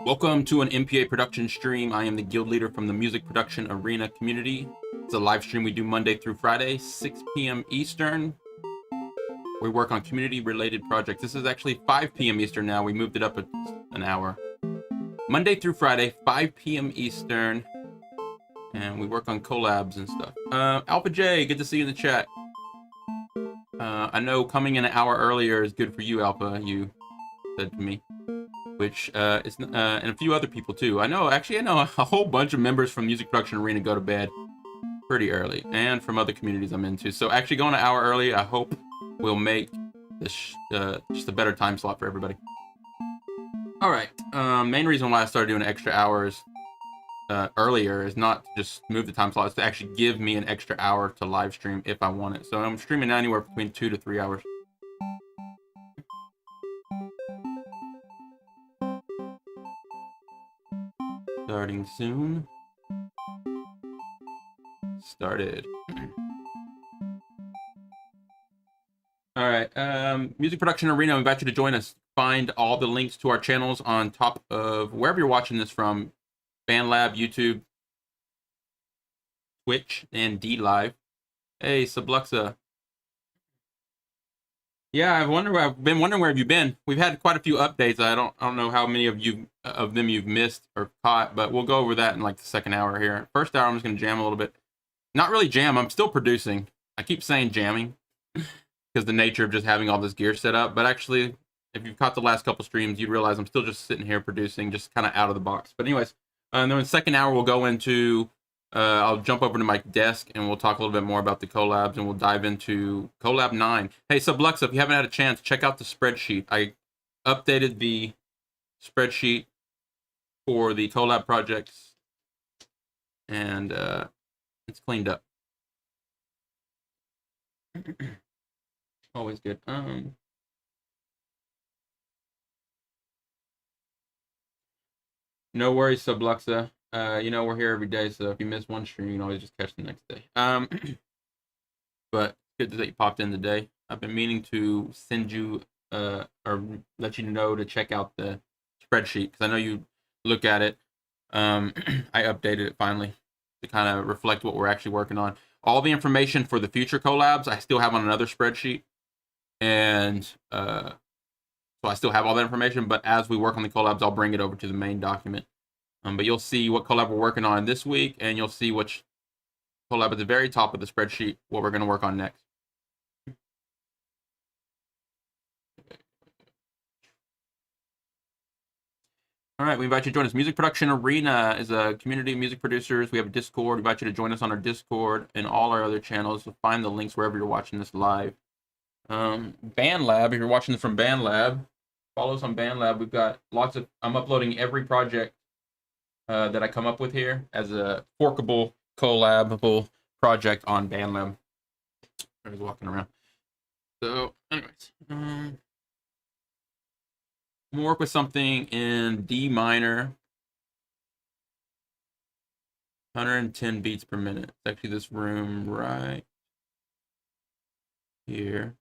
Welcome to an MPA Production stream. I am the guild leader from the music production arena community. It's a live stream we do Monday through Friday, 6 p.m. Eastern. We work on community-related projects. This is actually 5 p.m. Eastern now. We moved it up an hour. Monday through Friday, 5 p.m. Eastern. And we work on collabs and stuff. Alpha J, good to see you in the chat. I know coming in an hour earlier is good for you, Alpha, you said to me. Which is and a few other people too. I know a whole bunch of members from Music Production Arena go to bed pretty early, and from other communities I'm into. So actually going an hour early, I hope will make this just a better time slot for everybody. All right. Main reason why I started doing extra hours earlier is not to just move the time slot, it's to actually give me an extra hour to live stream if I want it. So I'm streaming anywhere between 2 to 3 hours. Starting soon. Started. All right, Music Production Arena, we invite you to join us. Find all the links to our channels on top of wherever you're watching this from. BandLab, YouTube, Twitch, and DLive. Hey, Subluxa. Yeah, I've been wondering where have you been. We've had quite a few updates. I don't know how many of them you've missed or caught, but we'll go over that in like the second hour here. First hour, I'm just gonna jam a little bit. Not really jam. I'm still producing. I keep saying jamming because the nature of just having all this gear set up, but actually if you've caught the last couple streams, you'd realize I'm still just sitting here producing, just kind of out of the box. But anyways, and then in the second hour, we'll go into, I'll jump over to my desk and we'll talk a little bit more about the collabs, and we'll dive into collab 9. Hey, Subluxa, if you haven't had a chance, check out the spreadsheet. I updated the spreadsheet for the collab projects, and it's cleaned up. Always good. No worries, Subluxa. You know, we're here every day, so if you miss one stream, you can always just catch the next day. But good that you popped in today. I've been meaning to send you or let you know to check out the spreadsheet, because I know you look at it. I updated it finally to kind of reflect what we're actually working on. All the information for the future collabs I still have on another spreadsheet, and so I still have all that information, but as we work on the collabs, I'll bring it over to the main document. But you'll see what collab we're working on this week, and you'll see which collab at the very top of the spreadsheet, what we're going to work on next. All right, we invite you to join us. Music Production Arena is a community of music producers. We have a Discord. We invite you to join us on our Discord and all our other channels. So find the links wherever you're watching this live. BandLab, if you're watching this from BandLab, follow us on BandLab. We've got lots of, I'm uploading every project that I come up with here as a forkable, collabable project on BandLab. I was walking around. So, anyways, we'll work with something in D minor, 110 beats per minute. It's actually this room right here.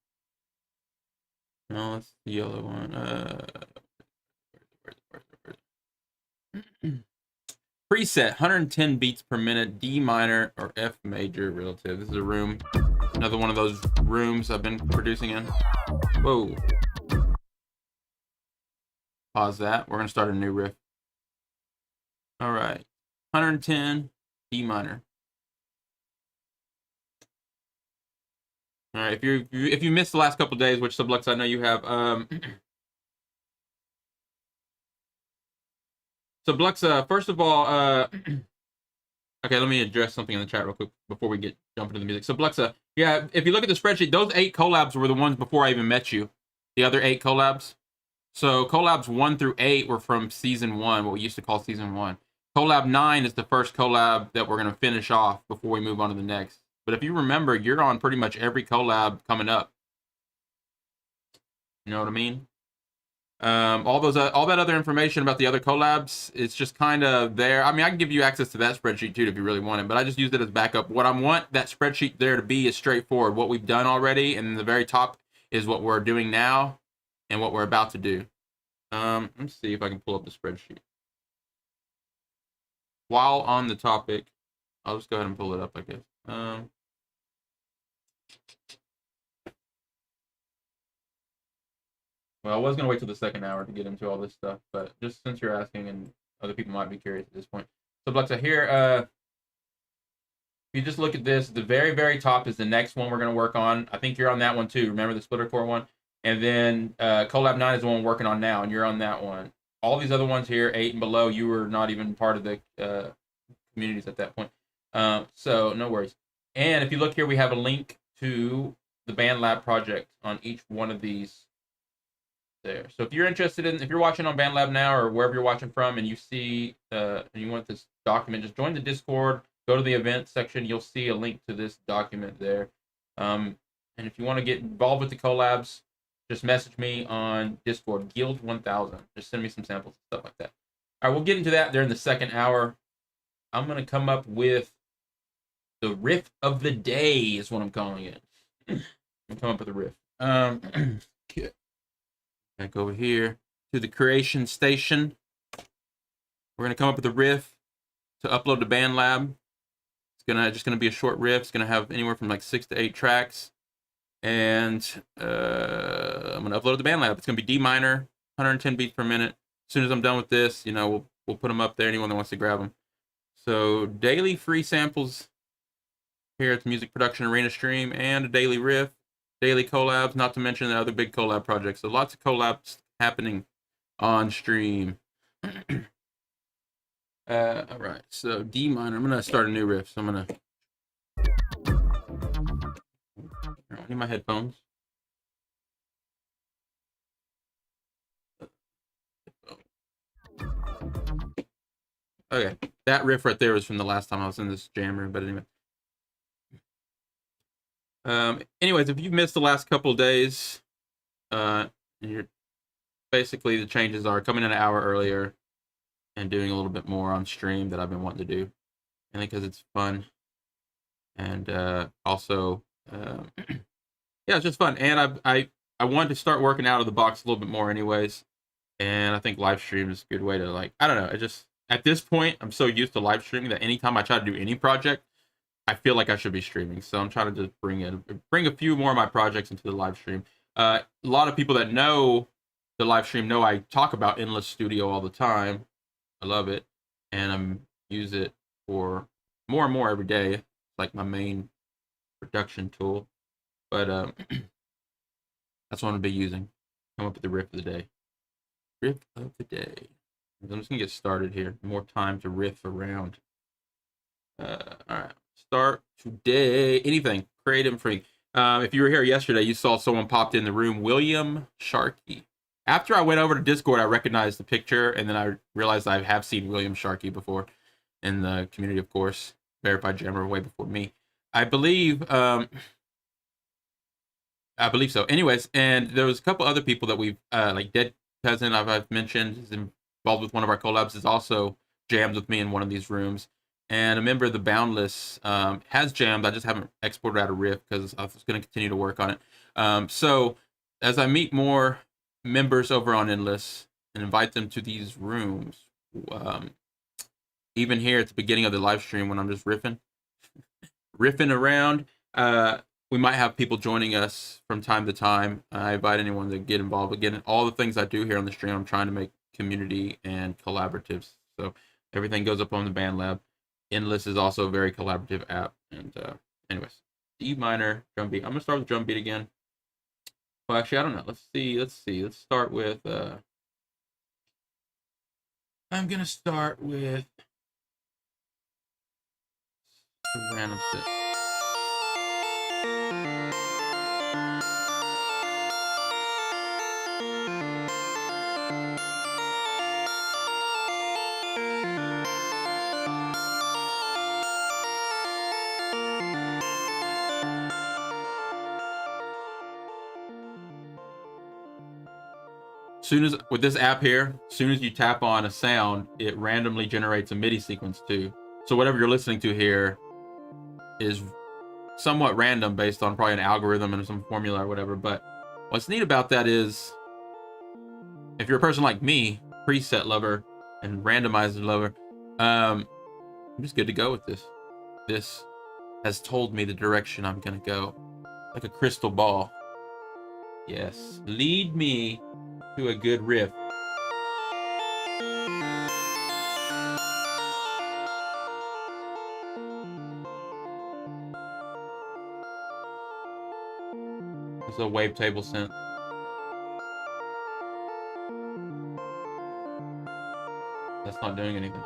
No, it's the yellow one. Preset, 110 beats per minute, D minor or F major relative. This is a room, another one of those rooms I've been producing in. Whoa. Pause that. We're going to start a new riff. All right. 110, D minor. All right. If you missed the last couple days, which Sublux I know you have, Sublux, first of all, okay, let me address something in the chat real quick before we jump into the music. Sublux, yeah, if you look at the spreadsheet, those 8 collabs were the ones before I even met you. The other 8 collabs. So collabs 1 through 8 were from season 1, what we used to call season 1. Collab 9 is the first collab that we're going to finish off before we move on to the next. But if you remember, you're on pretty much every collab coming up. You know what I mean? All that other information about the other collabs, it's just kind of there. I mean, I can give you access to that spreadsheet too if you really want it, but I just used it as backup. What I want that spreadsheet there to be is straightforward. What we've done already, and the very top is what we're doing now and what we're about to do. Let's see if I can pull up the spreadsheet. While on the topic, I'll just go ahead and pull it up, I guess. Well, I was going to wait till the second hour to get into all this stuff, but just since you're asking and other people might be curious at this point. So, Blexa, here, if you just look at this, the very, very top is the next one we're going to work on. I think you're on that one too. Remember the splitter core one? And then collab 9 is the one we're working on now, and you're on that one. All these other ones here, 8 and below, you were not even part of the communities at that point. So, no worries. And if you look here, we have a link to the BandLab project on each one of these there. So if you're interested in, if you're watching on BandLab now or wherever you're watching from, and you see and you want this document, just join the Discord, go to the events section, you'll see a link to this document there. And if you want to get involved with the collabs, just message me on Discord, Guild 1000. Just send me some samples and stuff like that. All right, we'll get into that there in the second hour. I'm going to come up with the riff of the day is what I'm calling it. I'm come up with a riff. Back over here to the creation station. We're gonna come up with a riff to upload to BandLab. It's just gonna be a short riff. It's gonna have anywhere from like 6 to 8 tracks, and I'm gonna upload it to BandLab. It's gonna be D minor, 110 beats per minute. As soon as I'm done with this, you know, we'll put them up there. Anyone that wants to grab them. So daily free samples here at the Music Production Arena stream, and a daily riff. daily collabs, not to mention the other big collab projects. So lots of collabs happening on stream. All right, so D minor. I'm gonna start a new riff. So I'm gonna. I need my headphones. Okay, that riff right there was from the last time I was in this jam room. But anyway. Anyways, if you've missed the last couple days, you're basically the changes are coming in an hour earlier and doing a little bit more on stream that I've been wanting to do, and because it's fun, and also, yeah, it's just fun. And I wanted to start working out of the box a little bit more, anyways. And I think live stream is a good way to, like, I don't know. I just at this point I'm so used to live streaming that anytime I try to do any project, I feel like I should be streaming. So I'm trying to just bring a few more of my projects into the live stream. A lot of people that know the live stream know I talk about Endless Studio all the time. I love it, and I'm use it for more and more every day. It's like my main production tool. But that's what I'm gonna be using. Come up with the riff of the day. Riff of the day. I'm just gonna get started here. More time to riff around. All right. Start today. Anything. Creative and free. If you were here yesterday, you saw someone popped in the room. William Sharkey. After I went over to Discord, I recognized the picture, and then I realized I have seen William Sharkey before in the community, of course. Verified jammer way before me. I believe so. Anyways, and there was a couple other people that we've like Dead Cousin I've mentioned is involved with one of our collabs, is also jammed with me in one of these rooms. And a member of the Boundless has jammed. I just haven't exported out a riff because I was going to continue to work on it. So as I meet more members over on Endless and invite them to these rooms, even here at the beginning of the live stream when I'm just riffing around, we might have people joining us from time to time. I invite anyone to get involved. Again, all the things I do here on the stream, I'm trying to make community and collaboratives. So everything goes up on the BandLab. Endless is also a very collaborative app. And anyways, D minor drum beat. I'm gonna start with drum beat again. Well, actually, I don't know. Let's see. Let's start with. I'm gonna start with a random set. Soon as with this app here, as soon as you tap on a sound, it randomly generates a MIDI sequence too. So whatever you're listening to here is somewhat random based on probably an algorithm and some formula or whatever. But what's neat about that is, if you're a person like me, preset lover and randomizer lover, I'm just good to go with this. This has told me the direction I'm gonna go, like a crystal ball. Yes, lead me to a good riff. It's a wavetable synth. That's not doing anything.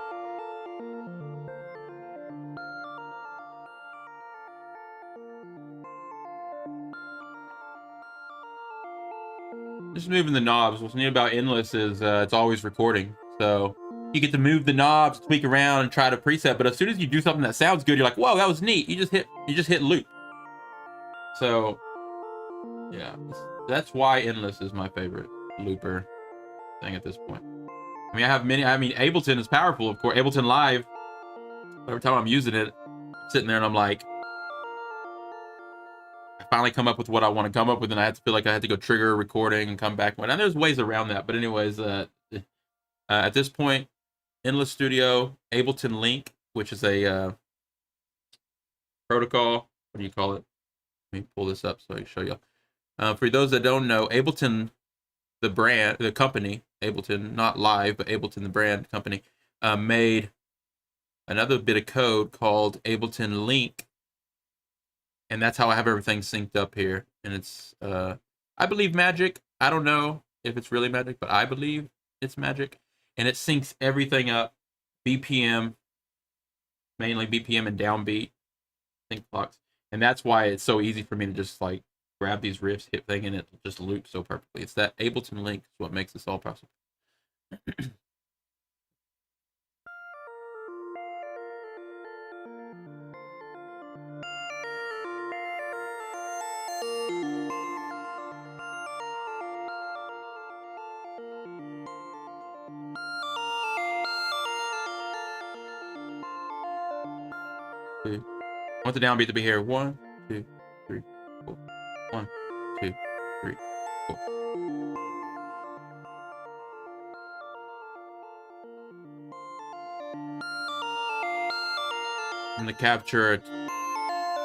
Just moving the knobs. What's neat about Endless is it's always recording. So you get to move the knobs, tweak around, and try to preset. But as soon as you do something that sounds good, you're like, "Whoa, that was neat!" You just hit loop. So yeah, that's why Endless is my favorite looper thing at this point. I mean, I have many. I mean, Ableton is powerful, of course. Ableton Live. Every time I'm using it, I'm sitting there and I'm like, I finally come up with what I want to come up with, and I had to feel like I had to go trigger a recording and come back. And there's ways around that, but anyways, at this point, Endless Studio, Ableton Link, which is a protocol. What do you call it? Let me pull this up so I can show you. For those that don't know, Ableton, the brand, the company, Ableton, not Live, but Ableton, the brand company, made another bit of code called Ableton Link, And that's how I have everything synced up here. And it's, I believe magic. I don't know if it's really magic, but I believe it's magic. And it syncs everything up, BPM, mainly BPM and downbeat sync clocks. And that's why it's so easy for me to just like grab these riffs, hit thing, and it just loops so perfectly. It's that Ableton link is what makes this all possible. I want the downbeat to be here. 1, 2, 3, 4. 1, 2, 3, 4. I'm gonna capture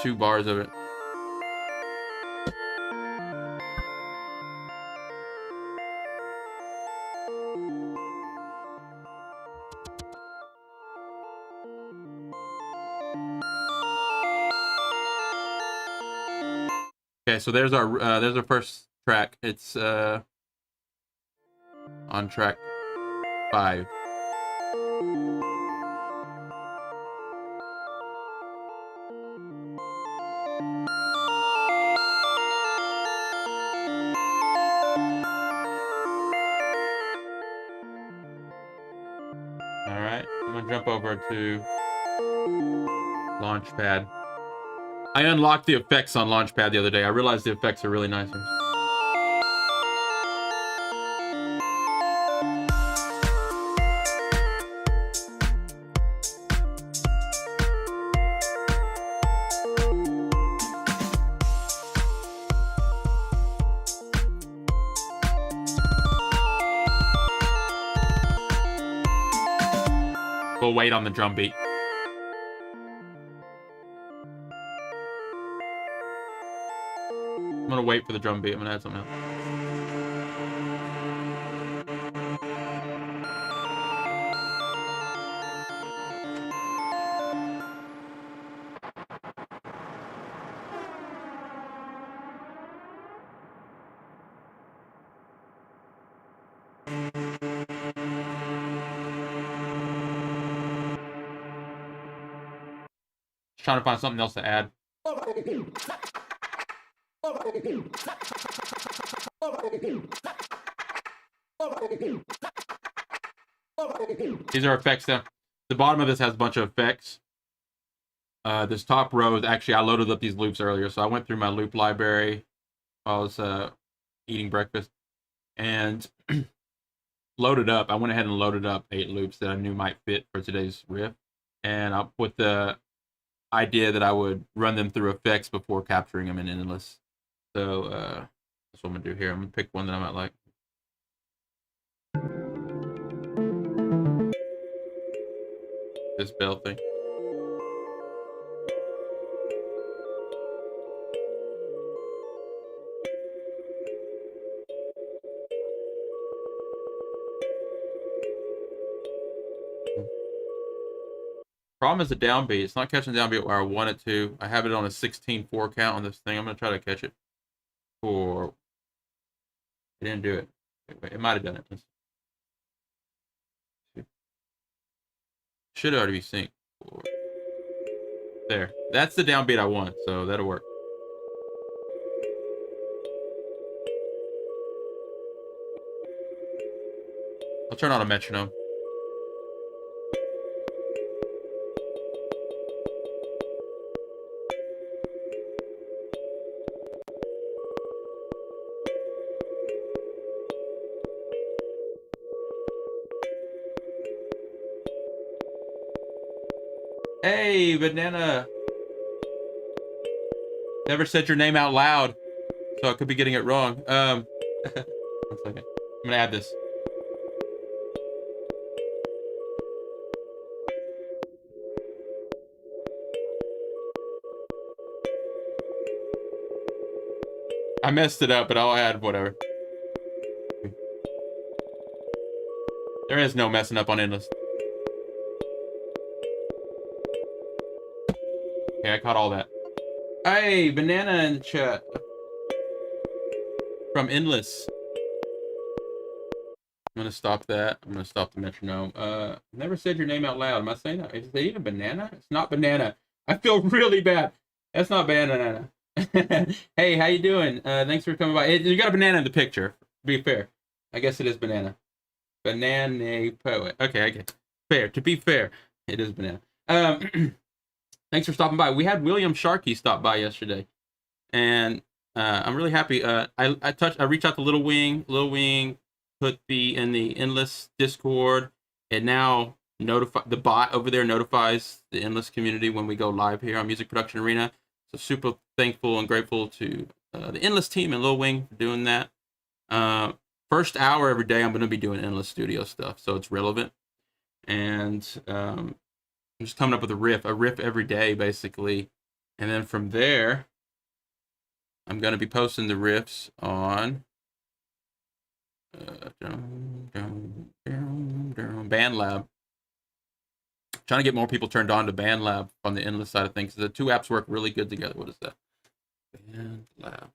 2 bars of it. Okay, so there's our first track. It's on track 5. All right, I'm gonna jump over to Launchpad. I unlocked the effects on Launchpad the other day. I realized the effects are really nice. We'll wait on the drum beat. I'm gonna wait for the drum beat. I'm gonna add something else. Just trying to find something else to add. These are effects now. The bottom of this has a bunch of effects. This top row is actually, I loaded up these loops earlier, so I went through my loop library while I was eating breakfast and loaded up. I went ahead and loaded up 8 loops that I knew might fit for today's riff, and with the idea that I would run them through effects before capturing them in Endless. So that's what I'm gonna do here. I'm gonna pick one that I might like. This bell thing. Problem is the downbeat. It's not catching the downbeat where I want it to. I have it on a 16/4 count on this thing. I'm gonna try to catch it. It didn't do it. Wait, it might have done it. Let's see. Should already be synced. There. That's the downbeat I want, so that'll work. I'll turn on a metronome. Hey, Banana. Never said your name out loud, so I could be getting it wrong. 1 second. I'm gonna add this. I messed it up, but I'll add whatever. There is no messing up on Endless. Okay, I caught all that. Hey, Banana in the chat from Endless. I'm gonna stop that. I'm gonna stop the metronome. Never said your name out loud. Am I saying that? Is it even Banana? It's not Banana. I feel really bad. That's not Banana. Hey, how you doing? Thanks for coming by. You got a banana in the picture. Be fair. I guess it is Banana. Banana poet. Okay, I get it. Fair. To be fair, it is Banana. Thanks for stopping by. We had William Sharkey stop by yesterday, and I'm really happy. I reached out to Little Wing. Little Wing put in the Endless Discord. It now the bot over there notifies the Endless community when we go live here on Music Production Arena. So super thankful and grateful to the Endless team and Little Wing for doing that. First hour every day, I'm going to be doing Endless Studio stuff, so it's relevant. And I'm just coming up with a riff every day, basically. And then from there, I'm going to be posting the riffs on BandLab. Trying to get more people turned on to BandLab on the Endless side of things. The two apps work really good together. What is that? BandLab.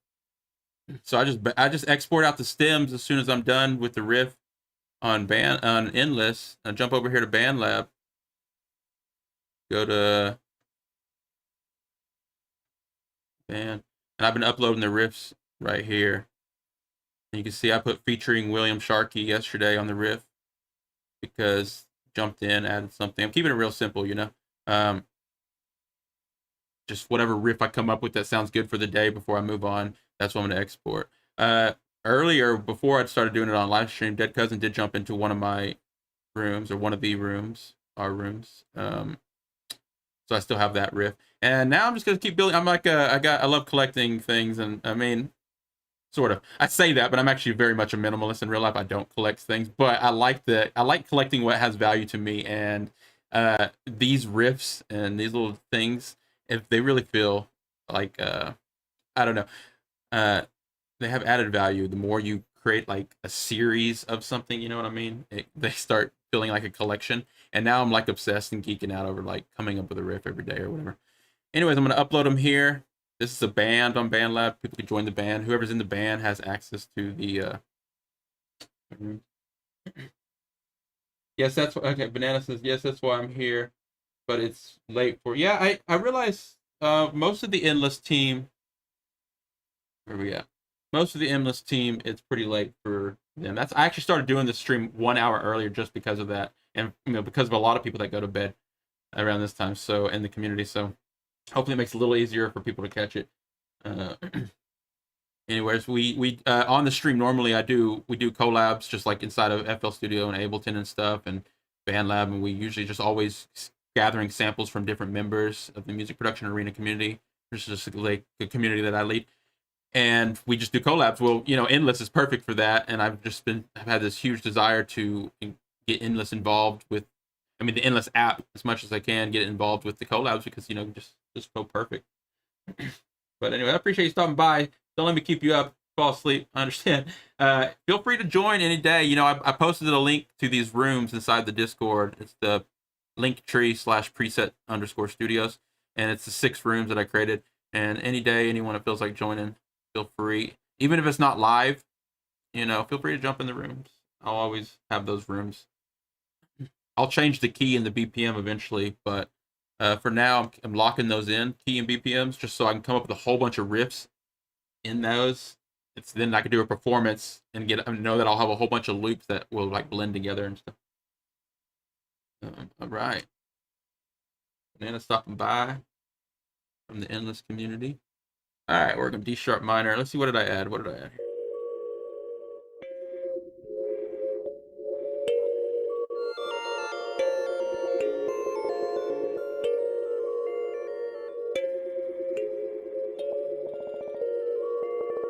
So I just export out the stems as soon as I'm done with the riff on Endless. I jump over here to BandLab. Go to Band, and I've been uploading the riffs right here. And you can see I put featuring William Sharkey yesterday on the riff because jumped in, added something. I'm keeping it real simple, you know. Just whatever riff I come up with that sounds good for the day before I move on. That's what I'm going to export. Earlier, before I started doing it on live stream, Dead Cousin did jump into one of my rooms, or one of the rooms, our rooms. So I still have that riff. And now I'm just going to keep building. I'm like, I love collecting things. And I mean, sort of. I say that, but I'm actually very much a minimalist in real life. I don't collect things, but I like collecting what has value to me. And these riffs and these little things, if they really feel like, I don't know, they have added value. The more you create like a series of something, you know what I mean? They start feeling like a collection. And now I'm like obsessed and geeking out over like coming up with a riff every day or whatever. Anyways, I'm going to upload them here. This is a band on BandLab. People can join the band. Whoever's in the band has access to the yes, that's okay. Banana says yes, that's why I'm here, but it's late for. Yeah, I realize most of the Endless team. Where we at? Most of the Endless team, it's pretty late for them. I actually started doing this stream 1 hour earlier just because of that, and because of a lot of people that go to bed around this time. So in the community, so hopefully it makes it a little easier for people to catch it. Anyways, we on the stream normally we do collabs just like inside of FL Studio and Ableton and stuff and BandLab, and we usually just always gathering samples from different members of the Music Production Arena community. This is just like the community that I lead, and we just do collabs. Well, you know, Endless is perfect for that, and I've had this huge desire to get Endless involved with, the Endless app as much as I can, get involved with the collabs because, you know, just so perfect. But anyway, I appreciate you stopping by. Don't let me keep you up, fall asleep. I understand. Feel free to join any day. You know, I posted a link to these rooms inside the Discord. It's the linktree/preset_studios, and it's the 6 rooms that I created. And any day, anyone that feels like joining, feel free. Even if it's not live, you know, feel free to jump in the rooms. I'll always have those rooms. I'll change the key and the BPM eventually, but for now, I'm locking those in, key and BPMs, just so I can come up with a whole bunch of riffs in those. Then I can do a performance and know that I'll have a whole bunch of loops that will like blend together and stuff. All right. Banana stopping by from the Endless community. All right, we're going to D sharp minor. Let's see, what did I add? What did I add here?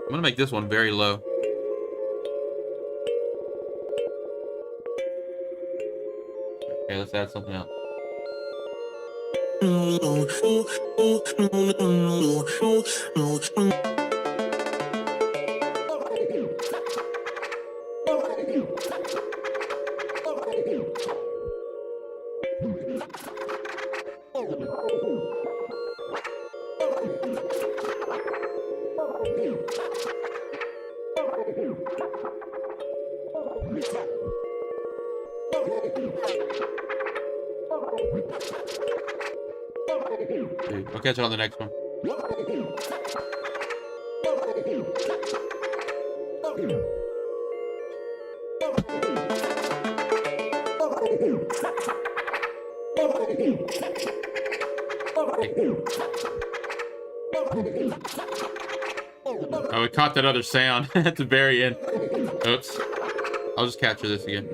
I'm going to make this one very low. Okay, let's add something else. Dude, I'll catch it on the next one. Oh, we caught that other sound at the very end. Oops. I'll just capture this again.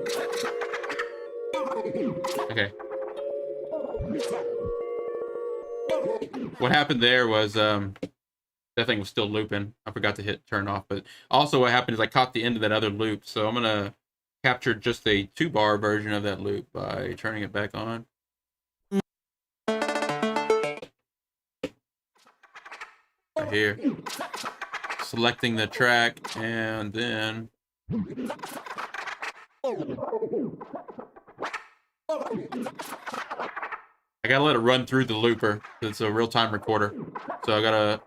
Okay. What happened there was that thing was still looping. I forgot to hit turn off. But also what happened is I caught the end of that other loop. So I'm going to capture just a 2-bar version of that loop by turning it back on. Right here. Selecting the track and then I gotta let it run through the looper. It's a real-time recorder. So I gotta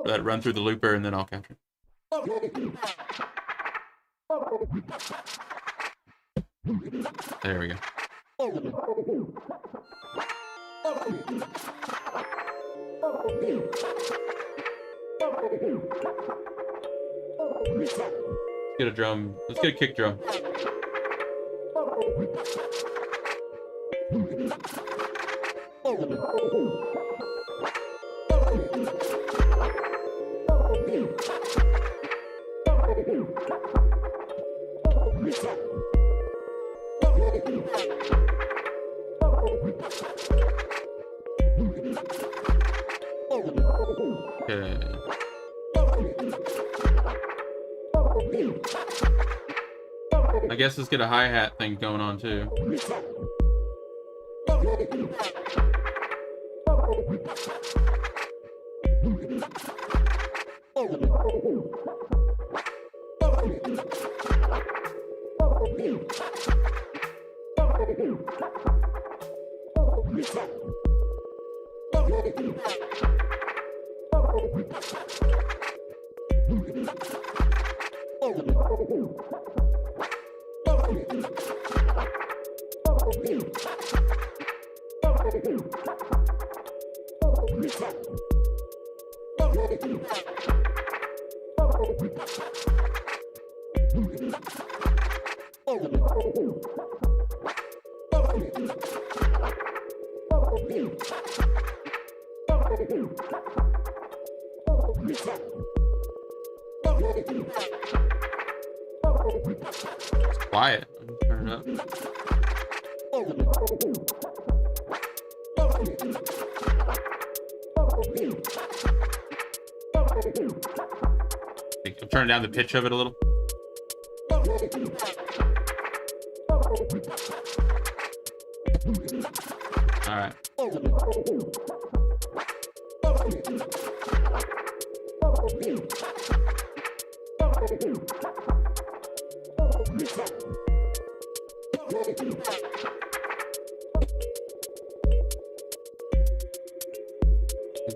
let it run through the looper and then I'll capture it. There we go. Let's get a drum. Let's get a kick drum. Okay. I guess let's get a hi-hat thing going on too. It's quiet. Turn it up. I'm turning down the pitch of it a little. All right.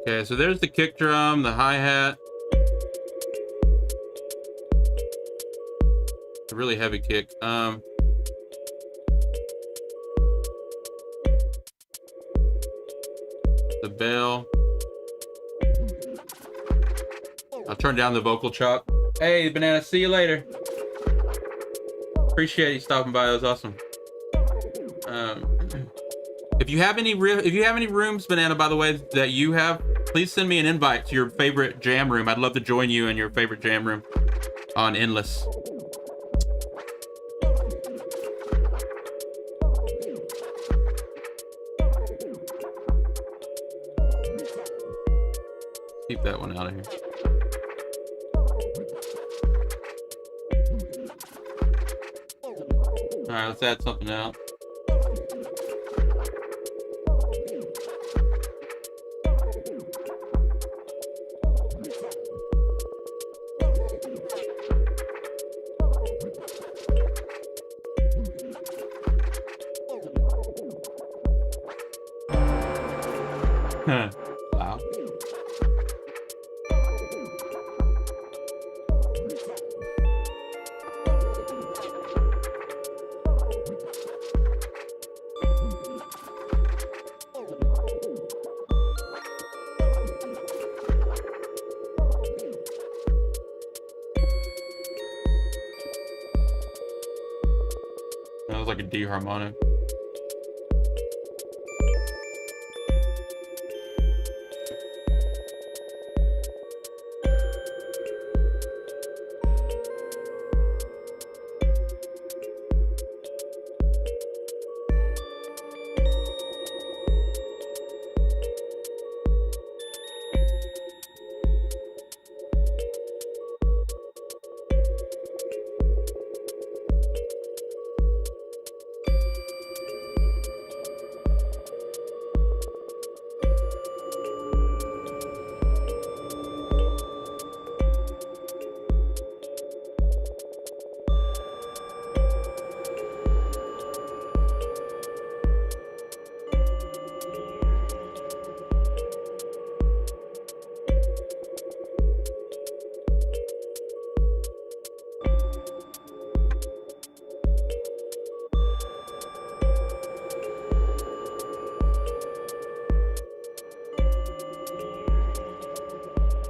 Okay, so there's the kick drum, the hi-hat. A really heavy kick. The bell. I'll turn down the vocal chop. Hey, Banana, see you later. Appreciate you stopping by. That was awesome. If you have any rooms, Banana, by the way, that you have, please send me an invite to your favorite jam room. I'd love to join you in your favorite jam room on Endless. Keep that one out of here. All right, let's add something out. Wow. Feels like a D harmonic.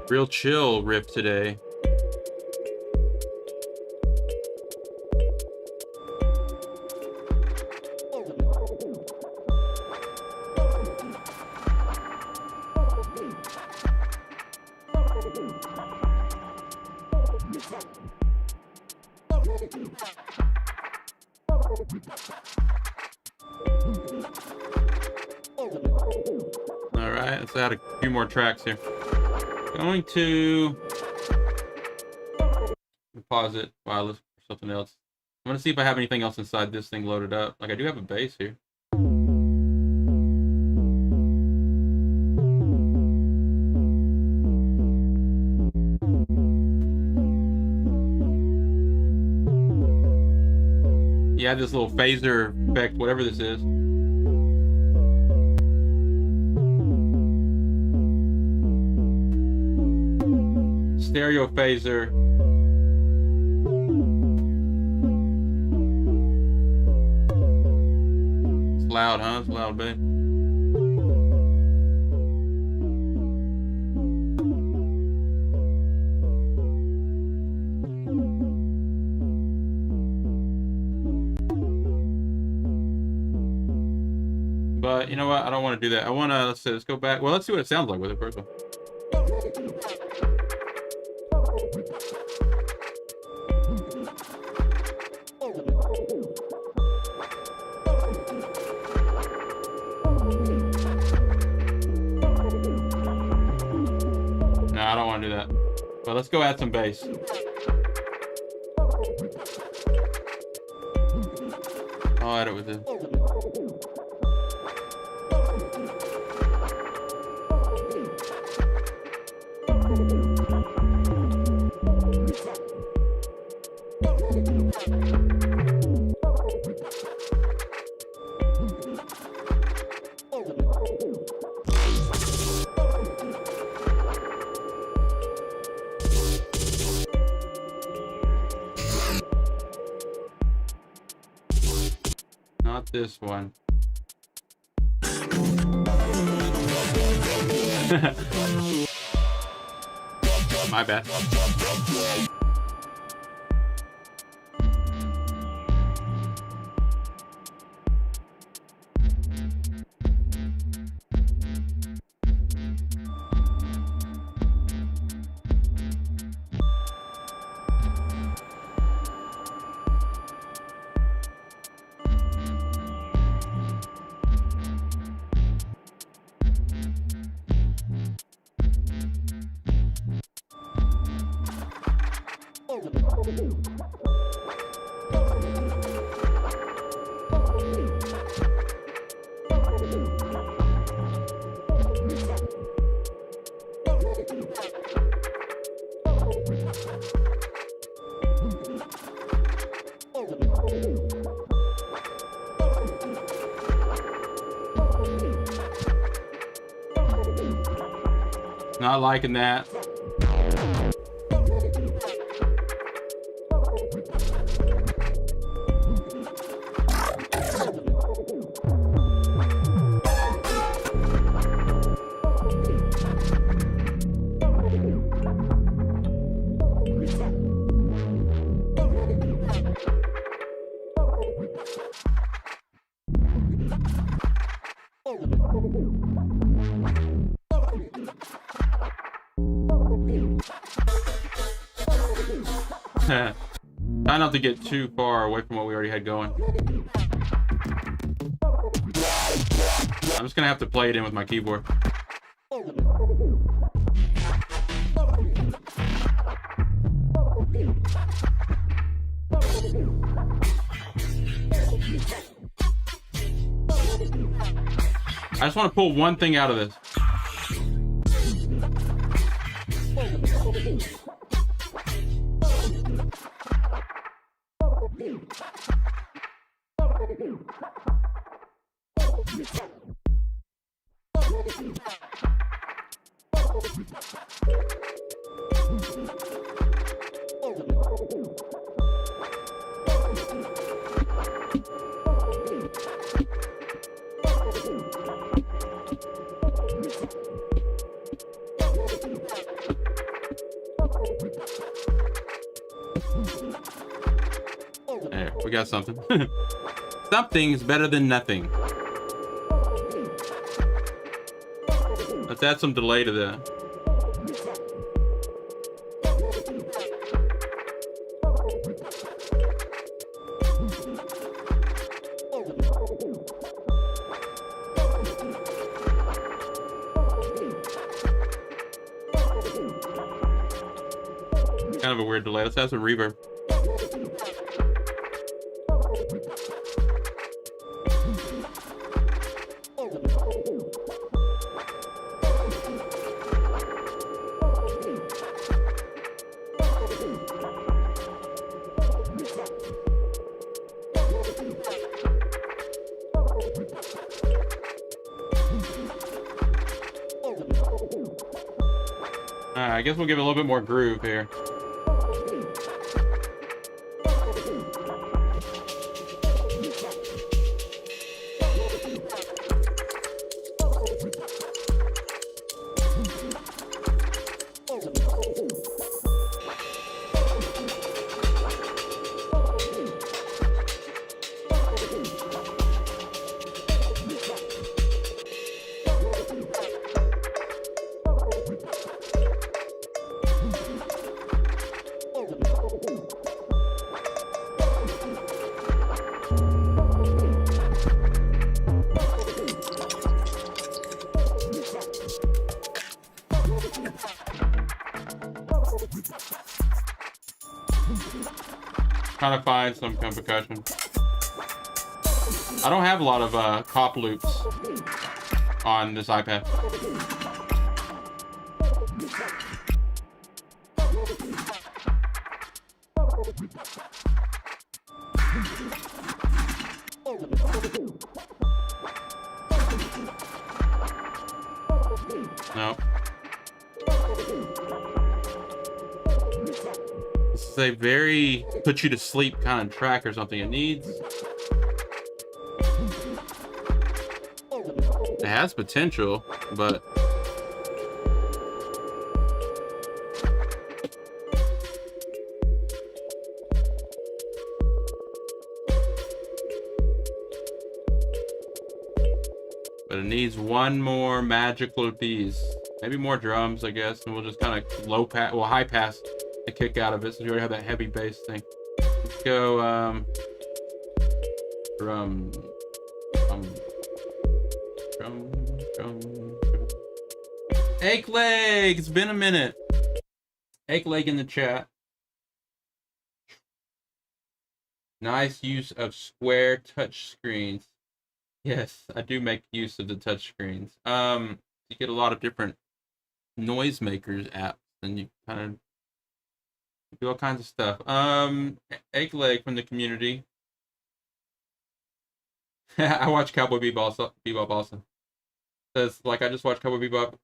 Real chill riff today. All right, let's add a few more tracks here. Going to pause it while I listen for something else. I'm gonna see if I have anything else inside this thing loaded up. Like I do have a bass here. Yeah, this little phaser effect, whatever this is. Stereo phaser. It's loud, huh? It's loud, babe. But you know what? I don't want to do that. I want to, let's go back. Well, let's see what it sounds like with it first of all. No, I don't want to do that. But let's go add some bass. I'll add it with it. Not this one. My bad. Not liking that. Try not to get too far away from what we already had going. I'm just gonna have to play it in with my keyboard. I just want to pull one thing out of this. There, we got something. Something is better than nothing. Let's add some delay to that. Kind of a weird delay. Let's add some reverb. I guess we'll give it a little bit more groove here. Trying to find some kind of percussion. I don't have a lot of cop loops on this iPad. Nope. This is a very put you to sleep kind of track or something. It has potential, but it needs one more magical piece. Maybe more drums, I guess, and we'll just kind of low pass, well, high pass the kick out of it, so you already have that heavy bass thing. Let's go drum. Ache leg, it's been a minute. Ache leg in the chat. Nice use of square touch screens. Yes, I do make use of the touch screens. You get a lot of different noisemakers apps, and you kind of do all kinds of stuff. Ache leg from the community. I watch Cowboy Bebop also. Says, like, I just watched Cowboy Bebop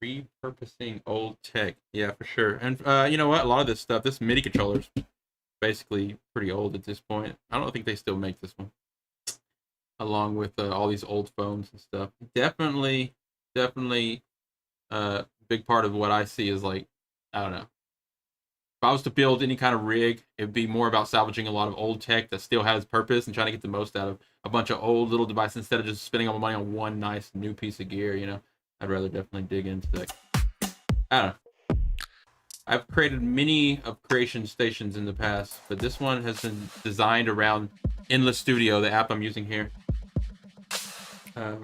repurposing old tech. Yeah, for sure. And you know what? A lot of this stuff, this MIDI controller's basically pretty old at this point. I don't think they still make this one. Along with all these old phones and stuff. Definitely, big part of what I see is, like, I don't know. If I was to build any kind of rig, it'd be more about salvaging a lot of old tech that still has purpose and trying to get the most out of a bunch of old little devices instead of just spending all my money on one nice new piece of gear, you know. I'd rather definitely dig into that. I don't know. I've created many of creation stations in the past, but this one has been designed around Endless Studio, the app I'm using here. Yeah.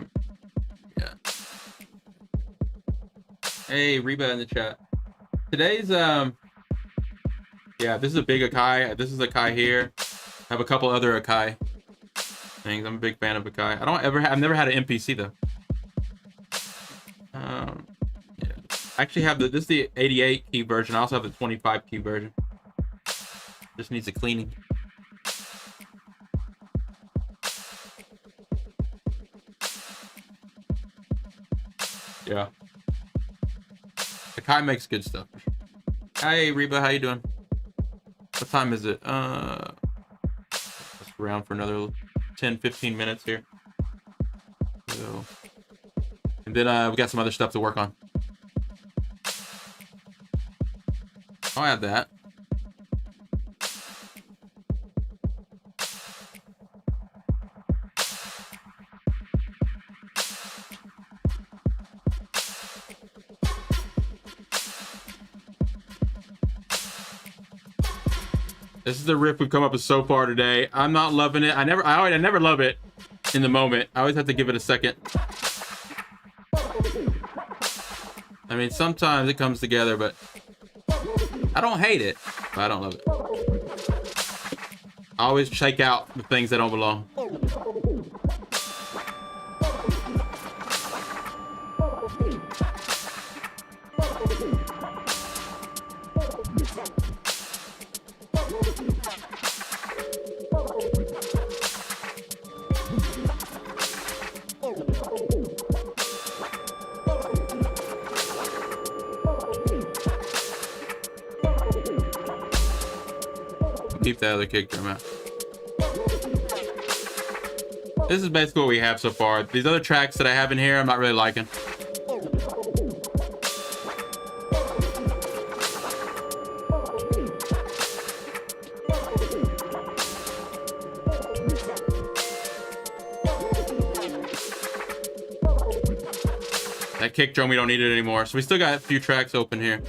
Hey, Reba in the chat. Today's yeah, this is a big Akai. This is Akai here. I have a couple other Akai things. I'm a big fan of Akai. I've never had an MPC though. Yeah. I actually have this is the 88 key version. I also have the 25 key version. Just needs a cleaning. Yeah. Akai makes good stuff. Hey Reba, how you doing? What time is it? Let's around for another 10-15 minutes here. So, and then we got some other stuff to work on. I'll add that. This is the riff we've come up with so far today. I'm not loving it. I never love it in the moment. I always have to give it a second. I mean, sometimes it comes together, but I don't hate it, but I don't love it. I always check out the things that don't belong. Keep that other kick drum out. This is basically what we have so far. These other tracks that I have in here, I'm not really liking. That kick drum, we don't need it anymore. So we still got a few tracks open here.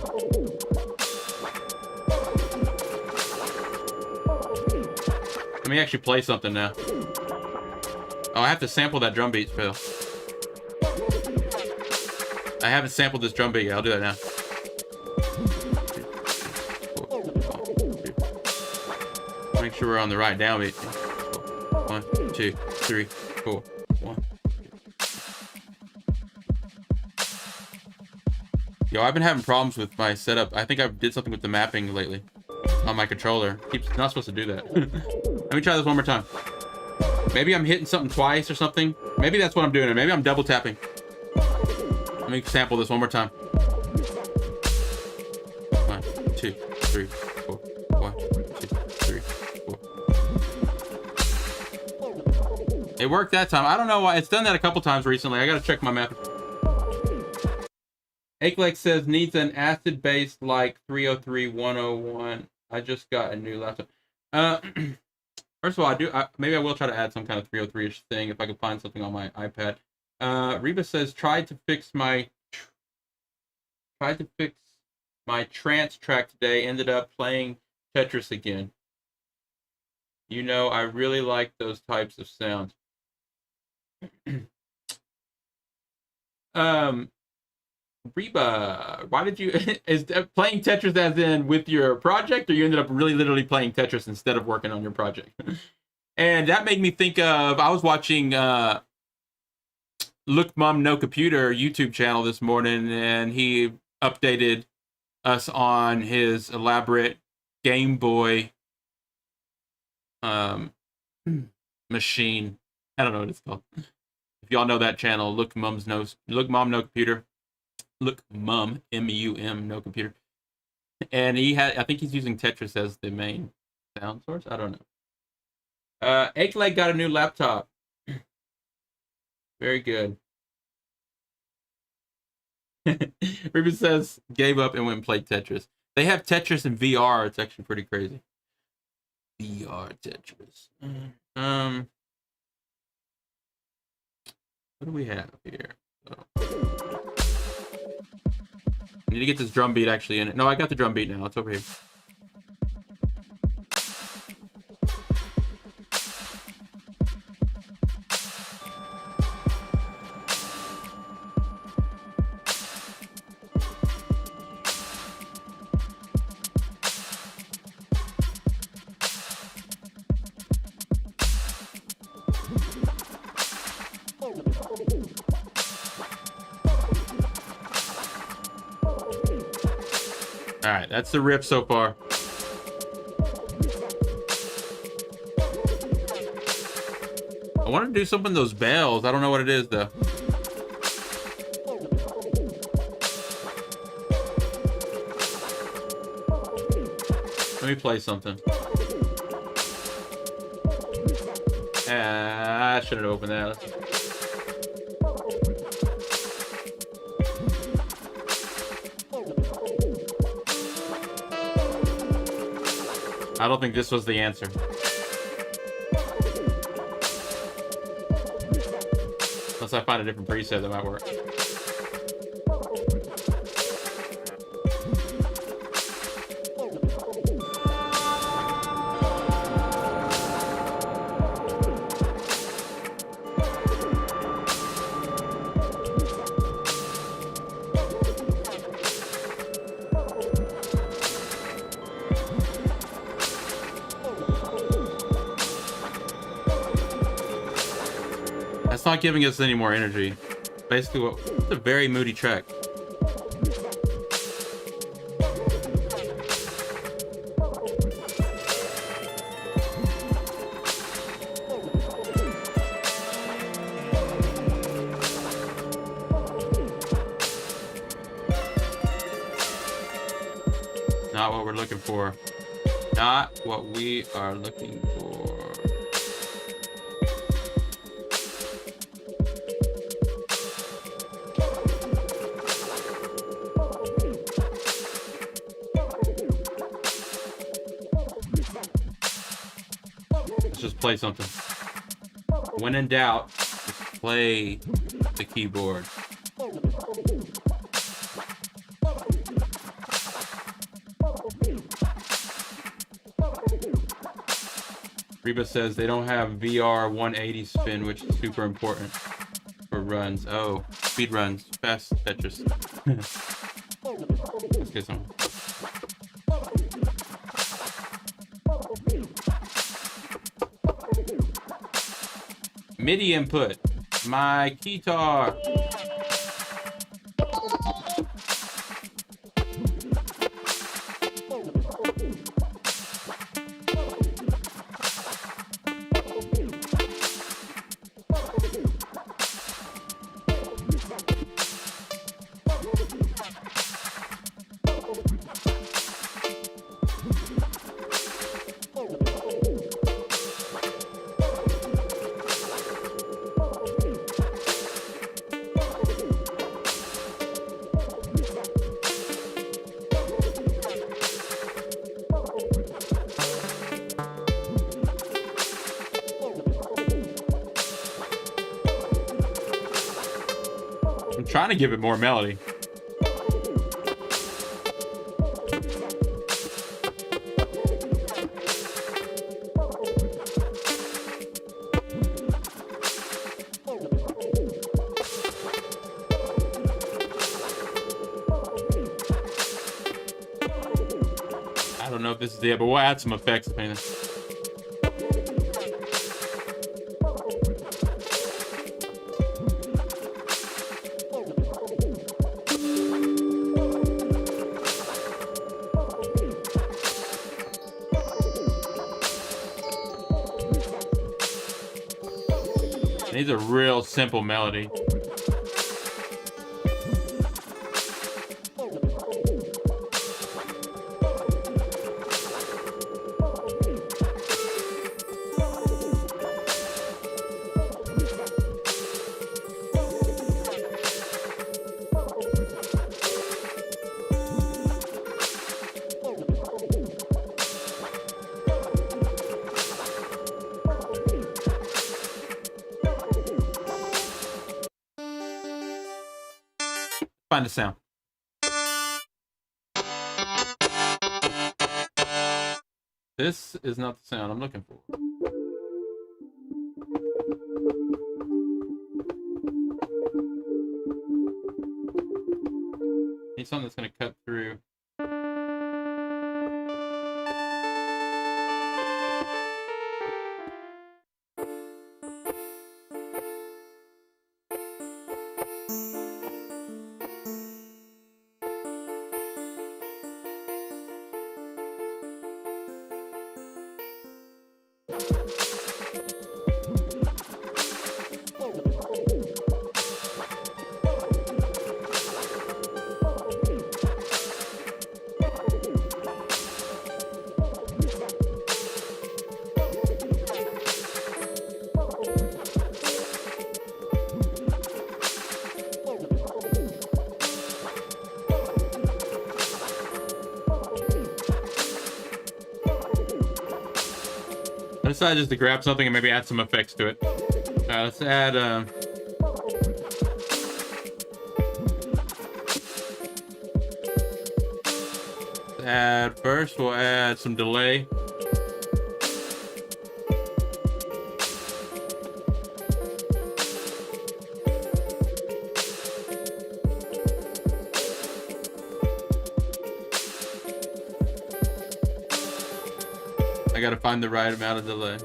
Let me actually play something now. Oh, I have to sample that drum beat, Phil. I haven't sampled this drum beat yet. I'll do that now. Make sure we're on the right downbeat. 1, 2, 3, 4. 1. Yo, I've been having problems with my setup. I think I did something with the mapping lately on my controller. Keeps not supposed to do that. Let me try this one more time. Maybe I'm hitting something twice or something. Maybe that's what I'm doing. Or maybe I'm double tapping. Let me sample this one more time. 1, 2, 3, 4. 1, 2, 3, 4. It worked that time. I don't know why. It's done that a couple times recently. I gotta check my map. Akelek says needs an acid-based like 303 101. I just got a new laptop. First of all, maybe I will try to add some kind of 303-ish thing if I can find something on my iPad. Reba says tried to fix my trance track today. Ended up playing Tetris again. You know, I really like those types of sounds. Reba, why did you is playing Tetris as in with your project, or you ended up really literally playing Tetris instead of working on your project? And that made me think of, I was watching Look Mom No Computer YouTube channel this morning, and he updated us on his elaborate Game Boy machine. I don't know what it's called. If y'all know that channel, Look Mom No Computer. Look Mum, M-U-M, No Computer. And I think he's using Tetris as the main sound source. I don't know. Akeleg got a new laptop. Very good. Ruben says gave up and went and played Tetris. They have Tetris in VR. It's actually pretty crazy. VR Tetris. What do we have here? I need to get this drum beat actually in it. No, I got the drum beat now. It's over here. All right, that's the riff so far. I want to do something with those bells. I don't know what it is though. Let me play something. I shouldn't have opened that. I don't think this was the answer. Unless I find a different preset that might work. That's not giving us any more energy. Basically, it's a very moody track. Not what we're looking for. Not what we are looking for. Just play something. When in doubt, just play the keyboard. Reba says they don't have VR 180 spin, which is super important for runs. Oh, speed runs, fast Tetris. Let's get some. MIDI input, my guitar. I'm trying to give it more melody. I don't know if this is it, but we'll add some effects if anything. It needs a real simple melody. Find the sound. This is not the sound I'm looking for. Need something that's going to cut through. I decided just to grab something and maybe add some effects to it. Let's add first we'll add some delay. I gotta find the right amount of delay.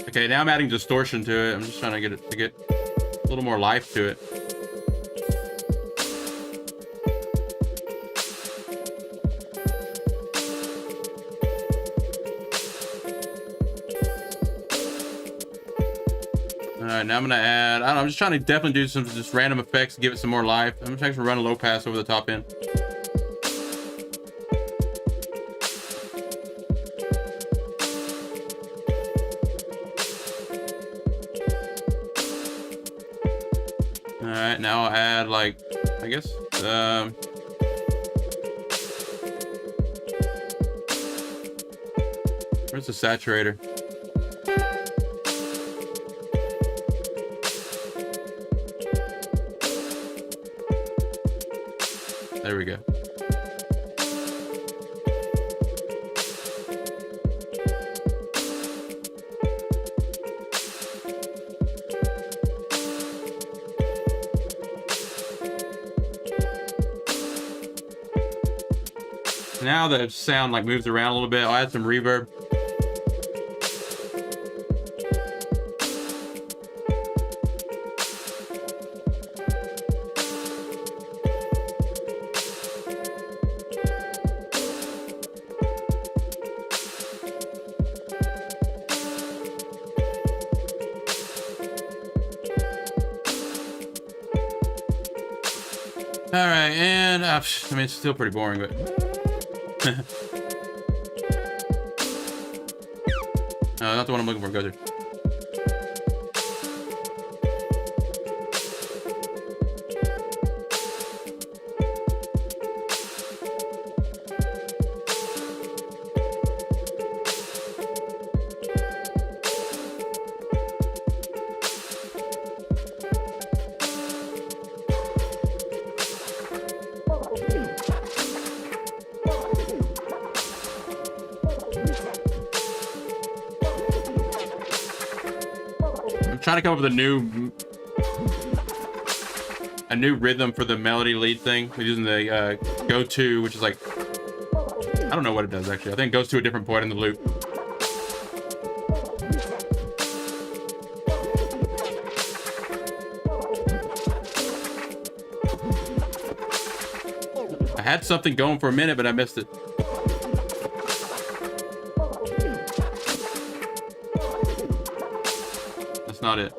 Okay, now I'm adding distortion to it. I'm just trying to get it to get a little more life to it. Alright, now I'm gonna add, I don't know, I'm just trying to definitely do some just random effects to give it some more life. I'm just actually run a low pass over the top end. Alright, now I'll add, like, I guess, where's the saturator? There we go. Now the sound like moves around a little bit. I'll add some reverb. All right, and I mean, it's still pretty boring, but no, not the one I'm looking for. Go there. Trying to come up with a new rhythm for the melody lead thing. We're using the go to, which is like, I don't know what it does actually. I think it goes to a different point in the loop. I had something going for a minute, but I missed it. That's not it.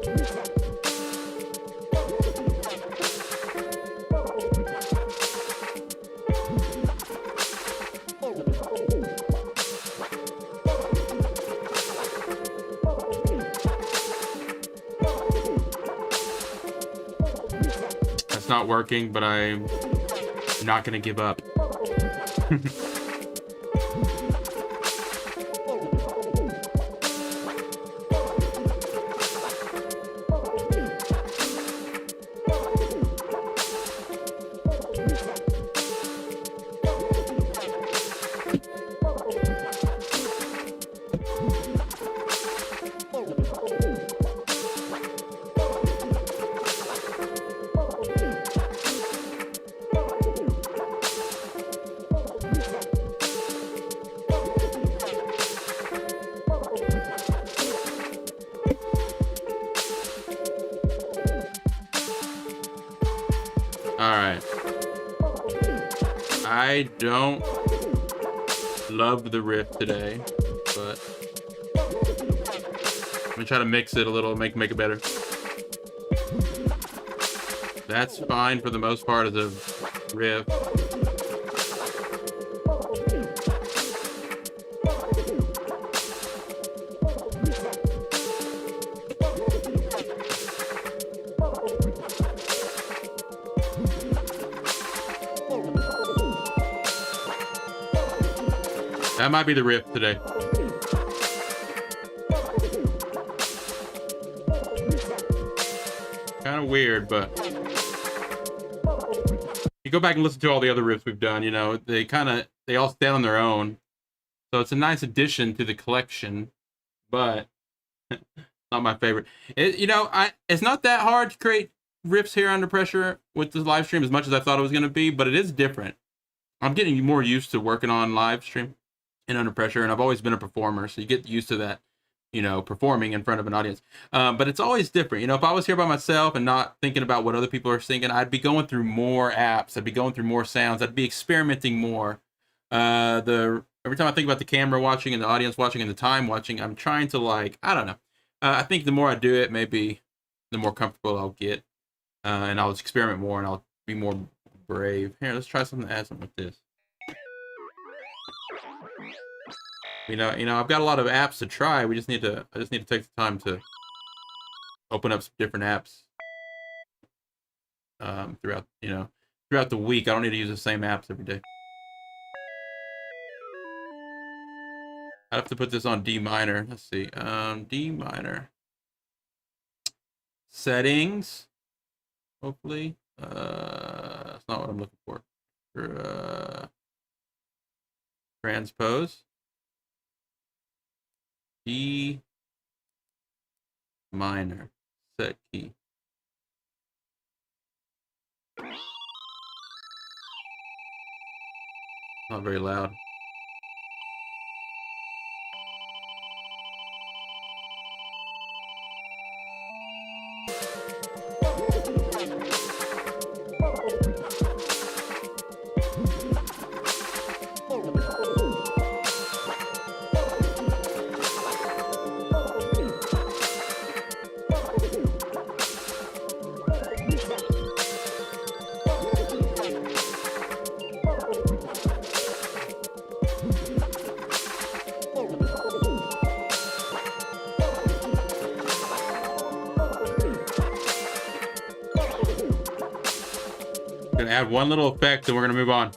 That's not working, but I'm not gonna give up. Alright. I don't love the riff today, but I'm gonna try to mix it a little, make it better. That's fine for the most part as a riff. That might be the riff today. Kind of weird, but you go back and listen to all the other riffs we've done, you know, they all stand on their own. So it's a nice addition to the collection, but not my favorite. It's not that hard to create riffs here under pressure with this live stream as much as I thought it was going to be, but it is different. I'm getting more used to working on live stream and under pressure, and I've always been a performer, so you get used to that, you know, performing in front of an audience. But it's always different. You know, if I was here by myself and not thinking about what other people are singing, I'd be going through more apps, I'd be going through more sounds, I'd be experimenting more. Every time I think about the camera watching and the audience watching and the time watching, I'm trying to, like, I don't know. I think the more I do it, maybe the more comfortable I'll get, and I'll experiment more and I'll be more brave. Here, let's try something to add something with this. You know, I've got a lot of apps to try. I just need to take the time to open up some different apps throughout the week. I don't need to use the same apps every day. I have to put this on D minor. Let's see. D minor. Settings. Hopefully. That's not what I'm looking for. Transpose. D minor. Set key. Not very loud. Gonna add one little effect and we're gonna move on.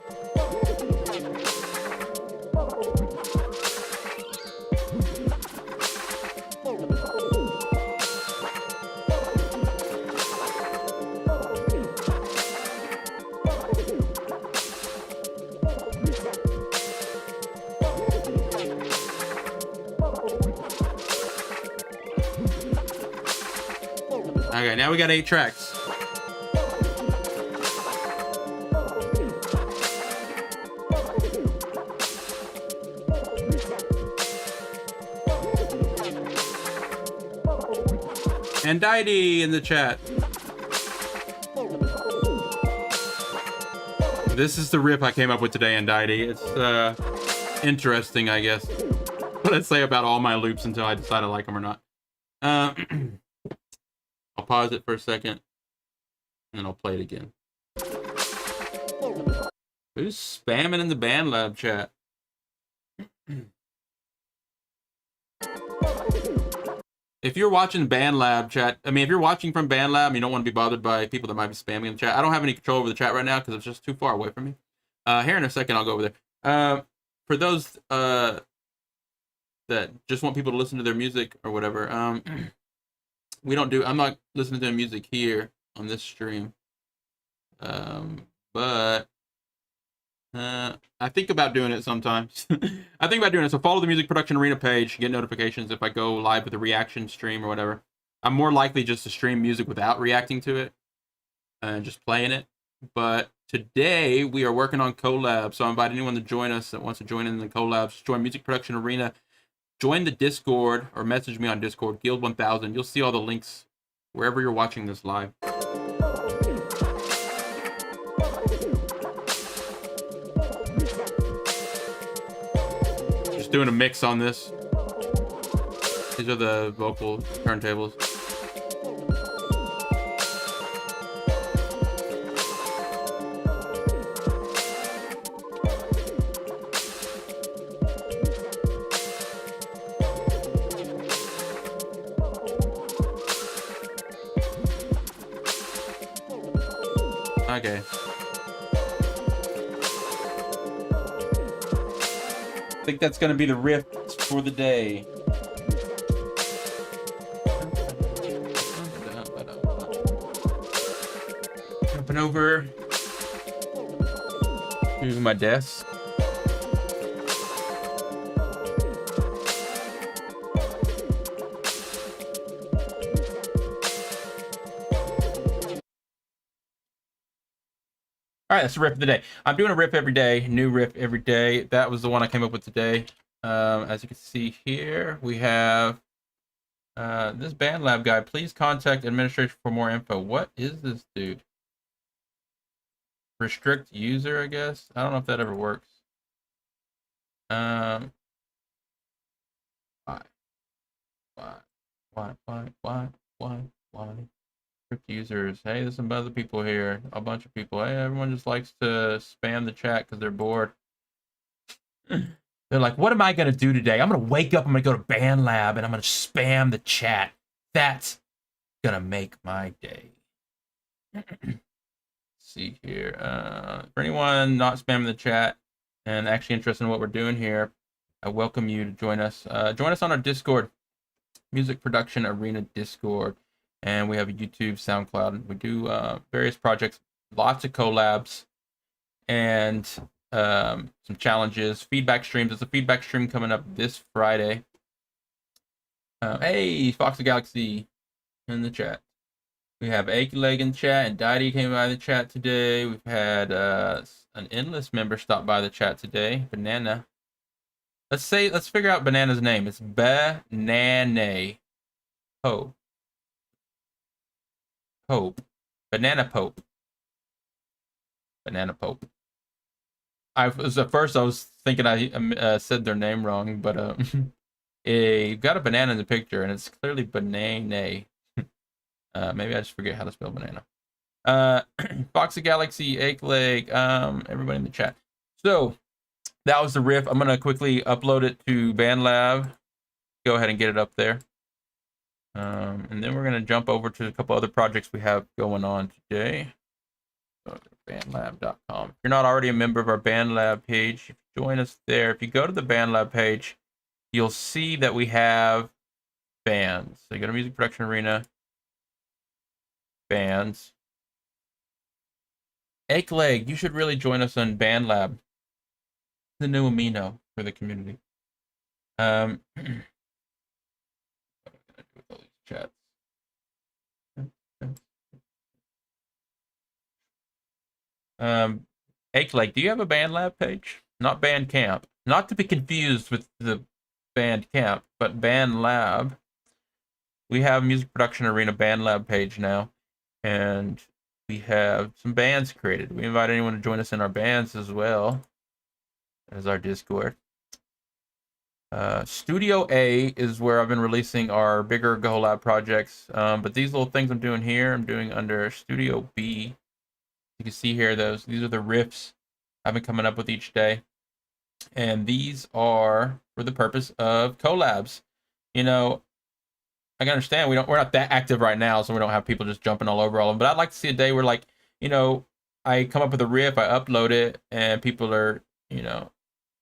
Okay, now we got 8 tracks. And Didi in the chat. This is the riff I came up with today, and Didi. It's interesting, I guess. What I'd say about all my loops until I decide I like them or not. I'll pause it for a second, and I'll play it again. Who's spamming in the BandLab chat? If you're watching BandLab chat, I mean, if you're watching from BandLab and you don't want to be bothered by people that might be spamming in the chat, I don't have any control over the chat right now because it's just too far away from me. Here in a second, I'll go over there. For those that just want people to listen to their music or whatever, I'm not listening to their music here on this stream. But I think about doing it sometimes. I think about doing it. So follow the Music Production Arena page, get notifications if I go live with a reaction stream or whatever. I'm more likely just to stream music without reacting to it and just playing it. But today we are working on collabs. So I invite anyone to join us that wants to join in the collabs. Join Music Production Arena. Join the Discord or message me on Discord, Guild 1000. You'll see all the links wherever you're watching this live. Doing a mix on this. These are the vocal turntables. Okay. I think that's going to be the riff for the day. Jumping over to my desk. All right, that's the riff of the day. I'm doing a riff every day, new riff every day. That was the one I came up with today. As you can see here, we have this BandLab guy. Please contact administration for more info. What is this dude? Restrict user, I guess. I don't know if that ever works. Why? Users. Hey, there's some other people here. A bunch of people. Hey, everyone just likes to spam the chat because they're bored. They're like, what am I going to do today? I'm going to wake up, I'm going to go to BandLab, and I'm going to spam the chat. That's going to make my day. Let's see here. For anyone not spamming the chat and actually interested in what we're doing here, I welcome you to join us. Join us on our Discord, Music Production Arena Discord. And we have a YouTube, SoundCloud. We do various projects, lots of collabs, and some challenges, feedback streams. There's a feedback stream coming up this Friday. Hey, Fox the Galaxy in the chat. We have Leg in the chat, and Didi came by the chat today. We've had an Endless member stop by the chat today. Banana. Let's figure out Banana's name. It's Banana Pope. Banana Pope. Banana Pope. At first I was thinking I said their name wrong, but you've got a banana in the picture, and it's clearly banana. Maybe I just forget how to spell banana. Foxy Galaxy, Leg, everybody in the chat. So that was the riff. I'm gonna quickly upload it to BandLab. Go ahead and get it up there. And then we're going to jump over to a couple other projects we have going on today. Go to bandlab.com. If you're not already a member of our BandLab page, join us there. If you go to the BandLab page, you'll see that we have bands. So you go to Music Production Arena, bands. Leg, you should really join us on BandLab, the new amino for the community. Chats. Leg, do you have a BandLab page? Not Bandcamp. Not to be confused with the Bandcamp, but BandLab. We have Music Production Arena BandLab page now, and we have some bands created. We invite anyone to join us in our bands as well as our Discord. Studio A is where I've been releasing our bigger GoLab projects. But these little things I'm doing here, I'm doing under Studio B. You can see here, these are the riffs I've been coming up with each day. And these are for the purpose of collabs. You know, I can understand we're not that active right now, so we don't have people just jumping all over all of them. But I'd like to see a day where, like, you know, I come up with a riff, I upload it, and people are, you know,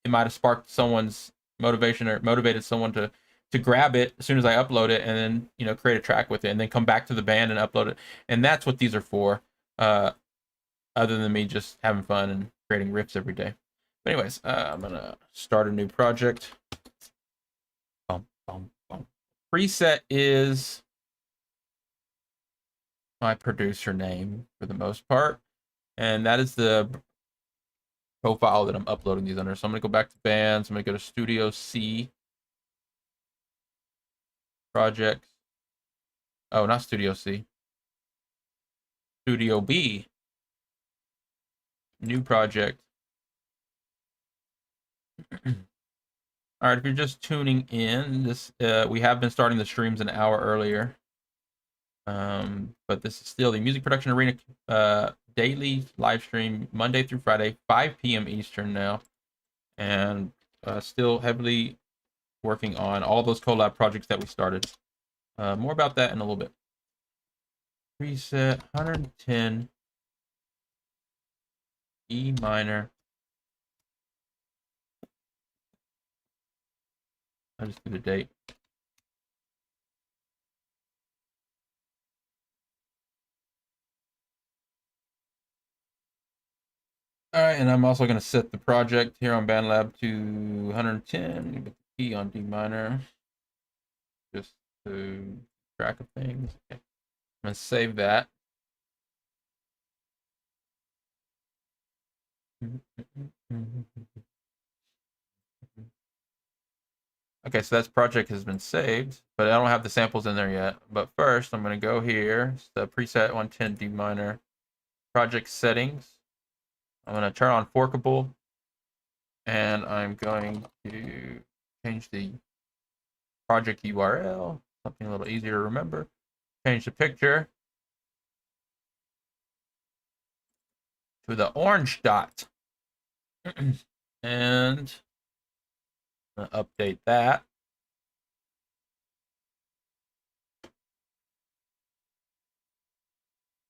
it might have sparked someone's motivation or motivated someone to grab it as soon as I upload it, and then, you know, create a track with it, and then come back to the band and upload it. And that's what these are for, other than me just having fun and creating riffs every day. But anyways, I'm gonna start a new project. Boom, boom, boom. Preset is my producer name for the most part, and that is the profile that I'm uploading these under. So I'm gonna go back to bands. I'm gonna go to Studio C, projects. Oh, not Studio C. Studio B, new project. All right, if you're just tuning in, this we have been starting the streams an hour earlier. But this is still the Music Production Arena daily live stream, Monday through Friday, 5 p.m. Eastern now. And still heavily working on all those collab projects that we started. More about that in a little bit. Preset 110 E minor. I just do the date. All right, and I'm also going to set the project here on BandLab to 110. Get the key on D minor, just to track of things. Okay. I'm going to save that. Okay, so that project has been saved, but I don't have the samples in there yet. But first, I'm going to go here, it's the preset 110 D minor, project settings. I'm going to turn on Forkable, and I'm going to change the project URL, something a little easier to remember. Change the picture to the orange dot. And update that.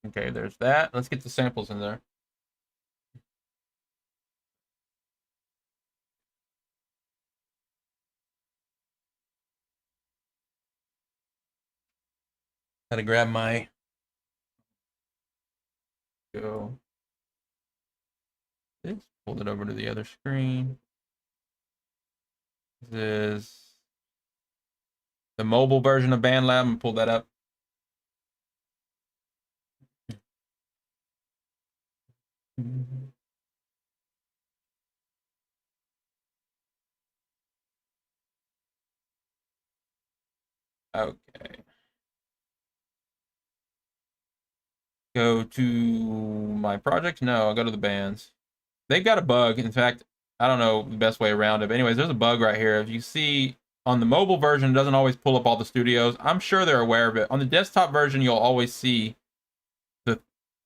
Okay, there's that. Let's get the samples in there. Gotta grab my go. Let's pull it over to the other screen. This is the mobile version of BandLab. I'm gonna pull that up. Okay. Go to my project. No, I'll go to the bands. They've got a bug. In fact, I don't know the best way around it. But anyways, there's a bug right here. If you see on the mobile version, it doesn't always pull up all the studios. I'm sure they're aware of it. On the desktop version, you'll always see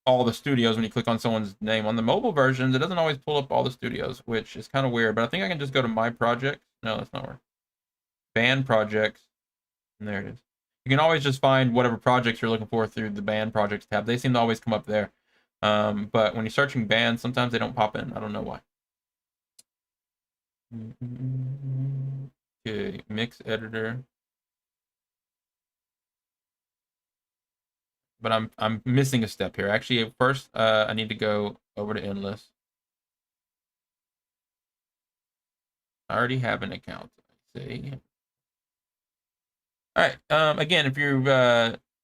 all the studios when you click on someone's name. On the mobile versions, it doesn't always pull up all the studios, which is kind of weird. But I think I can just go to my project. No, that's not where. Band projects. And there it is. You can always just find whatever projects you're looking for through the band projects tab. They seem to always come up there. But when you're searching bands, sometimes they don't pop in. I don't know why. Okay, mix editor. But I'm missing a step here. Actually, first I need to go over to Endless. I already have an account. I see. All right. Again, if you've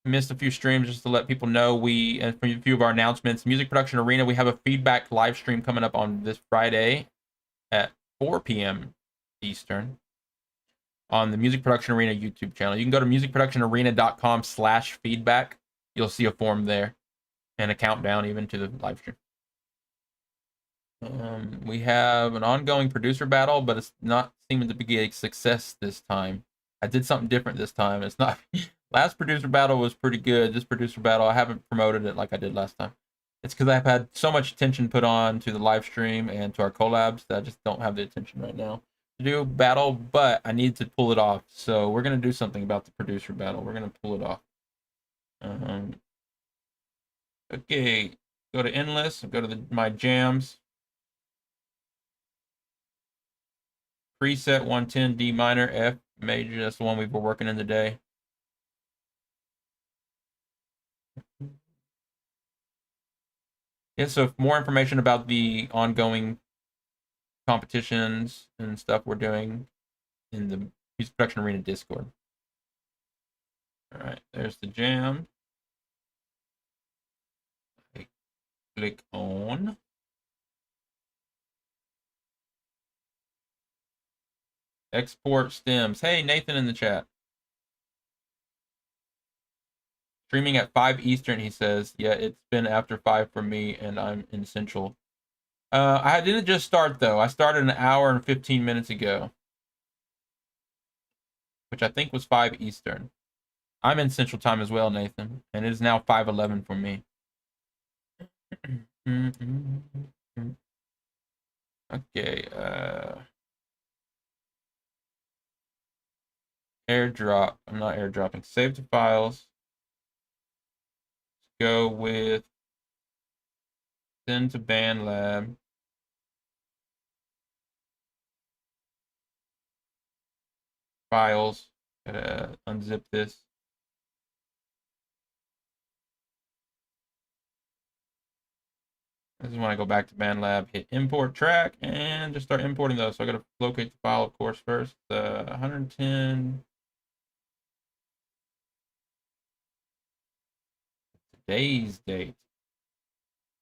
missed a few streams, just to let people know, and for a few of our announcements, Music Production Arena, we have a feedback live stream coming up on this Friday at 4 p.m. Eastern on the Music Production Arena YouTube channel. You can go to musicproductionarena.com/feedback. You'll see a form there and a countdown even to the live stream. We have an ongoing producer battle, but it's not seeming to be a success this time. I did something different this time. It's not. Last producer battle was pretty good. This producer battle, I haven't promoted it like I did last time. It's because I've had so much attention put on to the live stream and to our collabs that I just don't have the attention right now to do battle, but I need to pull it off. So we're going to do something about the producer battle. We're going to pull it off. Okay, go to endless, go to my jams. Preset 110, D minor, F major. That's the one we've been working in today. Yeah, so more information about the ongoing competitions and stuff we're doing in the Music Production Arena Discord. All right, there's the jam. Click on. Export stems. Hey, Nathan in the chat. Streaming at 5 Eastern, he says. Yeah, it's been after 5 for me, and I'm in Central. I didn't just start, though. I started an hour and 15 minutes ago, which I think was 5 Eastern. I'm in Central Time as well, Nathan, and it is now 5:11 for me. Okay, airdrop. I'm not airdropping. Save to files. Let's go with send to BandLab. Files. Gotta unzip this. This is when I go back to BandLab, hit import track, and just start importing those. So I gotta locate the file, of course, first. 110. Today's date.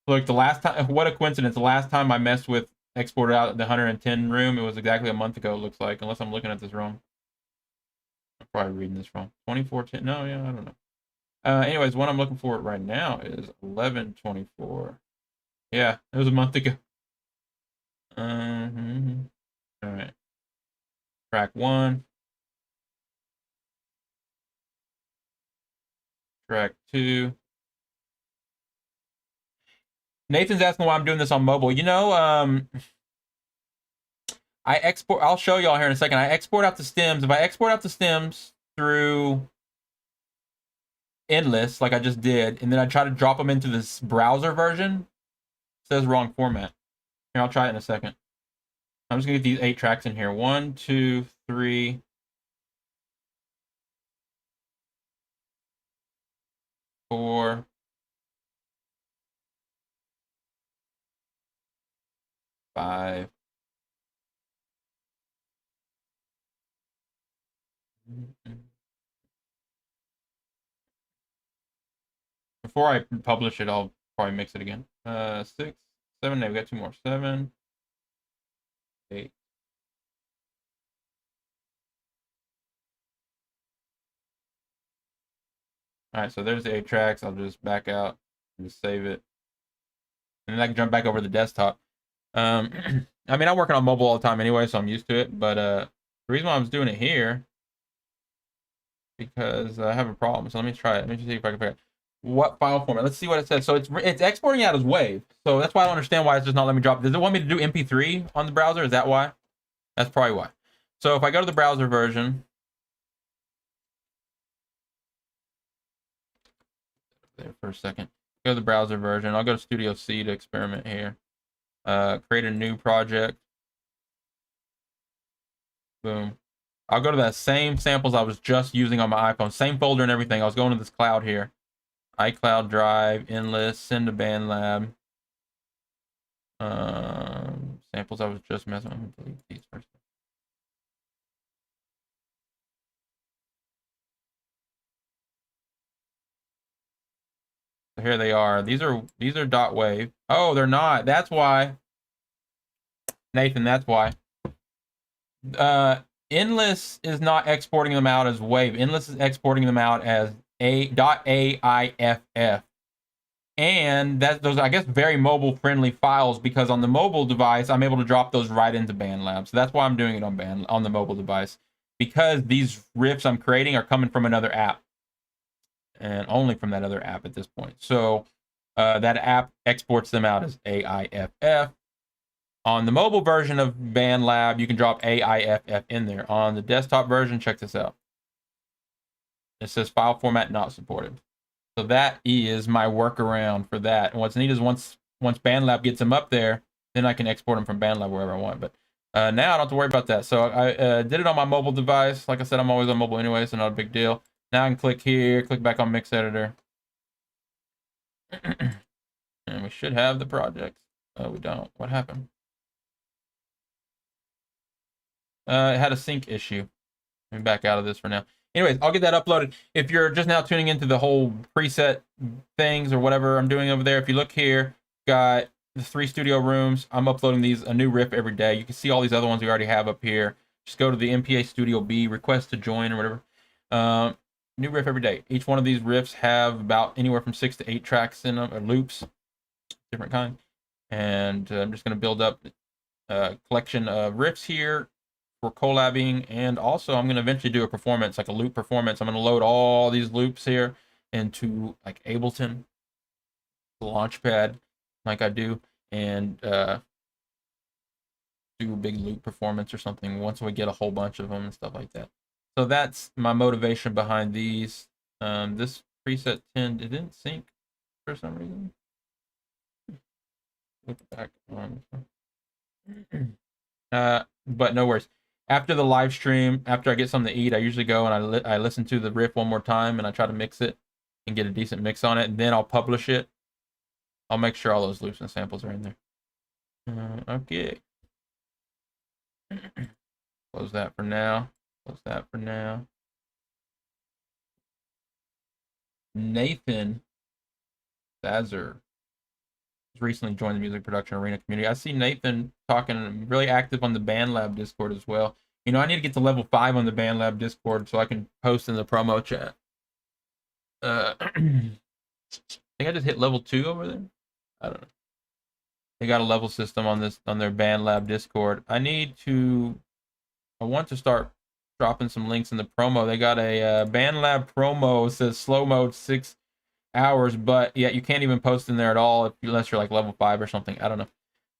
Look, the last time, what a coincidence. The last time I messed with exported out the 110 room, it was exactly a month ago, it looks like, unless I'm looking at this wrong. I'm probably reading this wrong. 2410, no, yeah, I don't know. Anyways, what I'm looking for right now is 1124. Yeah, it was a month ago. All right. Track 1. Track 2. Nathan's asking why I'm doing this on mobile. You know, I'll show y'all here in a second. I export out the stems. If I export out the stems through endless, like I just did, and then I try to drop them into this browser version, it says wrong format. Here, I'll try it in a second. I'm just gonna get these 8 tracks in here. 1, 2, 3, 4, 5. Before I publish it, I'll probably mix it again. 6, 7. No, we got 2 more. 7, 8. All right, so there's the 8 tracks. I'll just back out and just save it, and then I can jump back over to the desktop. I mean, I'm working on mobile all the time anyway, so I'm used to it. But the reason why I was doing it here because I have a problem. So let me try it. Let me just see if I can figure out what file format. Let's see what it says. So it's exporting out as WAV. So that's why I don't understand why it's just not letting me drop. Does it want me to do MP3 on the browser? Is that why? That's probably why. So if I go to the browser version, there for a second. Go to the browser version. I'll go to Studio C to experiment here. Create a new project. Boom. I'll go to that same samples I was just using on my iPhone. Same folder and everything. I was going to this cloud here. iCloud Drive, Endless, send to BandLab. Samples I was just messing with. Delete these first. So here they are. These are .wav. Oh, they're not. That's why. Nathan, that's why. Endless is not exporting them out as WAV. Endless is exporting them out as .aiff. And those, I guess, very mobile friendly files, because on the mobile device I'm able to drop those right into BandLab. So that's why I'm doing it on the mobile device, because these riffs I'm creating are coming from another app, and only from that other app at this point. So that app exports them out as AIFF. On the mobile version of BandLab, you can drop AIFF in there. On the desktop version, check this out. It says file format not supported. So that is my workaround for that. And what's neat is once BandLab gets them up there, then I can export them from BandLab wherever I want. But now I don't have to worry about that. So I did it on my mobile device. Like I said, I'm always on mobile anyway, so not a big deal. Now I can click here, click back on Mix Editor. And we should have the projects. Oh, we don't. What happened? It had a sync issue. Let me back out of this for now. Anyways, I'll get that uploaded. If you're just now tuning into the whole preset things or whatever I'm doing over there, if you look here, got the 3 studio rooms. I'm uploading a new riff every day. You can see all these other ones we already have up here. Just go to the MPA Studio B, request to join or whatever. New riff every day. Each one of these riffs have about anywhere from 6 to 8 tracks in them, or loops, different kind. And I'm just going to build up a collection of riffs here for collabing, and also I'm going to eventually do a performance, like a loop performance. I'm going to load all these loops here into like Ableton Launchpad, like I do, and do a big loop performance or something once we get a whole bunch of them and stuff like that. So that's my motivation behind these. This preset 10, it didn't sync for some reason. Look back on. But no worries. After the live stream, after I get something to eat, I usually go and I listen to the riff one more time, and I try to mix it and get a decent mix on it, and then I'll publish it. I'll make sure all those loops and samples are in there. Okay. Close that for now. Close that for now. Nathan Sazer has recently joined the Music Production Arena community. I see Nathan talking, really active on the BandLab Discord as well. You know, I need to get to level 5 on the BandLab Discord so I can post in the promo chat. I think I just hit level 2 over there. I don't know. They got a level system on their BandLab Discord. I want to start dropping some links in the promo. They got a BandLab promo. It says slow mode 6 hours, but yeah, you can't even post in there at all unless you're like level 5 or something. I don't know.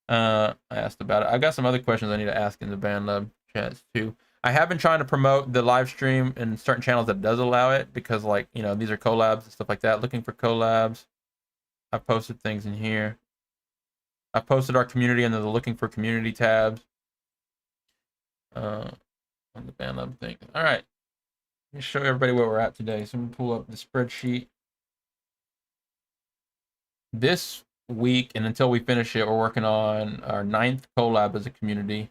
I asked about it. I got some other questions I need to ask in the BandLab chats too. I have been trying to promote the live stream in certain channels that does allow it, because, like, you know, these are collabs and stuff like that. Looking for collabs. I've posted things in here. I've posted our community under the looking for community tabs. On the BandLab thing. All right. Let me show everybody where we're at today. So I'm going to pull up the spreadsheet. This week, and until we finish it, we're working on our 9th collab as a community.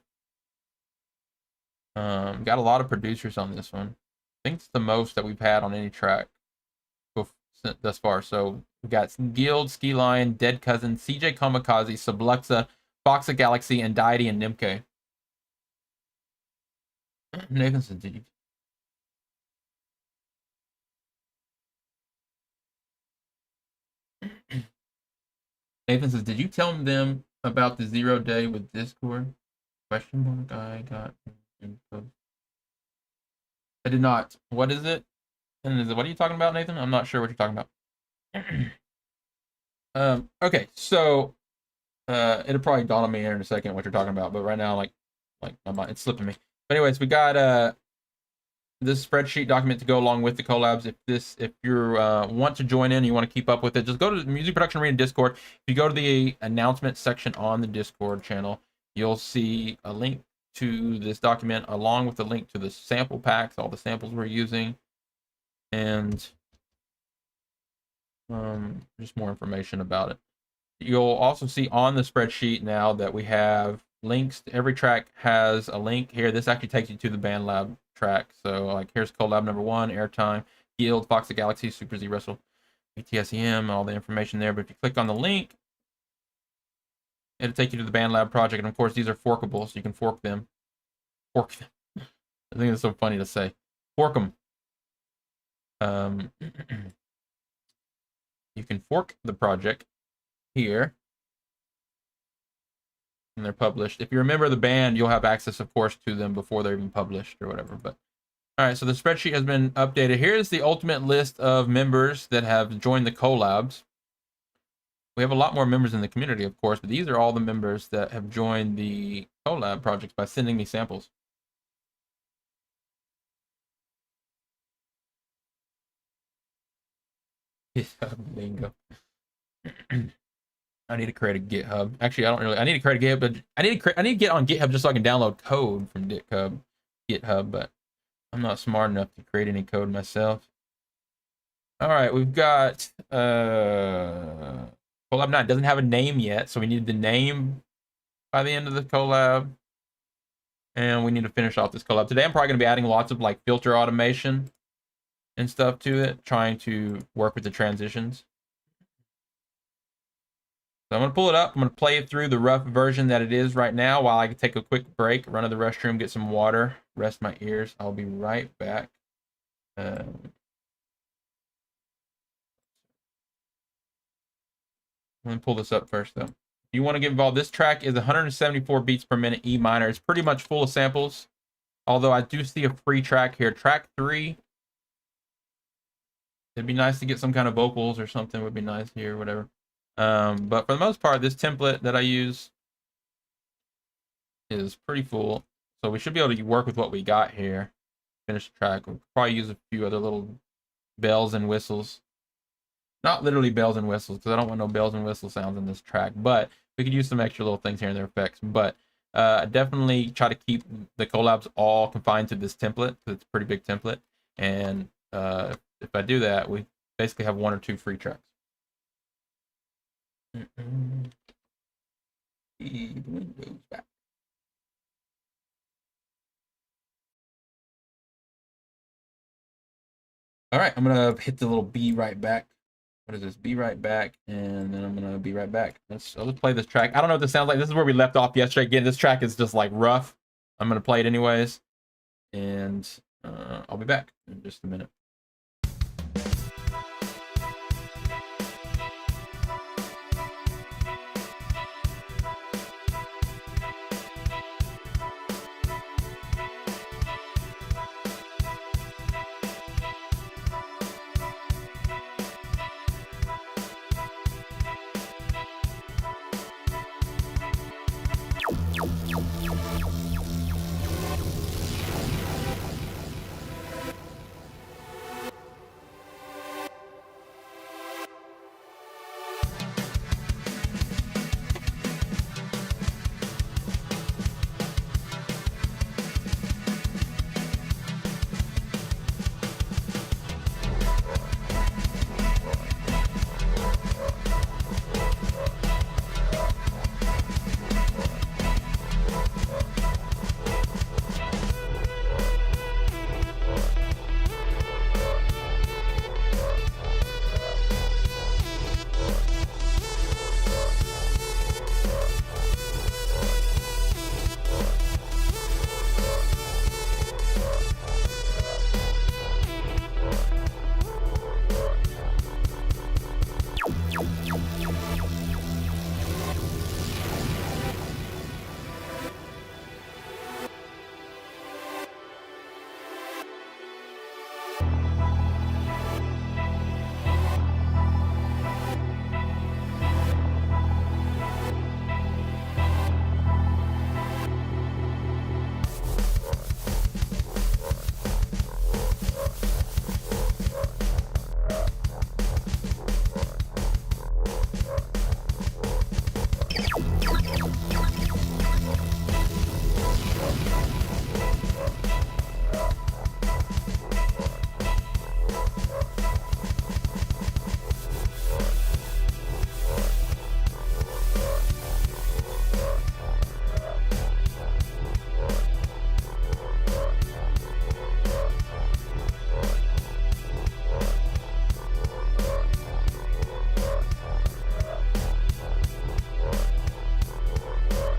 Got a lot of producers on this one. I think it's the most that we've had on any track thus far. So we got Guild, Ski Lion, Dead Cousin, CJ Kamikaze, Subluxa, Foxa Galaxy, and Deity and Nimke. Nathan said, did you? Nathan says, did you tell them about the 0 day with Discord? Question mark. I got info. I did not. What is it? And what are you talking about, Nathan? I'm not sure what you're talking about. Okay, so it'll probably dawn on me here in a second what you're talking about, but right now, like my mind, it's slipping me. But anyways, we got this spreadsheet document to go along with the collabs. If you want to join in, you want to keep up with it, just go to the Music Production Arena Discord. If you go to the announcement section on the Discord channel, you'll see a link to this document along with the link to the sample packs, all the samples we're using, and just more information about it. You'll also see on the spreadsheet now that we have links. Every track has a link here. This actually takes you to the BandLab track. So, like, here's collab number 1, Airtime, Guild, Foxa Galaxy, Super Z Wrestle, BTSEM, all the information there. But if you click on the link, it'll take you to the BandLab project. And of course, these are forkable, so you can fork them. Fork them. I think it's so funny to say. Fork them. you can fork the project here, and they're published. If you're a member of the band, you'll have access, of course, to them before they're even published or whatever. But all right, so the spreadsheet has been updated. Here's the ultimate list of members that have joined the collabs. We have a lot more members in the community, of course, but these are all the members that have joined the collab projects by sending me samples. GitHub bingo. I need to create a GitHub. Actually, I need to create a GitHub, but I need to get on GitHub just so I can download code from GitHub, but I'm not smart enough to create any code myself. All right, we've got collab 9 doesn't have a name yet, so we need the name by the end of the collab. And we need to finish off this collab. Today I'm probably going to be adding lots of like filter automation and stuff to it, trying to work with the transitions. So I'm going to pull it up. I'm going to play it through the rough version that it is right now while I can take a quick break, run to the restroom, get some water, rest my ears. I'll be right back. Let me pull this up first, though. If you want to get involved, this track is 174 beats per minute E minor. It's pretty much full of samples, although I do see a free track here. Track 3. It'd be nice to get some kind of vocals or something. Would be nice here, or whatever. But for the most part, this template that I use is pretty full. So we should be able to work with what we got here. Finish the track. We'll probably use a few other little bells and whistles. Not literally bells and whistles, because I don't want no bells and whistle sounds in this track. But we could use some extra little things here and there effects. But definitely try to keep the collabs all confined to this template, because it's a pretty big template. And if I do that, we basically have 1 or 2 free tracks. Windows back. All right, I'm gonna hit the little be right back. What is this? Be right back, and then I'm gonna be right back. Let's play this track. I don't know what this sounds like. This is where we left off yesterday. Again, this track is just like rough. I'm gonna play it anyways, and I'll be back in just a minute.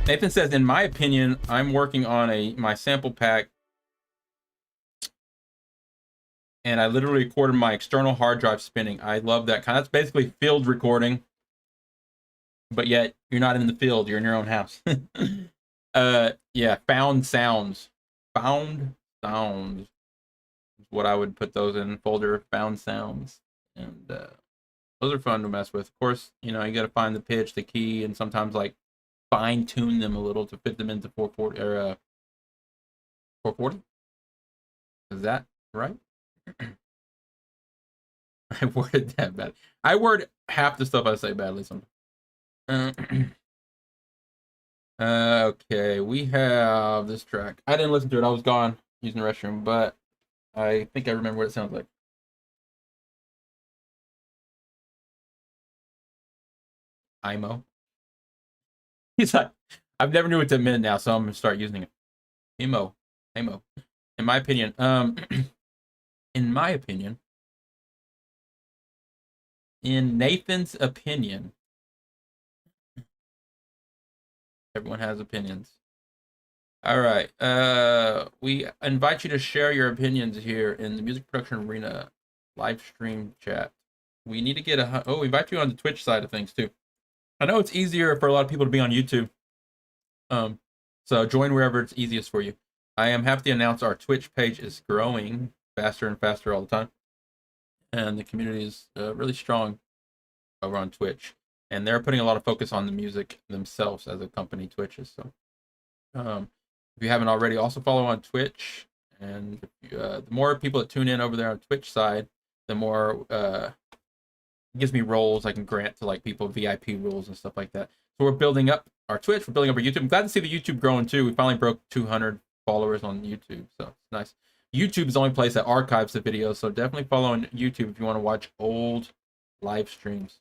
Nathan says, in my opinion, I'm working on my sample pack, and I literally recorded my external hard drive spinning. I love that kind. That's basically field recording, but yet you're not in the field. You're in your own house. Yeah, found sounds. Found sounds is what I would put those in folder. Found sounds, and those are fun to mess with. Of course, you know, you got to find the pitch, the key, and sometimes like fine tune them a little to fit them into 440 or 440. Is that right? I worded that bad. I word half the stuff I say badly sometimes. Okay, we have this track. I didn't listen to it. I was gone using the restroom, but I think I remember what it sounds like. IMO. He's like, I've never knew what that meant now, so I'm gonna start using it. IMO. IMO. In my opinion, in Nathan's opinion, everyone has opinions. All right. We invite you to share your opinions here in the Music Production Arena live stream chat. We need to get we invite you on the Twitch side of things too. I know it's easier for a lot of people to be on YouTube. So join wherever it's easiest for you. I am happy to announce our Twitch page is growing faster and faster all the time. And the community is really strong over on Twitch. And they're putting a lot of focus on the music themselves as a company, Twitch is. So if you haven't already, also follow on Twitch. And the more people that tune in over there on Twitch side, the more it gives me roles I can grant to like people, VIP rules and stuff like that. So we're building up our Twitch. We're building up our YouTube. I'm glad to see the YouTube growing too. We finally broke 200 followers on YouTube, so it's nice. YouTube is the only place that archives the videos, so definitely follow on YouTube if you want to watch old live streams.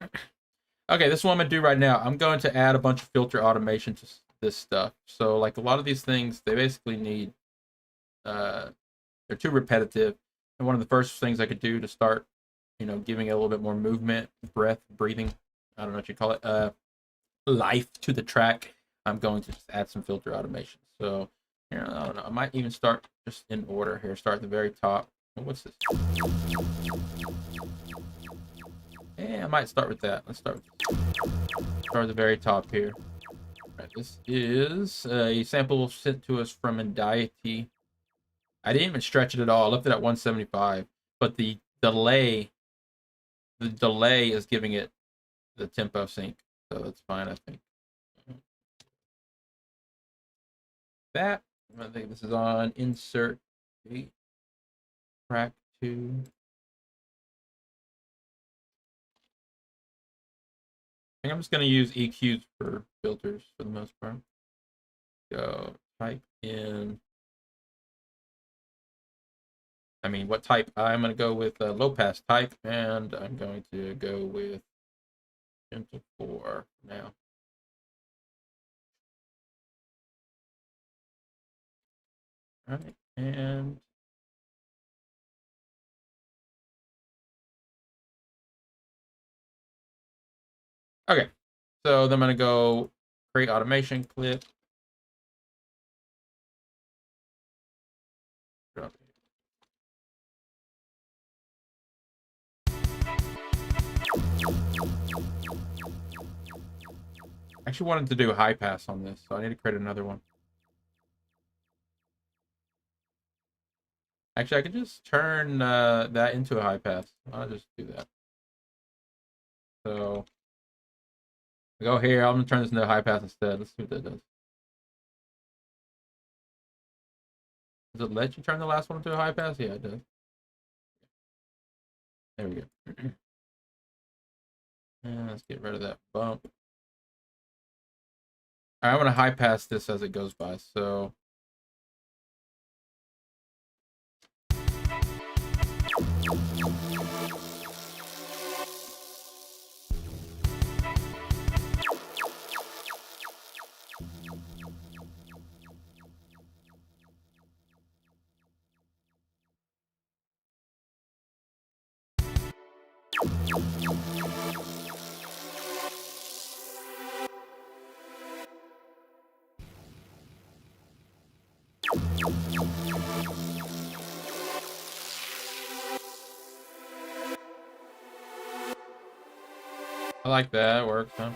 Okay, this is what I'm going to do right now. I'm going to add a bunch of filter automation to this stuff. So like a lot of these things, they basically need, they're too repetitive. And one of the first things I could do to start, you know, giving it a little bit more movement, breath, breathing, I don't know what you call it, life to the track, I'm going to just add some filter automation. So here, I don't know, I might even start just in order here. Start at the very top. What's this? Yeah, I might start with that. Let's start at the very top here. All right, this is a sample sent to us from Indiety. I didn't even stretch it at all. I left it at 175, but the delay is giving it the tempo sync, so that's fine, I think. I think this is on insert 8, track 2. I think I'm just going to use EQs for filters for the most part. Go type in. I mean, what type? I'm going to go with low pass type, and I'm going to go with gentle 4 now. All right, and okay, so then I'm going to go create automation clip. I actually wanted to do a high pass on this, so I need to create another one. Actually, I could just turn that into a high pass. I'll just do that. So go here. I'm gonna turn this into a high pass instead. Let's see what that does. Does it let you turn the last one into a high pass? Yeah, it does. There we go. And let's get rid of that bump. All right, I'm gonna high pass this as it goes by. So I like that. It works, huh?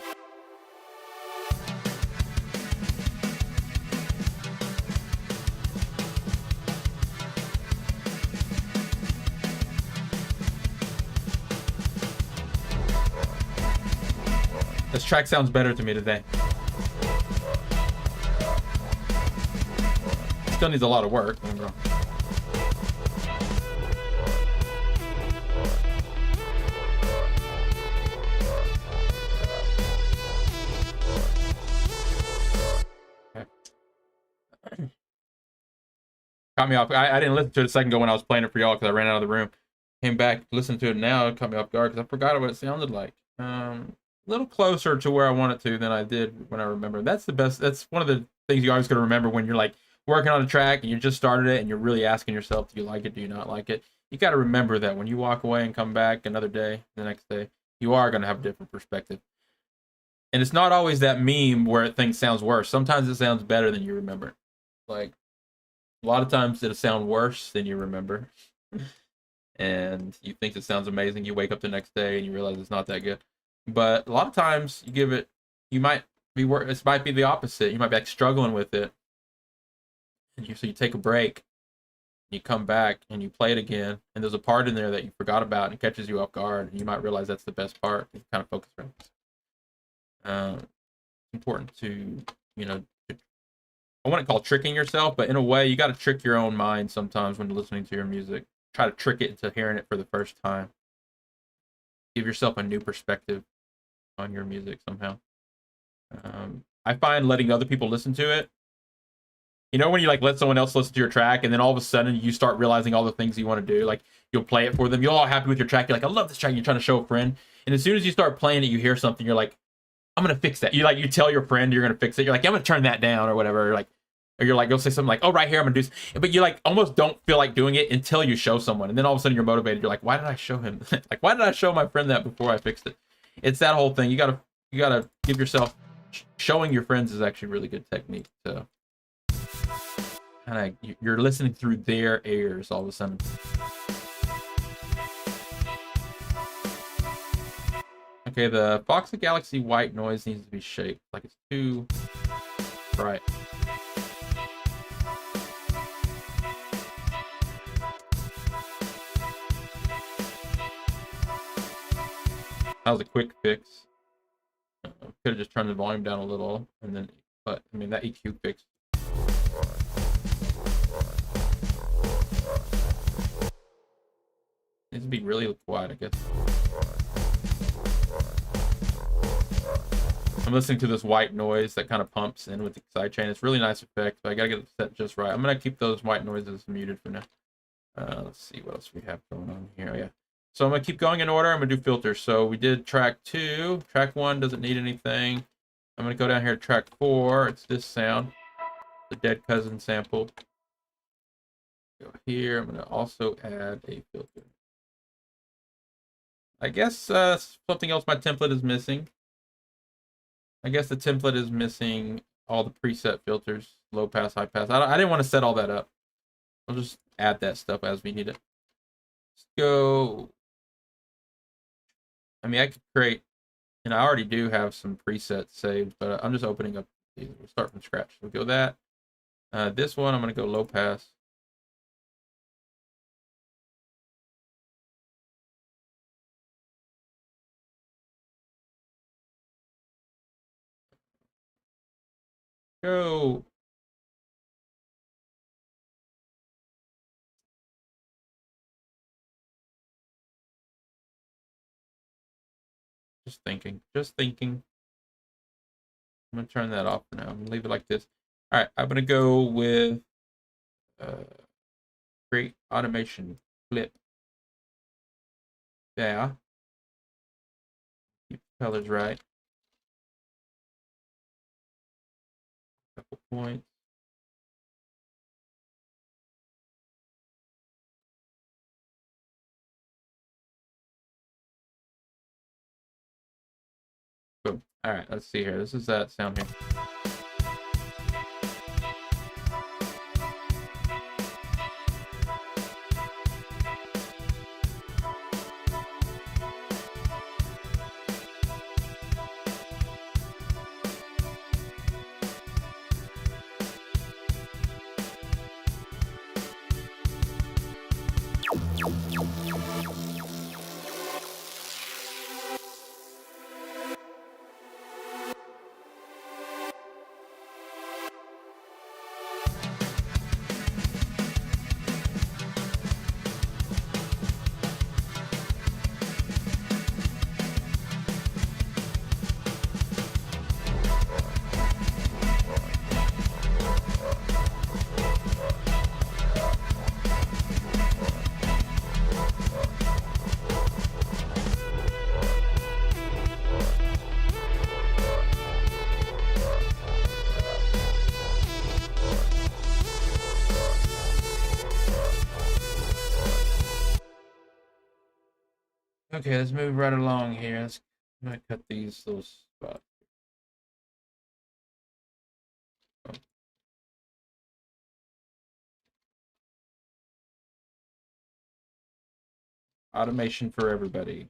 This track sounds better to me today. Still needs a lot of work. Don't get me wrong. Caught me off. I didn't listen to it a second ago when I was playing it for y'all because I ran out of the room. Came back, listened to it now. It caught me off guard because I forgot what it sounded like. A little closer to where I want it to than I did when I remember. That's the best. That's one of the things you always got to remember when you're like working on a track and you just started it and you're really asking yourself, do you like it? Do you not like it? You got to remember that when you walk away and come back another day, the next day, you are going to have a different perspective. And it's not always that meme where things sounds worse. Sometimes it sounds better than you remember. Like, a lot of times it'll sound worse than you remember. And you think it sounds amazing. You wake up the next day and you realize it's not that good. But a lot of times you give it, you might be, it might be the opposite. You might be like struggling with it. And so you take a break, you come back and you play it again. And there's a part in there that you forgot about and it catches you off guard. And you might realize that's the best part. You kind of focus on it. It's important to, you know, I wouldn't call tricking yourself, but in a way, you got to trick your own mind sometimes when listening to your music. Try to trick it into hearing it for the first time. Give yourself a new perspective on your music somehow. I find letting other people listen to it. You know when you like let someone else listen to your track, and then all of a sudden you start realizing all the things you want to do. Like you'll play it for them. You're all happy with your track. You're like, I love this track. You're trying to show a friend, and as soon as you start playing it, you hear something. You're like, I'm gonna fix that. You tell your friend you're gonna fix it. You're like, I'm gonna turn that down or whatever. Or you're like, go say something like, oh, right here, I'm gonna do this. But you like almost don't feel like doing it until you show someone. And then all of a sudden you're motivated. You're like, why did I show him? Like, why did I show my friend that before I fixed it? It's that whole thing. You gotta give yourself, showing your friends is actually a really good technique. So kind of, you're listening through their ears all of a sudden. Okay, the Foxy Galaxy white noise needs to be shaped. Like it's too bright. That was a quick fix. Could have just turned the volume down a little, and then, but I mean that EQ fix. Needs to be really quiet, I guess. I'm listening to this white noise that kind of pumps in with the sidechain. It's really nice effect, but I gotta get it set just right. I'm gonna keep those white noises muted for now. Let's see what else we have going on here. Oh, yeah. So I'm going to keep going in order. I'm going to do filters. So we did track 2. Track 1 doesn't need anything. I'm going to go down here to track 4. It's this sound. The Dead Cousin sample. Go here. I'm going to also add a filter. I guess something else my template is missing. I guess the template is missing all the preset filters. Low pass, high pass. I didn't want to set all that up. I'll just add that stuff as we need it. Let's go. I mean, I could create, and I already do have some presets saved, but I'm just opening up these. We'll start from scratch. We'll go that. This one, I'm going to go low pass. Go. Just thinking. I'm going to turn that off for now. I'm going to leave it like this. All right, I'm going to go with create automation clip. Yeah. Keep the colors right. Couple points. Boom. All right, let's see here. This is that sound here. Okay, let's move right along here. I'm gonna cut these little spots. Automation for everybody.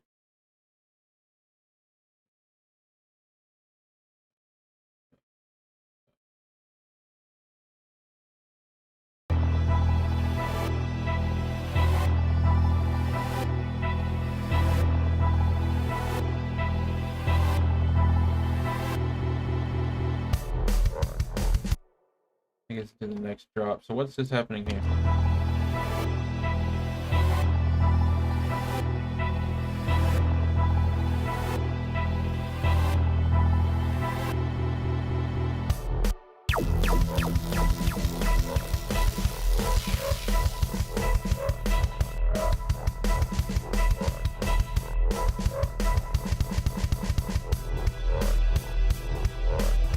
I guess to the next drop. So what's this happening here?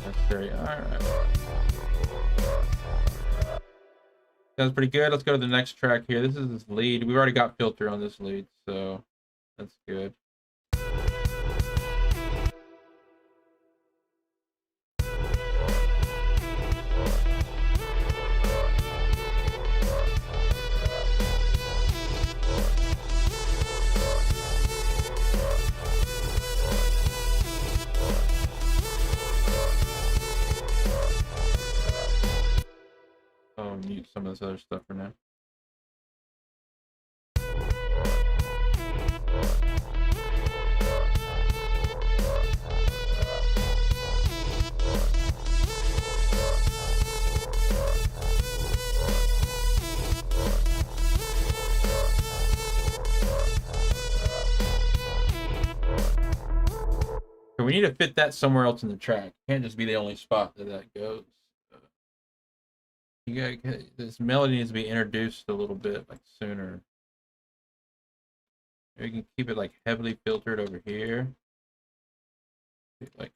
That's great. All right. That's pretty good. Let's go to the next track here. This is this lead. We've already got filter on this lead, so that's good. I'll mute some of this other stuff for now. We need to fit that somewhere else in the track. It can't just be the only spot that goes. You got this melody needs to be introduced a little bit like sooner. We can keep it like heavily filtered over here. Like,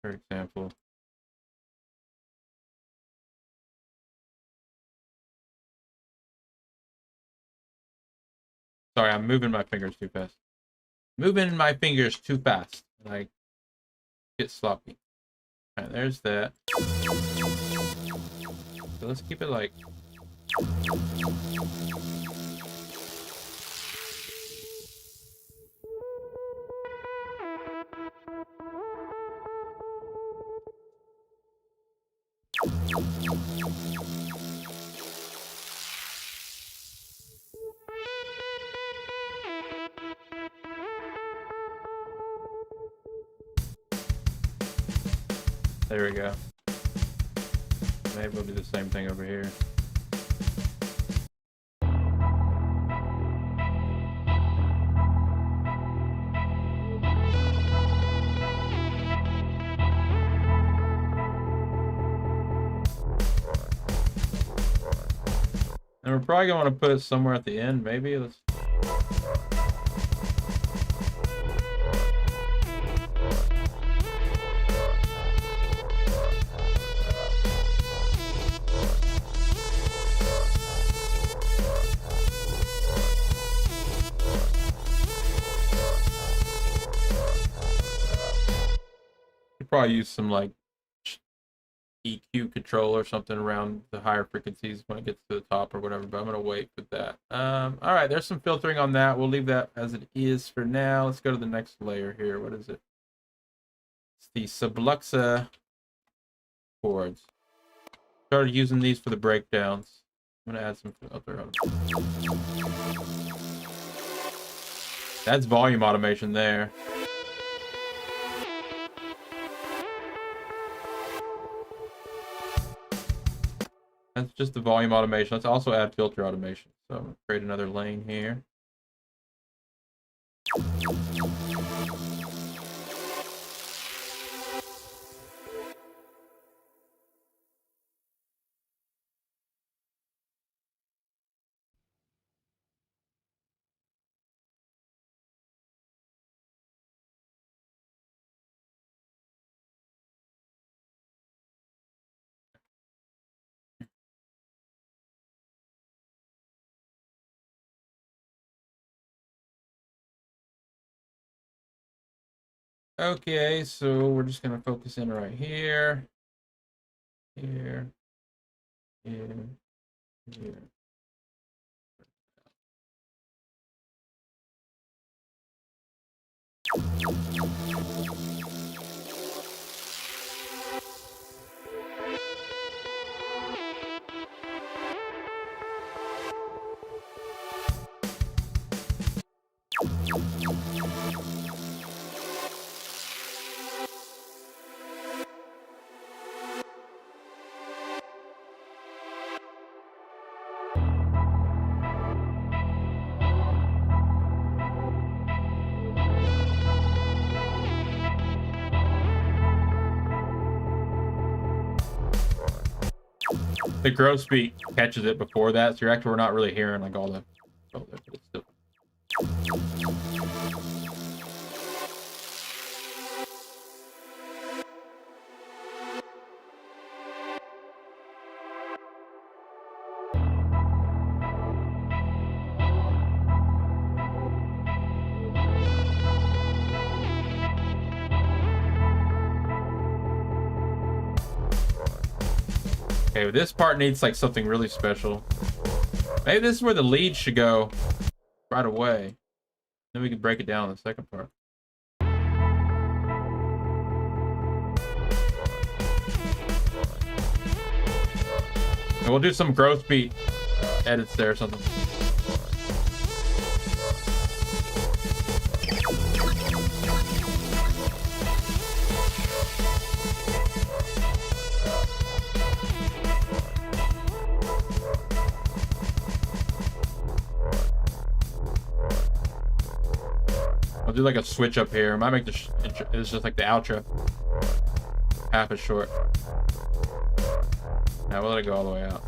for example. Sorry, I'm moving my fingers too fast. Moving my fingers too fast. Like, get sloppy. All right, there's that. So let's keep it like. There we go. Maybe we'll do the same thing over here. And we're probably going to put it somewhere at the end, maybe. Let's. Probably use some like EQ control or something around the higher frequencies when it gets to the top or whatever, but I'm gonna wait with that. All right, there's some filtering on that. We'll leave that as it is for now. Let's go to the next layer here. What is it? It's the subluxa chords. Started using these for the breakdowns. I'm gonna add some filter. That's volume automation there. That's just the volume automation. Let's also add filter automation. So I'm gonna create another lane here. Okay, so we're just gonna focus in right here, here, here, here. The growth speed catches it before that, so we're not really hearing like all the. Oh, but it's still. Okay, this part needs like something really special. Maybe this is where the lead should go right away. Then we can break it down in the second part. And we'll do some growth beat edits there or something. I'll do like a switch up here. I might make this it's just like the outro half as short. Now we'll let it go all the way out.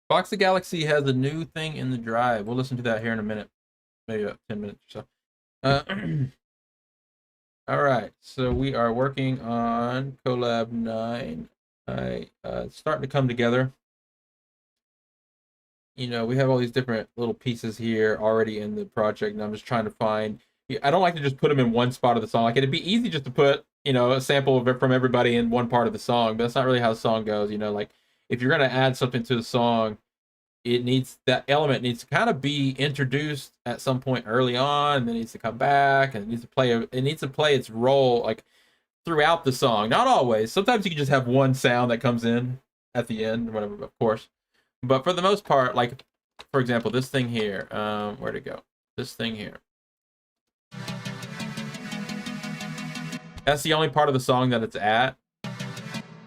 Box of Galaxy has a new thing in the drive. We'll listen to that here in a minute, maybe about 10 minutes or so. All right, so we are working on Collab 9. It's starting to come together. You know, we have all these different little pieces here already in the project, and I'm just trying to find. I don't like to just put them in one spot of the song. Like, it'd be easy just to put, you know, a sample of it from everybody in one part of the song, but that's not really how the song goes. You know, like if you're gonna add something to the song, that element needs to kind of be introduced at some point early on, and then it needs to come back, and it needs to play its role like throughout the song. Not always. Sometimes you can just have one sound that comes in at the end, or whatever, of course. But for the most part, like for example, this thing here, where'd it go? This thing here. That's the only part of the song that it's at.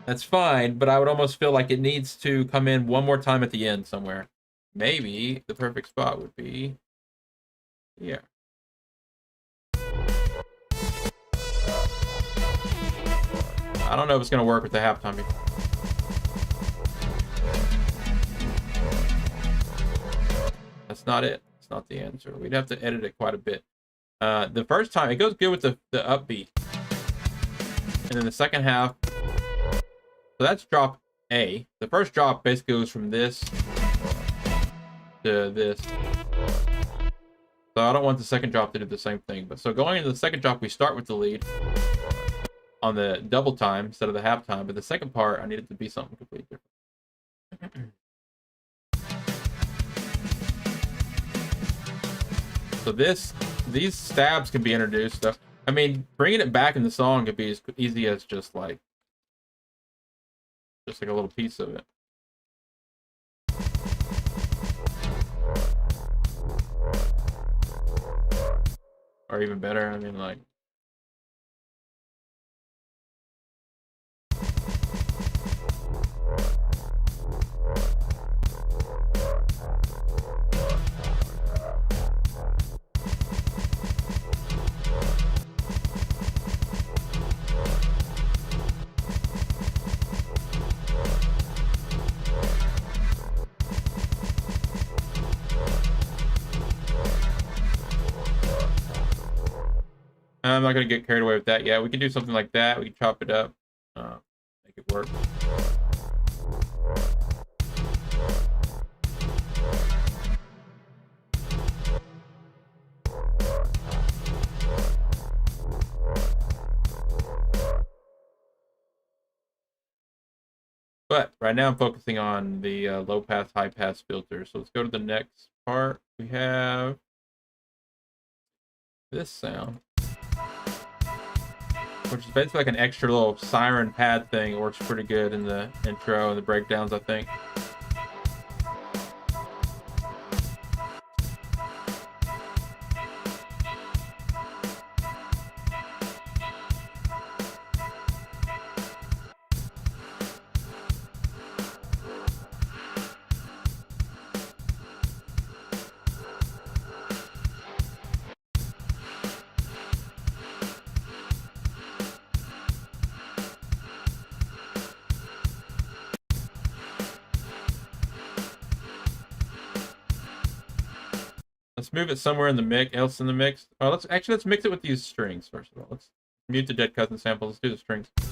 That's fine, but I would almost feel like it needs to come in one more time at the end somewhere. Maybe the perfect spot would be here. I don't know if it's going to work with the halftime. That's not it. It's not the answer. We'd have to edit it quite a bit. The first time, it goes good with the upbeat. And then the second half, so that's drop A. The first drop basically goes from this to this. So I don't want the second drop to do the same thing. But so going into the second drop, we start with the lead on the double time instead of the half time. But the second part, I need it to be something completely different. So these stabs can be introduced. So, I mean, bringing it back in the song could be as easy as just like a little piece of it. Or even better, I mean, like. I'm not going to get carried away with that yet. We can do something like that. We can chop it up, make it work. But right now I'm focusing on the low pass, high pass filter. So let's go to the next part. We have this sound, which is basically like an extra little siren pad thing. It works pretty good in the intro and the breakdowns, I think. Let's move it somewhere in the mix, else in the mix. Oh, let's mix it with these strings first of all. Let's mute the dead cousin sample. Let's do the strings. All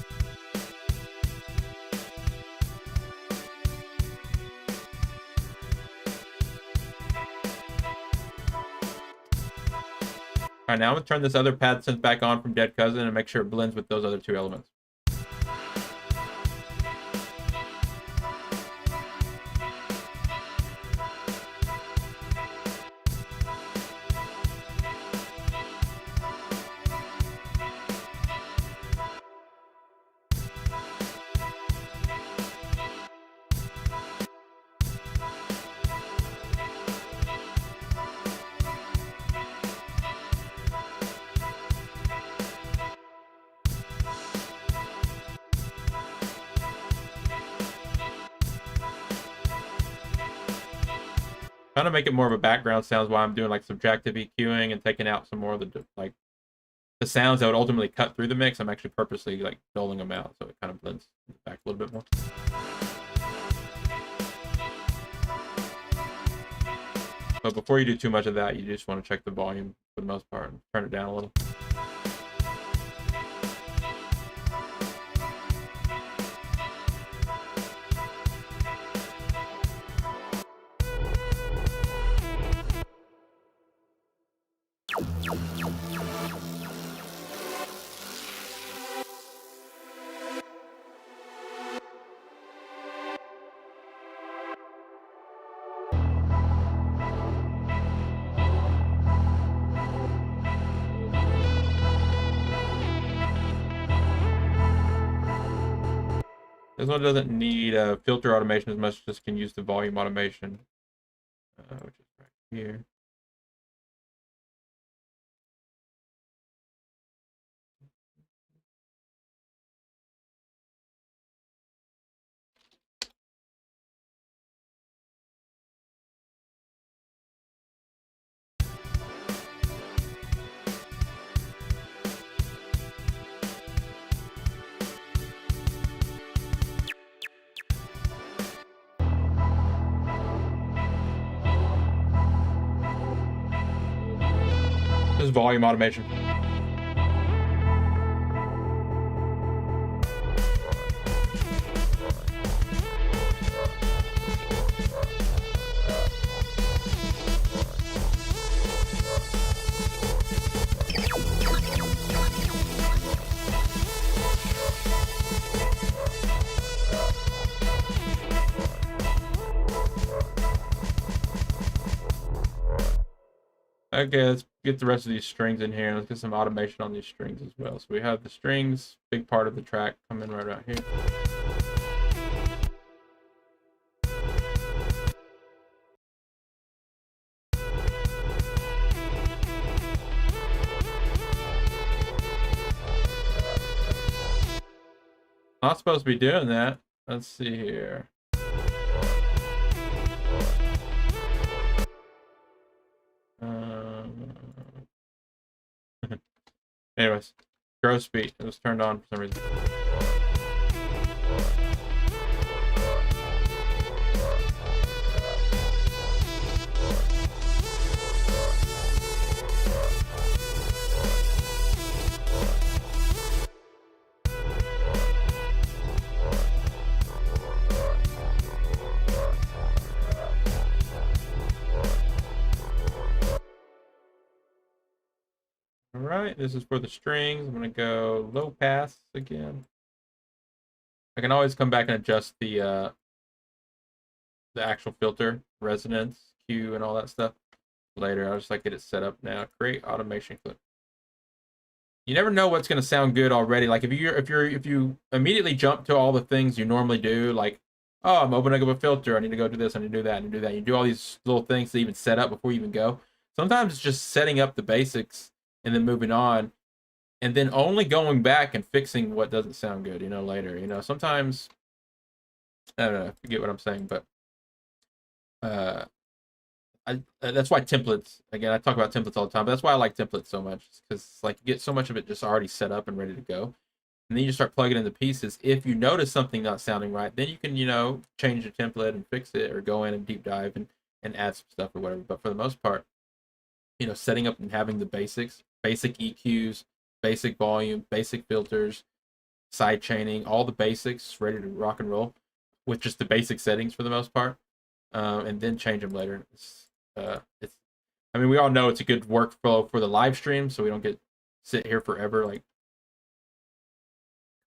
right, now I'm gonna turn this other pad synth back on from dead cousin and make sure it blends with those other two elements. Trying to make it more of a background sounds while I'm doing like subtractive EQing and taking out some more of the like the sounds that would ultimately cut through the mix. I'm actually purposely like doling them out so it kind of blends back a little bit more. But before you do too much of that, you just want to check the volume for the most part and turn it down a little. This one doesn't need filter automation as much, just can use the volume automation, which is right here. This is volume automation. Okay, let's get the rest of these strings in here. Let's get some automation on these strings as well. So we have the strings, big part of the track, coming right out here. Not supposed to be doing that. Let's see here. Anyways, gross speed. It was turned on for some reason. All right, this is for the strings. I'm gonna go low pass again. I can always come back and adjust the actual filter, resonance, Q, and all that stuff later. I'll just like get it set up now. Create automation clip. You never know what's gonna sound good already. Like if you immediately jump to all the things you normally do, like, oh, I'm opening up a filter, I need to go do this, I need to do that, and do that. You do all these little things to even set up before you even go. Sometimes it's just setting up the basics and then moving on, and then only going back and fixing what doesn't sound good, later. Sometimes, I don't know, you get what I'm saying, but that's why templates, again, I talk about templates all the time, but that's why I like templates so much, because like you get so much of it just already set up and ready to go. And then you start plugging into pieces. If you notice something not sounding right, then you can, change your template and fix it, or go in and deep dive and add some stuff or whatever. But for the most part, setting up and having the basics, basic EQs, basic volume, basic filters, side chaining, all the basics ready to rock and roll with just the basic settings for the most part, and then change them later. I mean, we all know it's a good workflow for the live stream, so we don't sit here forever like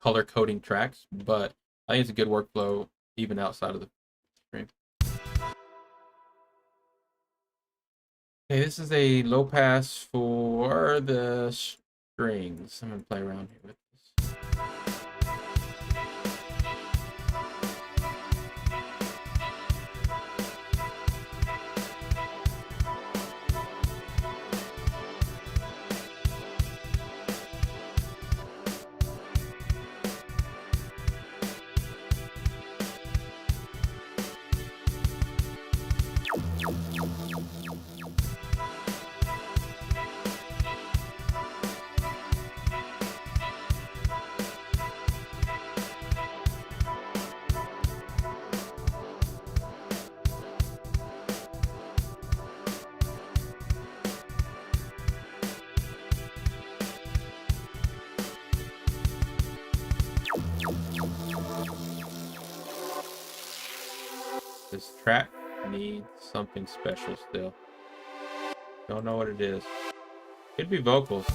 color coding tracks, but I think it's a good workflow even outside of the stream. Okay, this is a low pass for the strings. I'm gonna play around here with this. This track needs something special still. Don't know what it is. Could be vocals.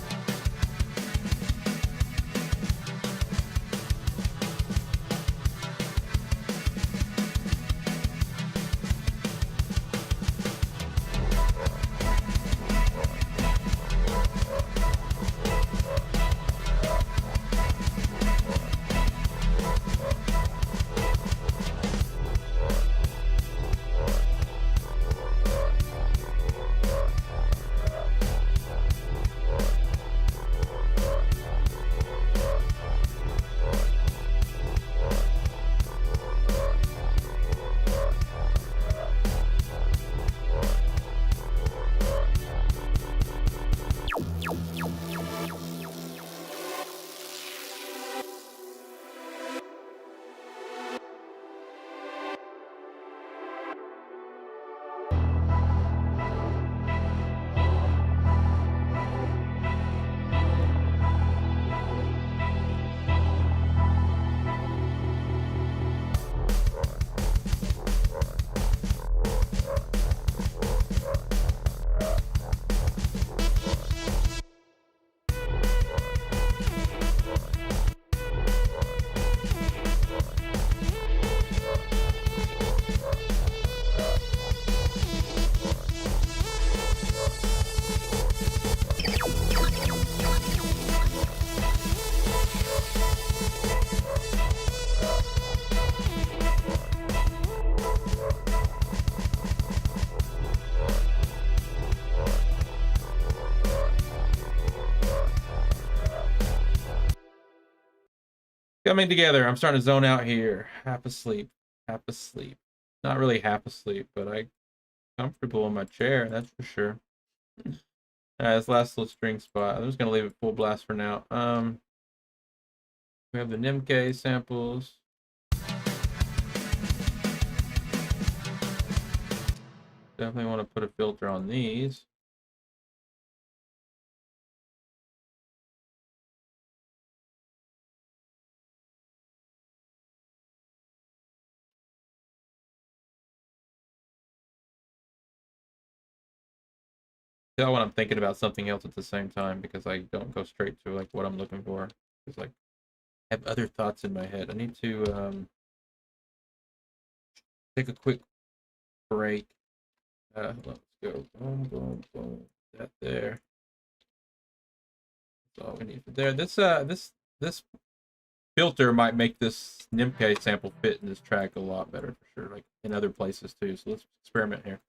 Coming together. I'm starting to zone out here. Half asleep. Half asleep. Not really half asleep, but I'm comfortable in my chair, that's for sure. This last little string spot. I'm just gonna leave it full blast for now. We have the MPA samples. Definitely want to put a filter on these. Tell when I'm thinking about something else at the same time, because I don't go straight to like what I'm looking for. It's like I have other thoughts in my head. I need to take a quick break. Let's go. Boom, boom, boom. That there. That's all we need for there. This filter might make this MPA sample fit in this track a lot better for sure, like in other places too. So let's experiment here.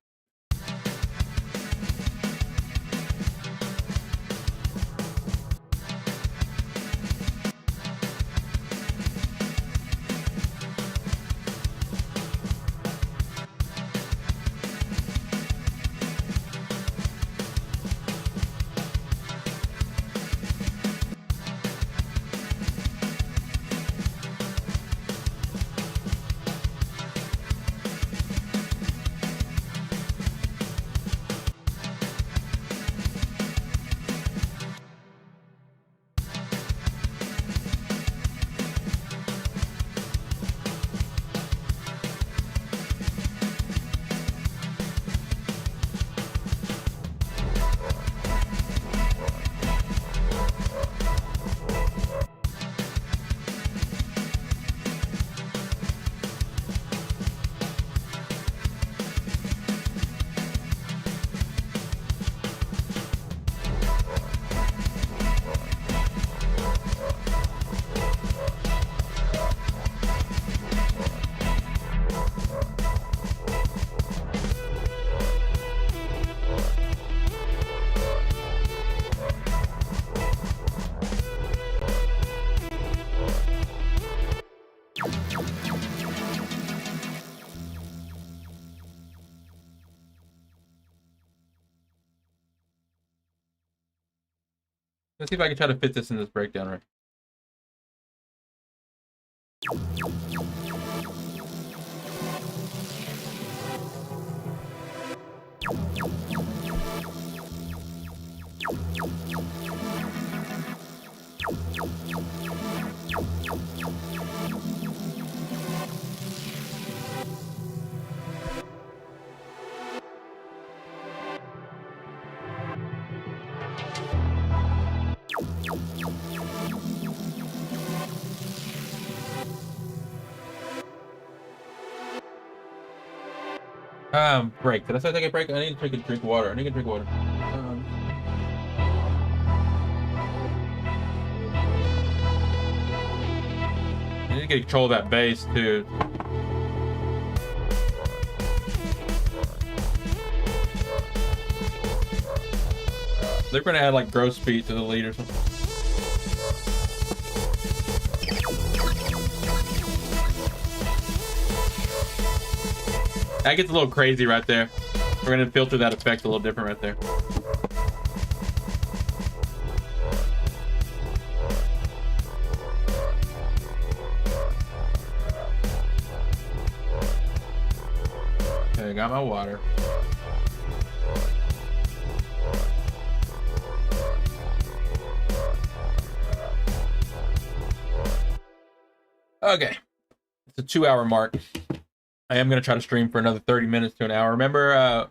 Let's see if I can try to fit this in this breakdown right. Break. Did I say take a break? I need to take a drink of water. I need to drink water. I need to get control of that bass too. They're gonna add like gross speed to the lead or something. That gets a little crazy right there. We're gonna filter that effect a little different right there. Okay, got my water. Okay, it's a 2-hour mark. I am going to try to stream for another 30 minutes to an hour. Remember,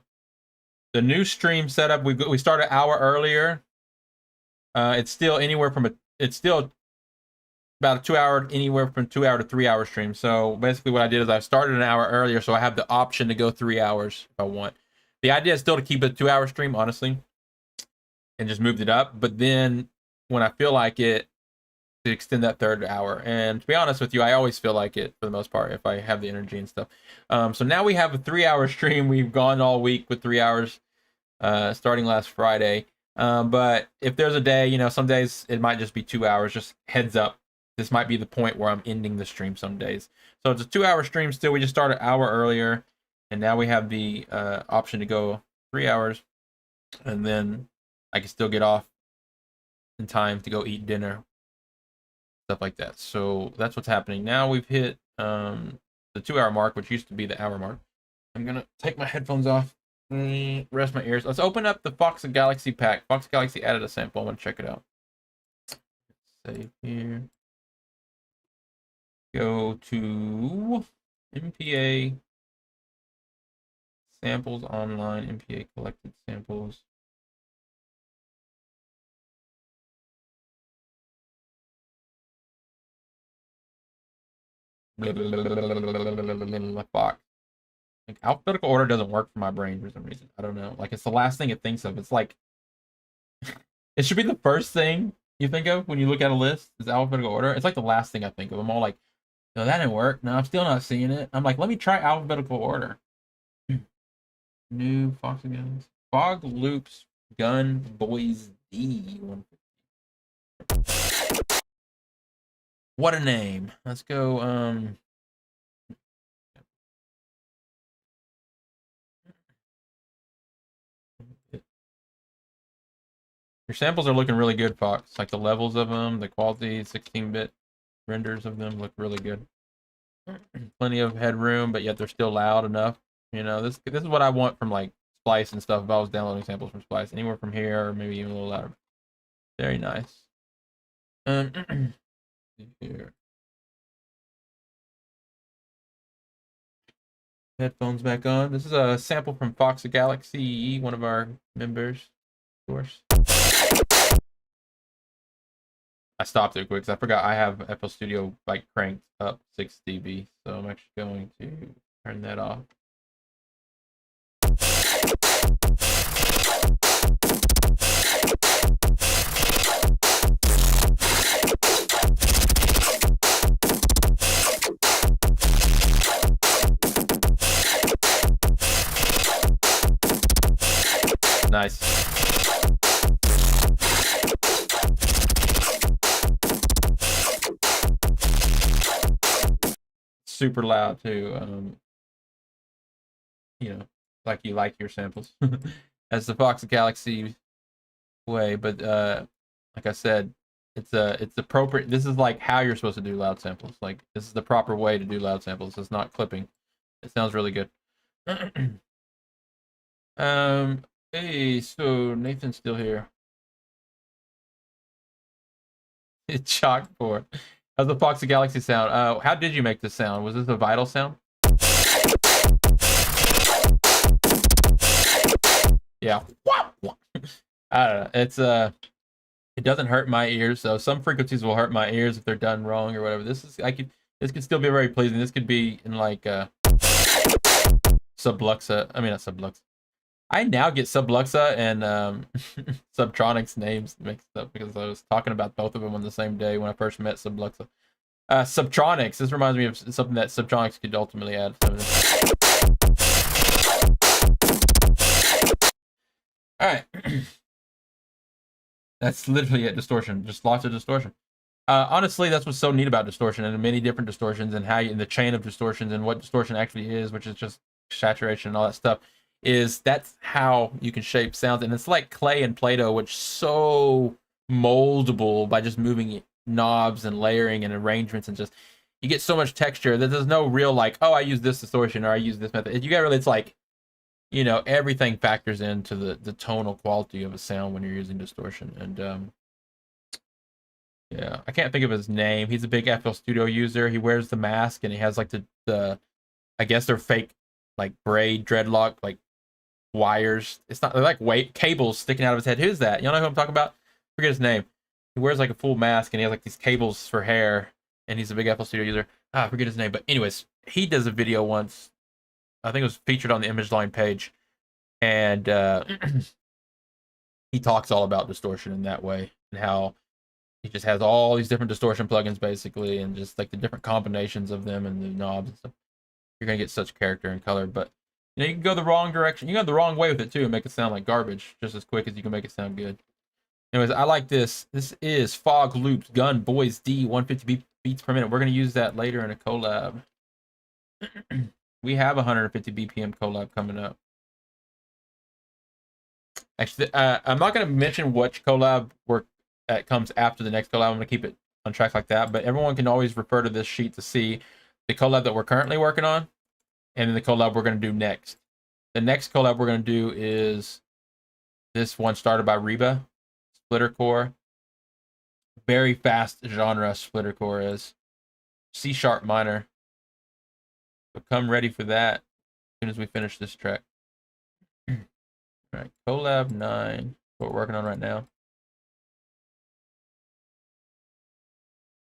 the new stream setup, we started an hour earlier. It's still it's still about a 2-hour, anywhere from 2-hour to 3-hour stream. So basically what I did is I started an hour earlier, so I have the option to go 3 hours if I want. The idea is still to keep it a 2-hour stream, honestly, and just moved it up. But then when I feel like it, to extend that third hour. And to be honest with you, I always feel like it for the most part if I have the energy and stuff. So now we have a 3-hour stream. We've gone all week with 3 hours, starting last Friday. But if there's a day, some days it might just be 2 hours, just heads up this might be the point where I'm ending the stream some days. So it's a 2-hour stream still. We just started an hour earlier, and now we have the option to go 3 hours, and then I can still get off in time to go eat dinner, stuff like that. So that's what's happening. Now we've hit the 2-hour mark, which used to be the hour mark. I'm gonna take my headphones off, rest my ears. Let's open up the Fox Galaxy pack. Fox Galaxy added a sample. I want to check it out. Save here. Go to MPA samples online, MPA collected samples. Fox. Like, alphabetical order doesn't work for my brain for some reason. I don't know. Like, it's the last thing it thinks of. It's like it should be the first thing you think of when you look at a list. Is alphabetical order. It's like the last thing I think of. I'm all like, no, that didn't work. No, I'm still not seeing it. I'm like, let me try alphabetical order. New Fox Guns. Fog Loops Gun Boys D. What a name. Let's go. Your samples are looking really good, Fox. Like the levels of them, the quality, 16-bit renders of them look really good. Plenty of headroom, but yet they're still loud enough. You know, this is what I want from like Splice and stuff. If I was downloading samples from Splice, anywhere from here, or maybe even a little louder. Very nice. Here. Headphones back on. This is a sample from Fox Galaxy, one of our members, of course. I stopped it quick because I forgot I have FL Studio like cranked up 6 dB, so I'm actually going to turn that off. Nice. Super loud too. You know, like you like your samples. That's the Fox Galaxy way, but like I said, it's appropriate. This is like how you're supposed to do loud samples. Like this is the proper way to do loud samples. It's not clipping. It sounds really good. Hey, so Nathan's still here. It's chalkboard. How's the Fox Galaxy sound? How did you make this sound? Was this a vital sound? Yeah. I don't know. It's it doesn't hurt my ears. So some frequencies will hurt my ears if they're done wrong or whatever. This could still be very pleasing. This could be in like Subluxa. I mean not Subluxa. I now get Subluxa and Subtronics names mixed up because I was talking about both of them on the same day when I first met Subluxa. Subtronics. This reminds me of something that Subtronics could ultimately add. All right. That's literally it. Distortion. Just lots of distortion. Honestly, that's what's so neat about distortion and the many different distortions and how in the chain of distortions and what distortion actually is, which is just saturation and all that stuff. That's how you can shape sounds, and it's like clay and Play-Doh, which is so moldable by just moving knobs and layering and arrangements, and just you get so much texture that there's no real like, oh, I use this distortion or I use this method. You got really, it's like, you know, everything factors into the tonal quality of a sound when you're using distortion. And yeah, I can't think of his name. He's a big FL Studio user. He wears the mask and he has like the I guess they're fake like braid dreadlock like wires. It's not, they're like cables sticking out of his head. Who's that? Y'all know who I'm talking about? Forget his name. He wears like a full mask and he has like these cables for hair, and he's a big FL Studio user. I forget his name, but anyways, he does a video once. I think it was featured on the Image Line page, and he talks all about distortion in that way and how he just has all these different distortion plugins basically, and just like the different combinations of them and the knobs and stuff. You're gonna get such character and color, but you know, you can go the wrong direction. You can go the wrong way with it too and make it sound like garbage just as quick as you can make it sound good. Anyways, I like this. This is Fog Loops Gun Boys D 150 beats per minute. We're gonna use that later in a collab. We have 150 BPM collab coming up. Actually, I'm not gonna mention which collab comes after the next collab. I'm gonna keep it on track like that. But everyone can always refer to this sheet to see the collab that we're currently working on, and then the collab we're gonna do next. The next collab we're gonna do is this one started by Reba, Splitter Core. Very fast genre Splitter Core is. C sharp minor. So come ready for that as soon as we finish this track. All right, collab 9. What we're working on right now.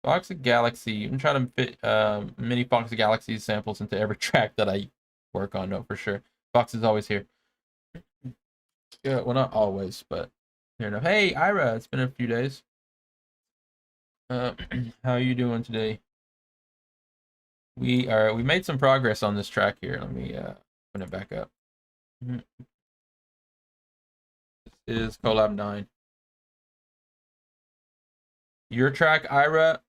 Fox of Galaxy. I'm trying to fit mini Fox of Galaxy samples into every track that I work on. No, for sure. Fox is always here. Yeah, well, not always, but here enough. Hey, Ira, it's been a few days. How are you doing today? We made some progress on this track here. Let me open it back up. This is collab 9. Your track, Ira,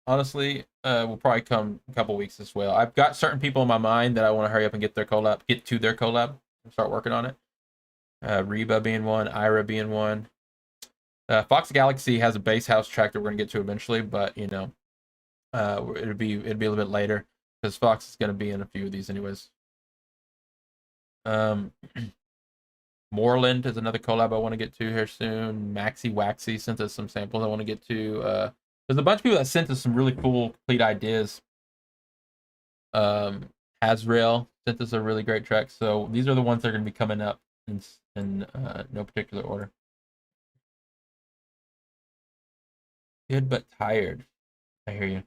honestly, will probably come a couple weeks as well. I've got certain people in my mind that I want to hurry up and get to their collab, and start working on it. Reba being one, Ira being one. Fox Galaxy has a bass house track that we're gonna get to eventually, but you know, it'd be a little bit later because Fox is gonna be in a few of these anyways. Moreland is another collab I want to get to here soon. Maxi Waxy sent us some samples I want to get to. There's a bunch of people that sent us some really cool, complete ideas. Hasrael sent us a really great track. So these are the ones that are going to be coming up in no particular order. Good but tired. I hear you.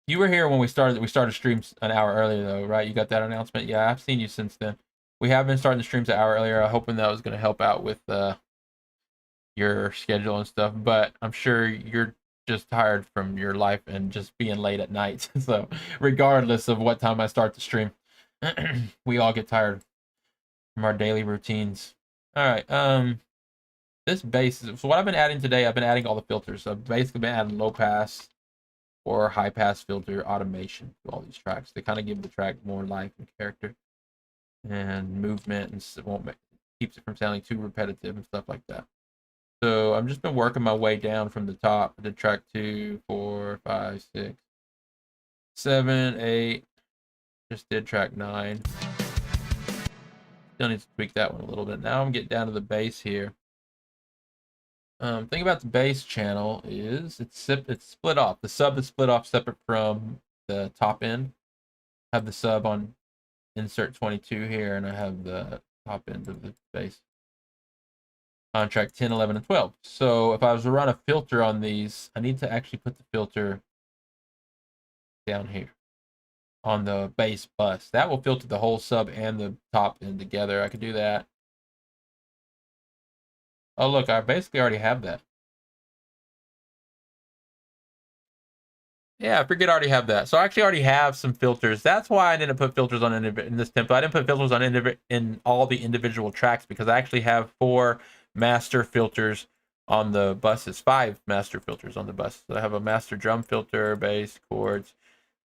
You were here when we started streams an hour earlier though, right? You got that announcement? Yeah, I've seen you since then. We have been starting the streams an hour earlier, hoping that was going to help out with your schedule and stuff. But I'm sure you're just tired from your life and just being late at night. So regardless of what time I start the stream, we all get tired from our daily routines. All right. This bass is so what I've been adding today. I've been adding all the filters. So I've basically been adding low pass or high pass filter automation to all these tracks. They kind of give the track more life and character and movement, and it keeps it from sounding too repetitive and stuff like that. So I've just been working my way down from the top. I did track 2, 4, 5, 6, 7, 8. Just did track 9. Still need to tweak that one a little bit. Now I'm getting down to the bass here. Thing about the bass channel is it's split off. The sub is split off separate from the top end. I have the sub on insert 22 here, and I have the top end of the bass on track 10, 11, and 12. So if I was to run a filter on these, I need to actually put the filter down here on the bass bus. That will filter the whole sub and the top end together. I could do that. Oh, look, I basically already have that. Yeah, I forget I already have that. So I actually already have some filters. That's why I didn't put filters on in this template. I didn't put filters on in all the individual tracks because I actually have 4 master filters on the buses, 5 master filters on the bus. So I have a master drum filter, bass, chords,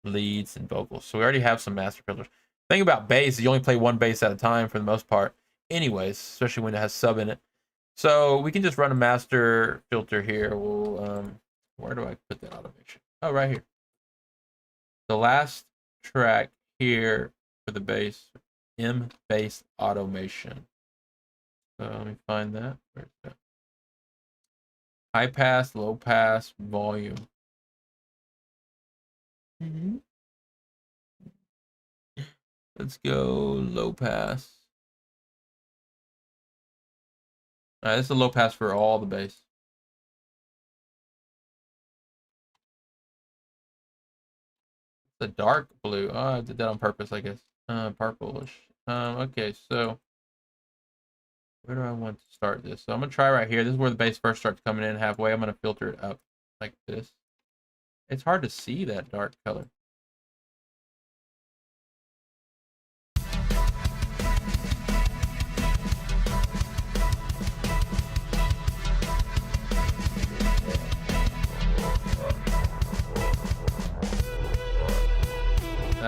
leads, and vocals. So we already have some master filters. The thing about bass is you only play one bass at a time for the most part anyways, especially when it has sub in it. So we can just run a master filter here. We'll, where do I put that automation? Oh, right here. The last track here for the bass, M bass automation. So let me find that. Where's that? High pass, low pass, volume. Let's go low pass. All right, this is a low pass for all the bass. The dark blue. Oh, I did that on purpose, I guess. Purplish. Okay, so where do I want to start this? So I'm gonna try right here. This is where the bass first starts coming in halfway. I'm gonna filter it up like this. It's hard to see that dark color.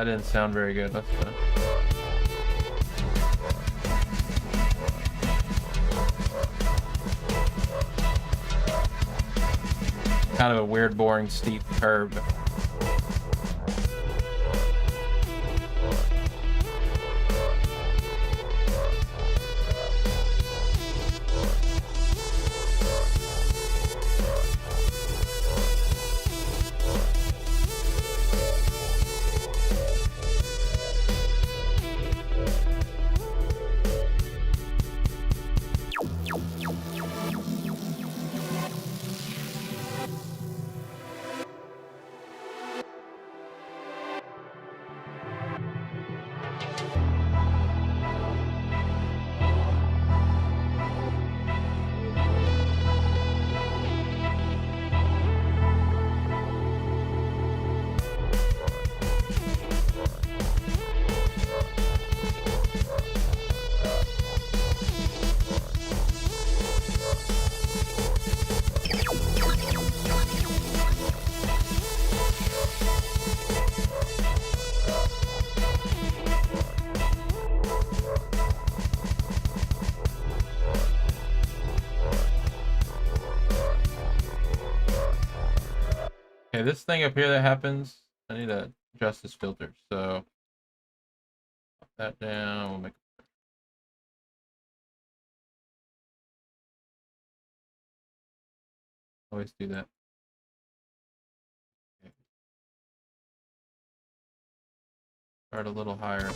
That didn't sound very good. Let's kind of a weird, boring, steep curve. Okay, this thing up here that happens, I need to adjust this filter. So pop that down. We'll make always do that. Okay. Start a little higher.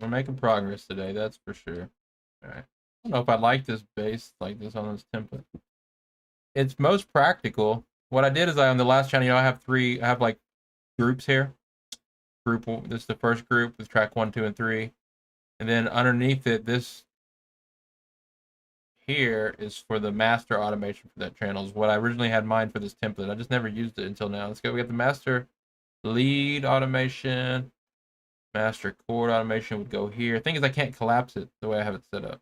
We're making progress today, that's for sure. All right. I don't know if I like this bass like this on this template. It's most practical. What I did is on the last channel, I have like groups here. This is the first group with track 1, 2, and 3. And then underneath it, this here is for the master automation for that channel. Is what I originally had in mind for this template. I just never used it until now. Let's go. We got the master lead automation. Master chord automation would go here. The thing is, I can't collapse it the way I have it set up.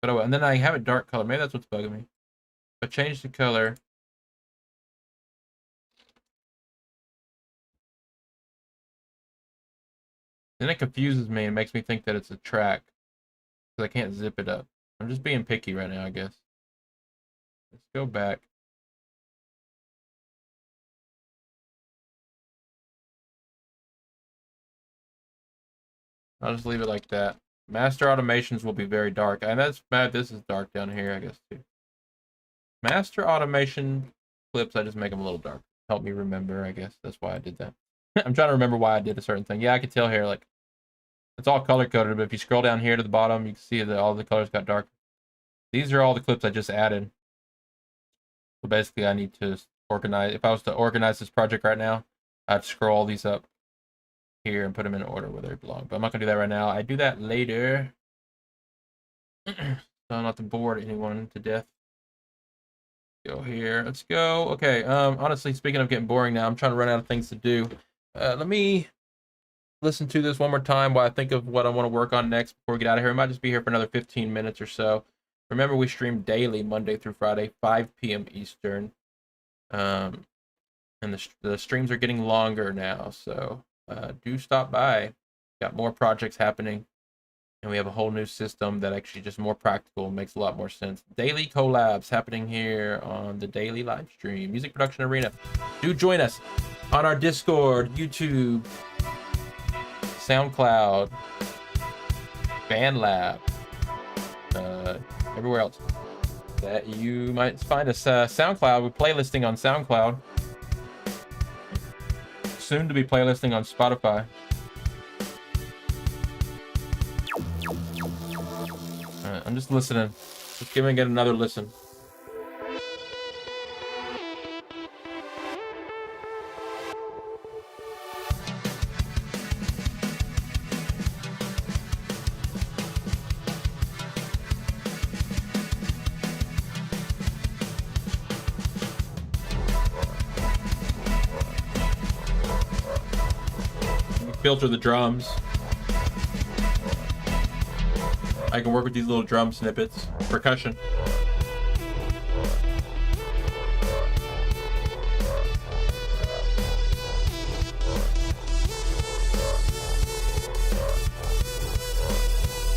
But and then I have it dark color. Maybe that's what's bugging me. I change the color. Then it confuses me and makes me think that it's a track because I can't zip it up. I'm just being picky right now, I guess. Let's go back. I'll just leave it like that. Master automations will be very dark. And that's bad. This is dark down here, I guess, too. Master automation clips, I just make them a little dark. Help me remember, I guess. That's why I did that. I'm trying to remember why I did a certain thing. Yeah, I can tell here, like, it's all color-coded, but if you scroll down here to the bottom, you can see that all the colors got dark. These are all the clips I just added. So basically, I need to organize. If I was to organize this project right now, I'd scroll all these up here and put them in order where they belong. But I'm not going to do that right now. I do that later. So I'm not to bore anyone to death. Go here. Let's go. Okay. Honestly, speaking of getting boring now, I'm trying to run out of things to do. Let me listen to this one more time while I think of what I want to work on next before we get out of here. I might just be here for another 15 minutes or so. Remember, we stream daily, Monday through Friday, 5 p.m. Eastern. And the streams are getting longer now, so do stop by. Got more projects happening, and we have a whole new system that actually just more practical, makes a lot more sense. Daily collabs happening here on the daily live stream, Music Production Arena. Do join us on our Discord, YouTube, SoundCloud, BandLab, everywhere else that you might find us. SoundCloud, we're playlisting on SoundCloud. Soon to be playlisting on Spotify. Alright, I'm just listening. Just giving it another listen. Filter the drums. I can work with these little drum snippets. Percussion.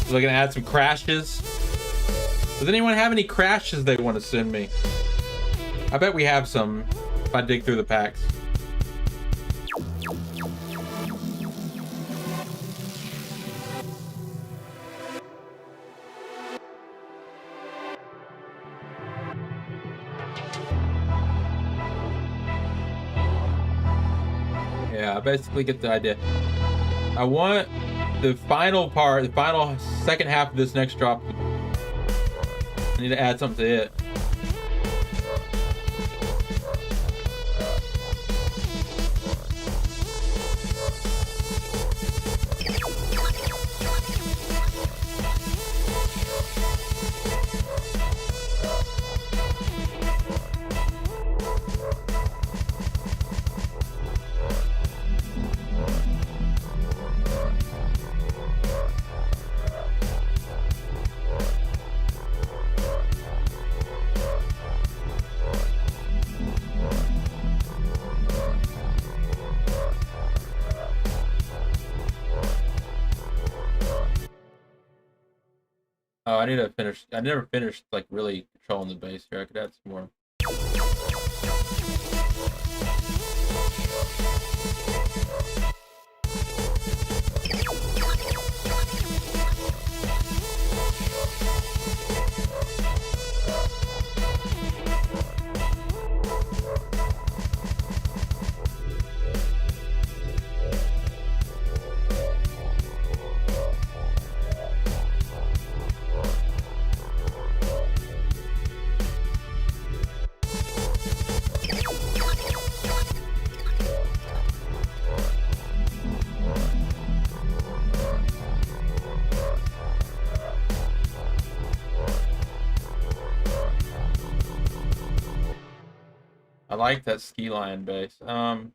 So they're gonna add some crashes. Does anyone have any crashes they want to send me? I bet we have some if I dig through the packs. Yeah, I basically get the idea. I want the final part, the final second half of this next drop. I need to add something to it. Oh, I need to finish. I never finished like really controlling the bass here. I could add some more. I like that ski line bass. All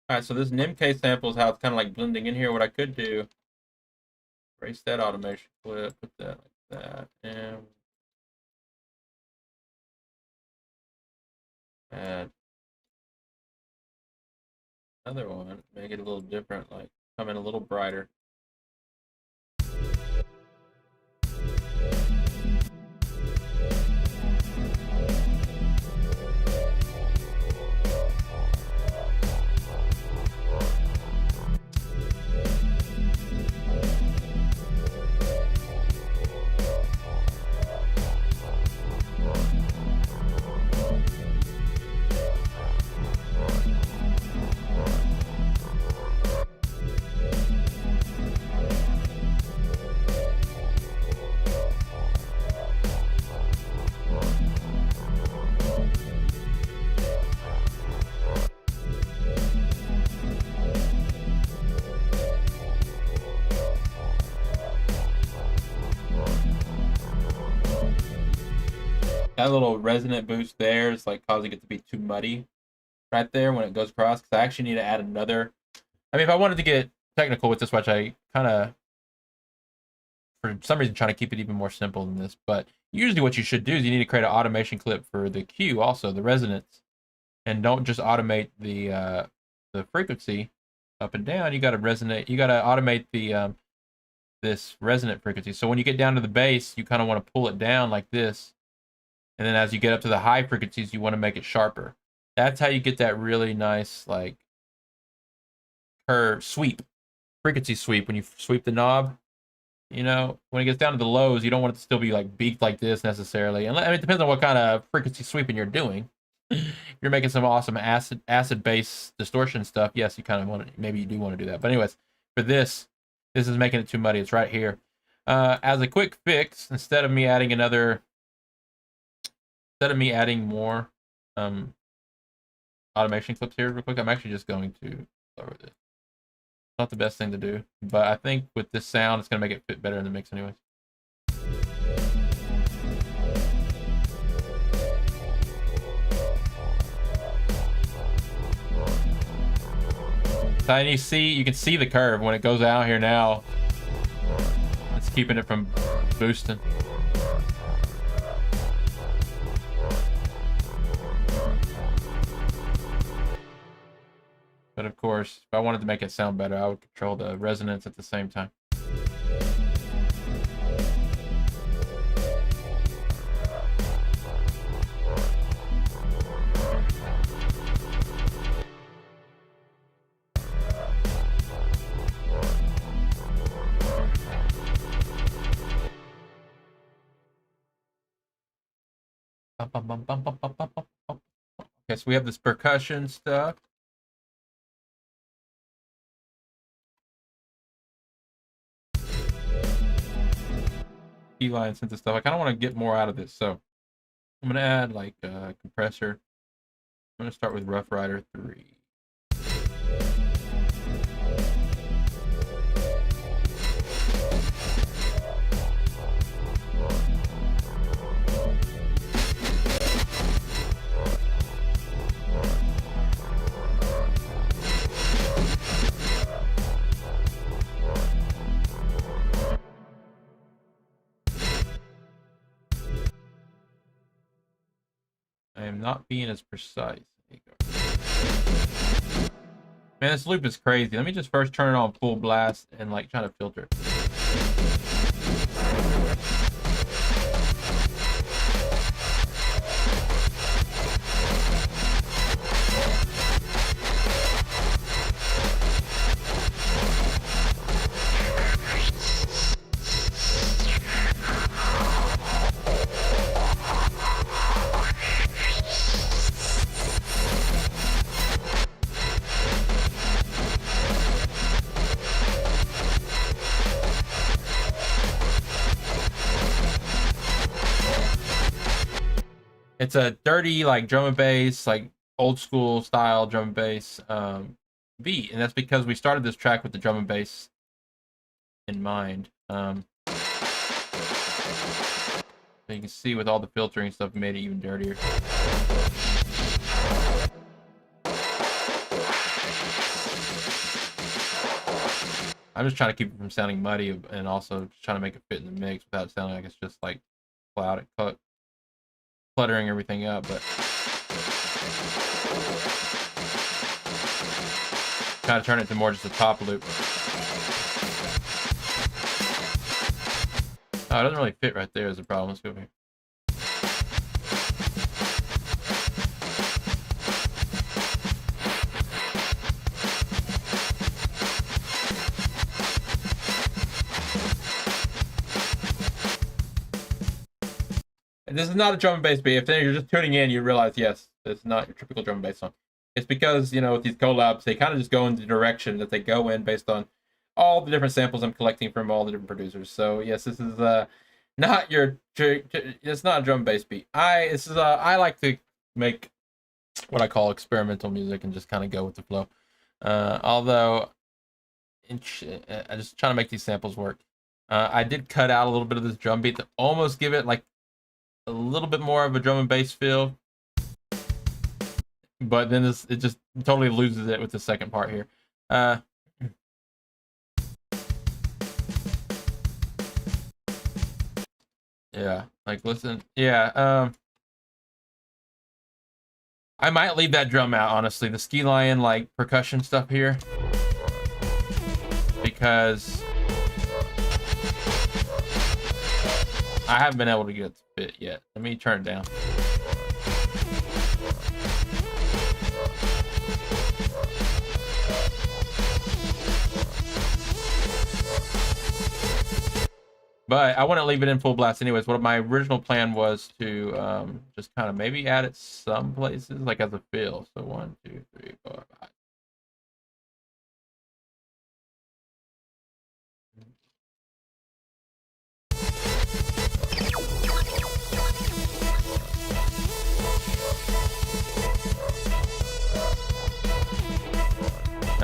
right, so this MK sample is how it's kind of like blending in here. What I could do, erase that automation clip, put that like that, and add another one, make it a little different, like come in a little brighter. That little resonant boost there is like causing it to be too muddy right there when it goes across. Because I actually need to add another. I mean, if I wanted to get technical with this, which I kind of, for some reason, trying to keep it even more simple than this. But usually what you should do is you need to create an automation clip for the Q, also the resonance. And don't just automate the frequency up and down. You got to resonate. You got to automate the this resonant frequency. So when you get down to the bass, you kind of want to pull it down like this. And then as you get up to the high frequencies, you want to make it sharper. That's how you get that really nice, like, curve sweep frequency sweep when you sweep the knob. You know, when it gets down to the lows, you don't want it to still be like beaked like this necessarily. And I mean, it depends on what kind of frequency sweeping you're doing. If you're making some awesome acid bass distortion stuff, yes, you kind of want to, maybe you do want to do that. But anyways, for this is making it too muddy. It's right here. As a quick fix, instead of me adding more automation clips here real quick, I'm actually just going to lower this. Not the best thing to do, but I think with this sound, it's gonna make it fit better in the mix anyways. So, and you can see the curve when it goes out here now. It's keeping it from boosting. But of course, if I wanted to make it sound better, I would control the resonance at the same time. Okay, so we have this percussion stuff. Keyline synth stuff. I kind of want to get more out of this, so I'm gonna add like a compressor. I'm gonna start with Rough Rider 3. I am not being as precise. Man, this loop is crazy. Let me just first turn it on full blast and like try to filter it. It's a dirty, like drum and bass, like old school style drum and bass beat, and that's because we started this track with the drum and bass in mind. So you can see with all the filtering and stuff, made it even dirtier. I'm just trying to keep it from sounding muddy, and also just trying to make it fit in the mix without sounding like it's just like cluttering everything up, but kind of turn it to more just a top loop. Oh, it doesn't really fit right there is the problem. Let's go over here. And this is not a drum and bass beat. If you're just tuning in, you realize, yes, it's not your typical drum and bass song. It's because, you know, with these collabs, they kind of just go in the direction that they go in based on all the different samples I'm collecting from all the different producers. So yes, this is not your, it's not a drum and bass beat. I like to make what I call experimental music and just kind of go with the flow. Although I just trying to make these samples work. I did cut out a little bit of this drum beat to almost give it like a little bit more of a drum and bass feel, but then it just totally loses it with the second part here. Yeah, like listen, yeah. I might leave that drum out, honestly, the Ski Lion like percussion stuff here, because I haven't been able to get it to fit yet. Let me turn it down. But I wouldn't leave it in full blast anyways. What my original plan was to just kind of maybe add it some places, like as a fill. So 1, 2, 3, 4, 5.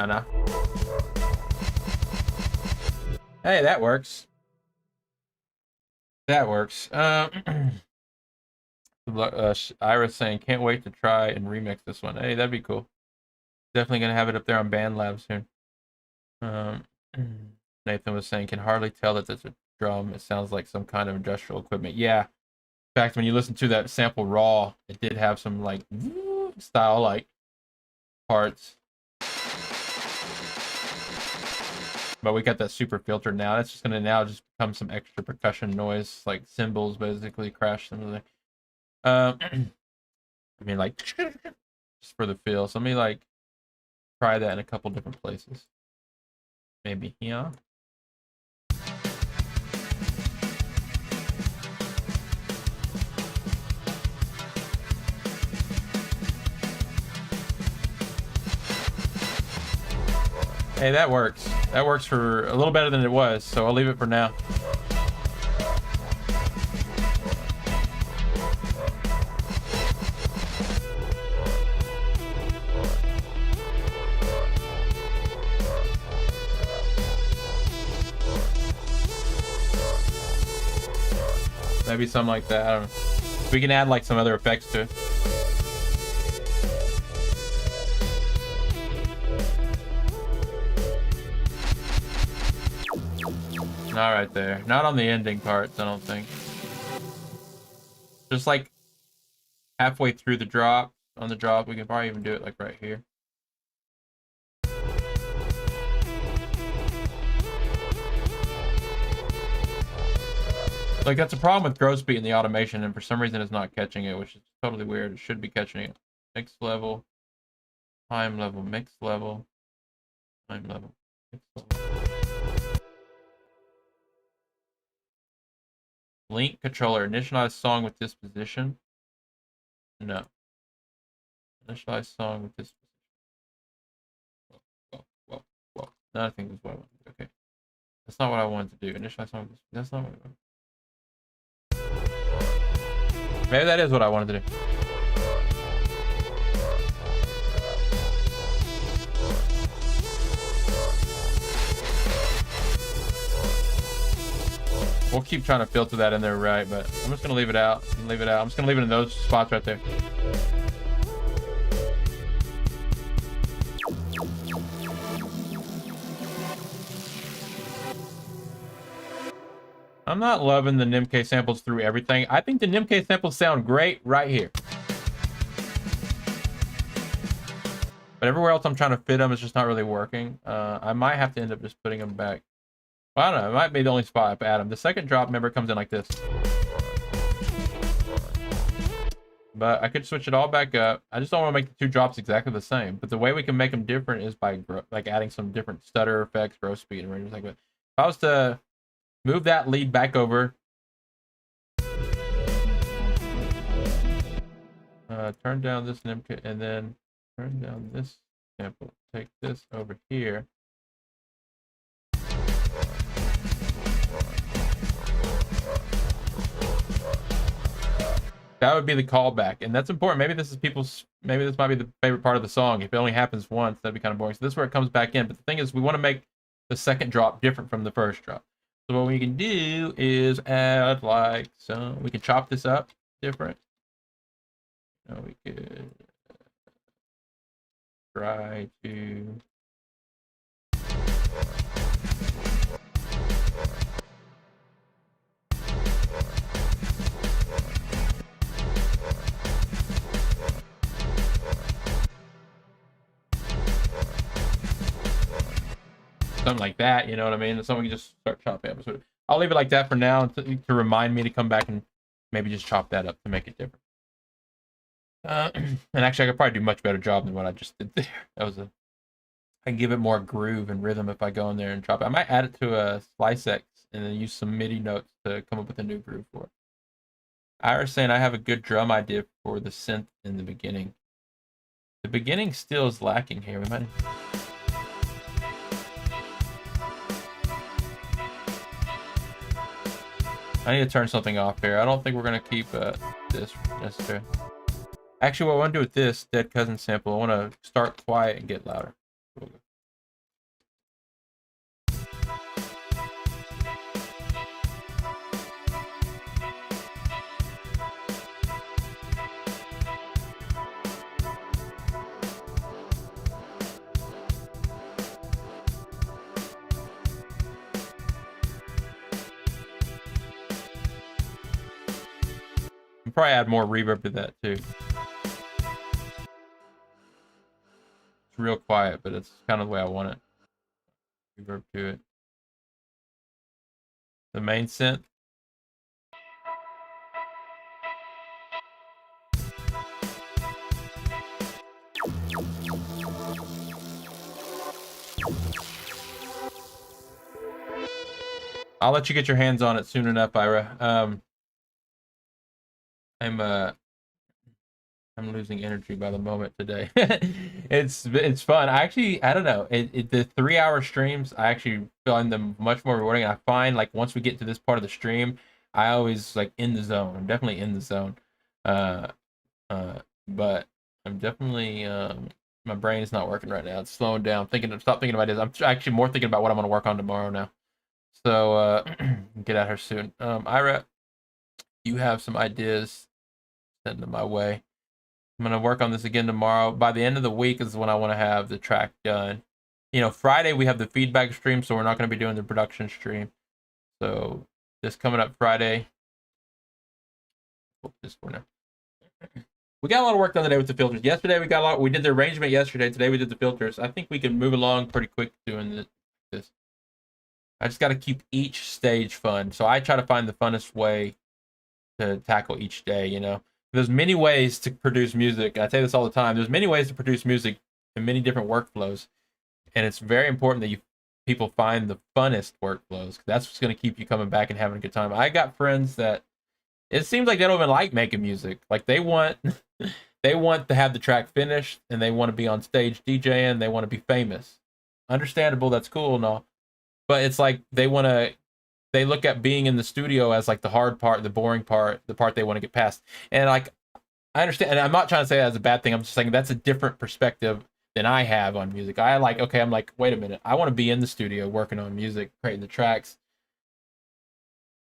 No. Hey, that works. That works. Ira's saying, can't wait to try and remix this one. Hey, that'd be cool. Definitely gonna have it up there on BandLab soon. Nathan was saying, can hardly tell that it's a drum. It sounds like some kind of industrial equipment. Yeah. In fact, when you listen to that sample raw, it did have some like style like parts. But we got that super filter now. That's just gonna now just become some extra percussion noise, like cymbals basically crash something. I mean, like just for the feel. So let me like try that in a couple different places. Maybe here. Hey, that works. That works for a little better than it was, so I'll leave it for now. Maybe something like that. I don't know. We can add like some other effects to it. Not right there. Not on the ending parts, I don't think. Just like halfway through the drop. On the drop, we can probably even do it like right here. Like, that's a problem with growth speed in the automation, and for some reason it's not catching it, which is totally weird. It should be catching it. Mix level, time level, mix level, time level, mix level. Link controller, initialize song with disposition. No. Initialize song with disposition. Whoa. No, I think that's what I want to do. Okay. That's not what I wanted to do. Initialize song with disposition. That's not what I wanted. Maybe that is what I wanted to do. We'll keep trying to filter that in there, right? But I'm just gonna leave it out. I'm just gonna leave it in those spots right there. I'm not loving the NIMK samples through everything. I think the NIMK samples sound great right here. But everywhere else I'm trying to fit them, it's just not really working. I might have to end up just putting them back. Well, I don't know. It might be the only spot I add them. The second drop, remember, comes in like this. But I could switch it all back up. I just don't want to make the two drops exactly the same. But the way we can make them different is by like adding some different stutter effects, growth speed, and ranges like that. If I was to move that lead back over. Turn down this NIMK and then turn down this sample. Take this over here. That would be the callback, and that's important. Maybe this might be the favorite part of the song. If it only happens once, that'd be kind of boring. So this is where it comes back in. But the thing is, we want to make the second drop different from the first drop. So what we can do is add like some, we can chop this up different. We could try to something like that, you know what I mean? So we can just start chopping up. So I'll leave it like that for now to remind me to come back and maybe just chop that up to make it different. And actually, I could probably do a much better job than what I just did there. I can give it more groove and rhythm if I go in there and chop it. I might add it to a Slice X and then use some MIDI notes to come up with a new groove for it. Ira's saying I have a good drum idea for the synth in the beginning. The beginning still is lacking here. We might. I need to turn something off here. I don't think we're gonna keep this necessarily. Actually, what I want to do with this Dead Cousin sample, I want to start quiet and get louder. I'll probably add more reverb to that too. It's real quiet, but it's kind of the way I want it. Reverb to it. The main synth. I'll let you get your hands on it soon enough, Ira. I'm losing energy by the moment today. It's fun. I don't know. The 3-hour streams, I actually find them much more rewarding. And I find like once we get to this part of the stream, I always like in the zone. I'm definitely in the zone. But I'm definitely my brain is not working right now. It's slowing down. Stop thinking about this. I'm actually more thinking about what I'm gonna work on tomorrow now. So get at her soon. Ira, you have some ideas, send them my way. I'm gonna work on this again tomorrow. By the end of the week is when I want to have the track done. You know, Friday we have the feedback stream, so we're not gonna be doing the production stream. So this coming up Friday. This for now. We got a lot of work done today with the filters. Yesterday we got a lot. We did the arrangement yesterday. Today we did the filters. I think we can move along pretty quick doing this. I just got to keep each stage fun. So I try to find the funnest way to tackle each day, you know. There's many ways to produce music. I say this all the time. There's many ways to produce music in many different workflows. And it's very important that people find the funnest workflows. That's what's going to keep you coming back and having a good time. I got friends that it seems like they don't even like making music. Like they want to have the track finished and they want to be on stage DJing, they want to be famous. Understandable, that's cool and all. But it's like they look at being in the studio as like the hard part, the boring part, the part they want to get past. And like, I understand, and I'm not trying to say that as a bad thing. I'm just saying that's a different perspective than I have on music. I'm like, wait a minute. I want to be in the studio working on music, creating the tracks.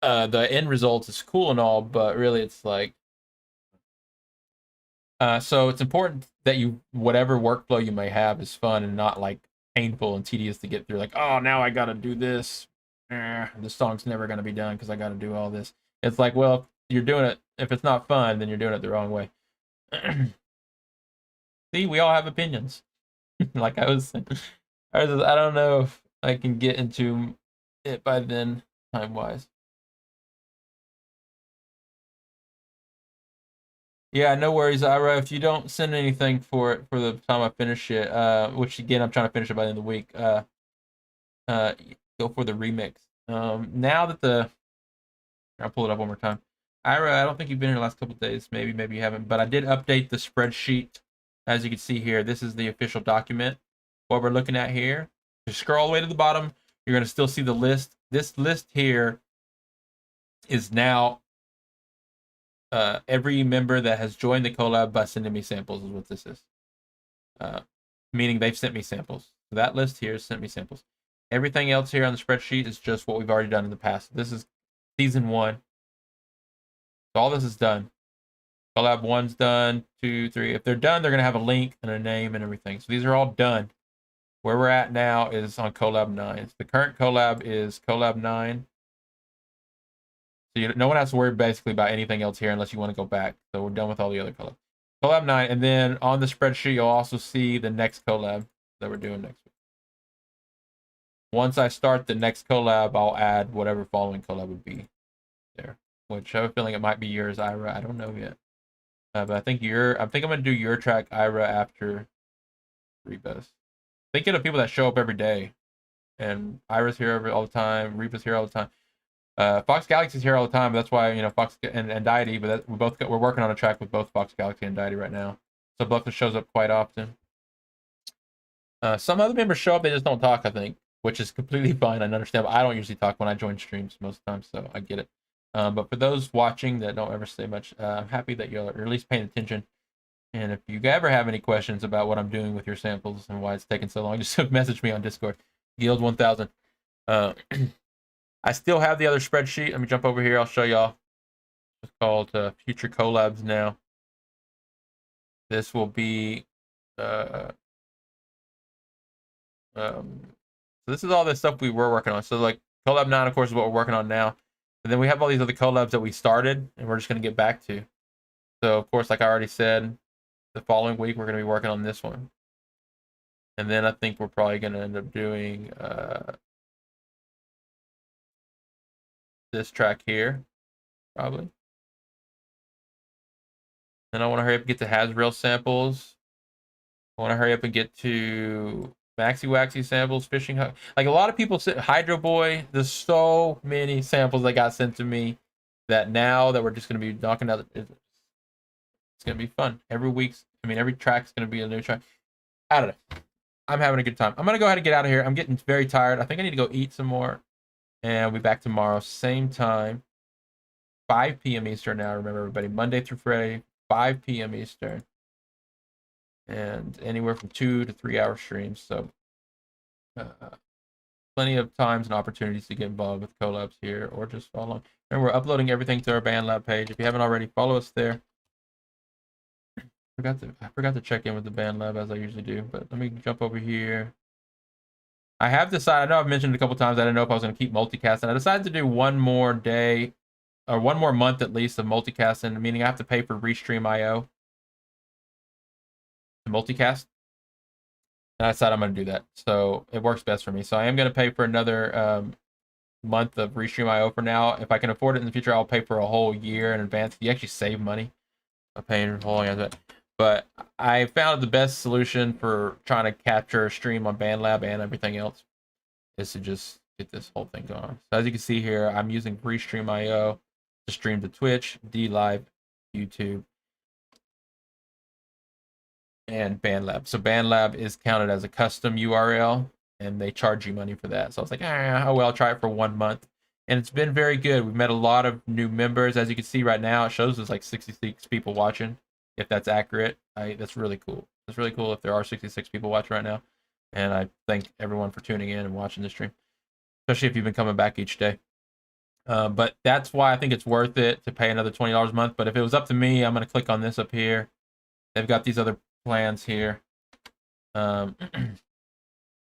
The end result is cool and all, but really it's like, so it's important that whatever workflow you may have is fun and not like painful and tedious to get through. Like, oh, now I got to do this. This song's never going to be done because I got to do all this. It's like, well, if you're doing it, if it's not fun, then you're doing it the wrong way. See, we all have opinions. Like I don't know if I can get into it by then, time-wise. Yeah, no worries, Ira. If you don't send anything for it for the time I finish it, which again I'm trying to finish it by the end of the week, go for the remix. Now that I'll pull it up one more time. Ira, I don't think you've been here the last couple of days. Maybe you haven't, but I did update the spreadsheet. As you can see here, this is the official document. What we're looking at here. Just scroll all the way to the bottom. You're gonna still see the list. This list here is now every member that has joined the collab by sending me samples is what this is. Meaning they've sent me samples. So that list here sent me samples. Everything else here on the spreadsheet is just what we've already done in the past. This is season 1. So all this is done. Collab 1's done, 2, 3. If they're done, they're going to have a link and a name and everything. So these are all done. Where we're at now is on collab 9. So the current collab is collab 9. So no one has to worry basically about anything else here unless you want to go back. So we're done with all the other collabs. Collab 9, and then on the spreadsheet, you'll also see the next collab that we're doing next week. Once I start the next collab, I'll add whatever following collab would be there. Which I have a feeling it might be yours, Ira. I don't know yet. But I think I'm gonna do your track, Ira, after Reba's. Thinking of people that show up every day. And Ira's here all the time, Reba's here all the time. Fox Galaxy's here all the time, but that's why, you know, Fox and Deity, but we're working on a track with both Fox Galaxy and Deity right now. So Bluffton shows up quite often. Some other members show up, they just don't talk, I think, which is completely fine. I understand, but I don't usually talk when I join streams most times, so I get it. But for those watching that don't ever say much, I'm happy that you're at least paying attention. And if you ever have any questions about what I'm doing with your samples and why it's taking so long, just message me on Discord, Guild 1000. I still have the other spreadsheet. Let me jump over here. I'll show y'all. It's called Future Collabs now. This will be... so this is all the stuff we were working on. So like collab 9, of course, is what we're working on now. And then we have all these other collabs that we started and we're just going to get back to. So of course, like I already said, the following week we're going to be working on this one. And then I think we're probably going to end up doing this track here, probably. And I want to hurry up and get to Hasrael samples. I want to hurry up and get to Maxi Waxy samples, Fishing Hut. Like a lot of people say, Hydro Boy, there's so many samples that got sent to me that now that we're just going to be knocking out, it's going to be fun. Every track's going to be a new track. I don't know. I'm having a good time. I'm going to go ahead and get out of here. I'm getting very tired. I think I need to go eat some more. And I'll be back tomorrow, same time, 5 p.m. Eastern now. Remember, everybody, Monday through Friday, 5 p.m. Eastern. And anywhere from 2 to 3 hour streams. So plenty of times and opportunities to get involved with collabs here or just follow along. And we're uploading everything to our BandLab page. If you haven't already, follow us there. I forgot to check in with the BandLab as I usually do, but let me jump over here. I have decided, I know I've mentioned it a couple times, I didn't know if I was going to keep multicasting. I decided to do one more day, or one more month at least of multicasting, meaning I have to pay for Restream.io to multicast. And I decided I'm going to do that. So it works best for me. So I am going to pay for another month of Restream.io for now. If I can afford it in the future, I'll pay for a whole year in advance. You actually save money by paying a whole year. But I found the best solution for trying to capture a stream on BandLab and everything else is to just get this whole thing going. So as you can see here, I'm using Restream.io to stream to Twitch, DLive, YouTube, and BandLab. So BandLab is counted as a custom URL, and they charge you money for that. So I was like, oh well, I'll try it for 1 month. And it's been very good. We've met a lot of new members. As you can see right now, it shows there's like 66 people watching. If that's accurate, that's really cool. It's really cool if there are 66 people watching right now. And I thank everyone for tuning in and watching the stream, especially if you've been coming back each day. But that's why I think it's worth it to pay another $20 a month. But if it was up to me, I'm going to click on this up here. They've got these other plans here. Probably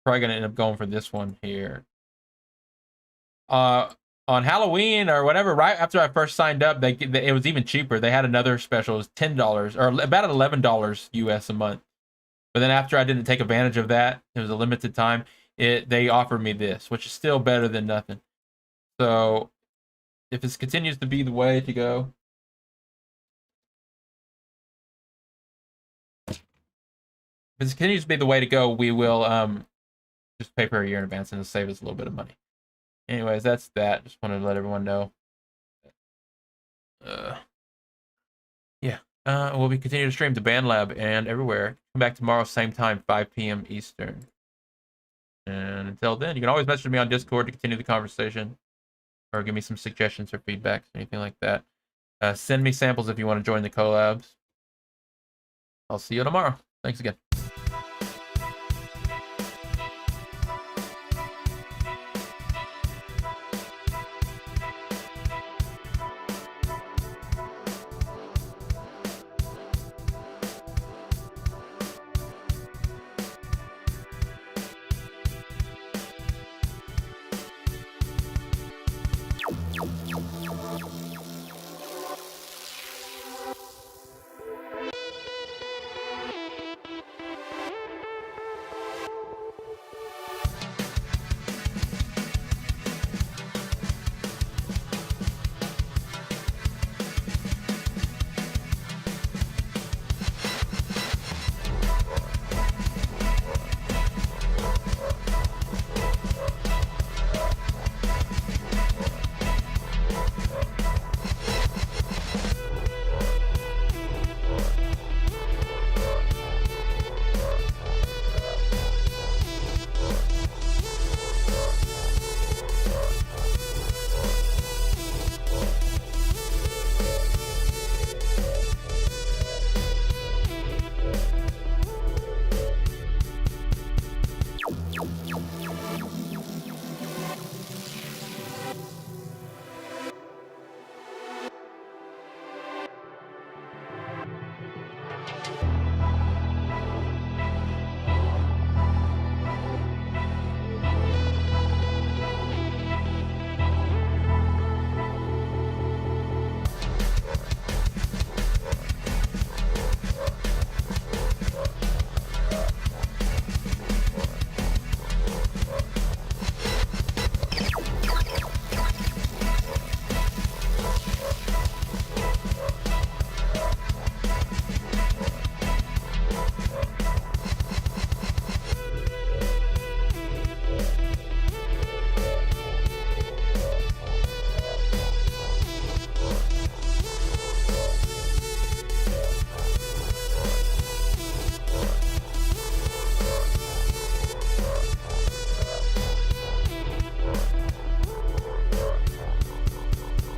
going to end up going for this one here. On Halloween or whatever, right after I first signed up, it was even cheaper. They had another special. It was $10 or about $11 US a month. But then after I didn't take advantage of that, it was a limited time. They offered me this, which is still better than nothing. So if this continues to be the way to go, we will just pay for a year in advance and it'll save us a little bit of money. Anyways, that's that. Just wanted to let everyone know. We'll be continuing to stream to BandLab and everywhere. Come back tomorrow, same time, 5 p.m. Eastern. And until then, you can always message me on Discord to continue the conversation or give me some suggestions or feedback, anything like that. Send me samples if you want to join the collabs. I'll see you tomorrow. Thanks again.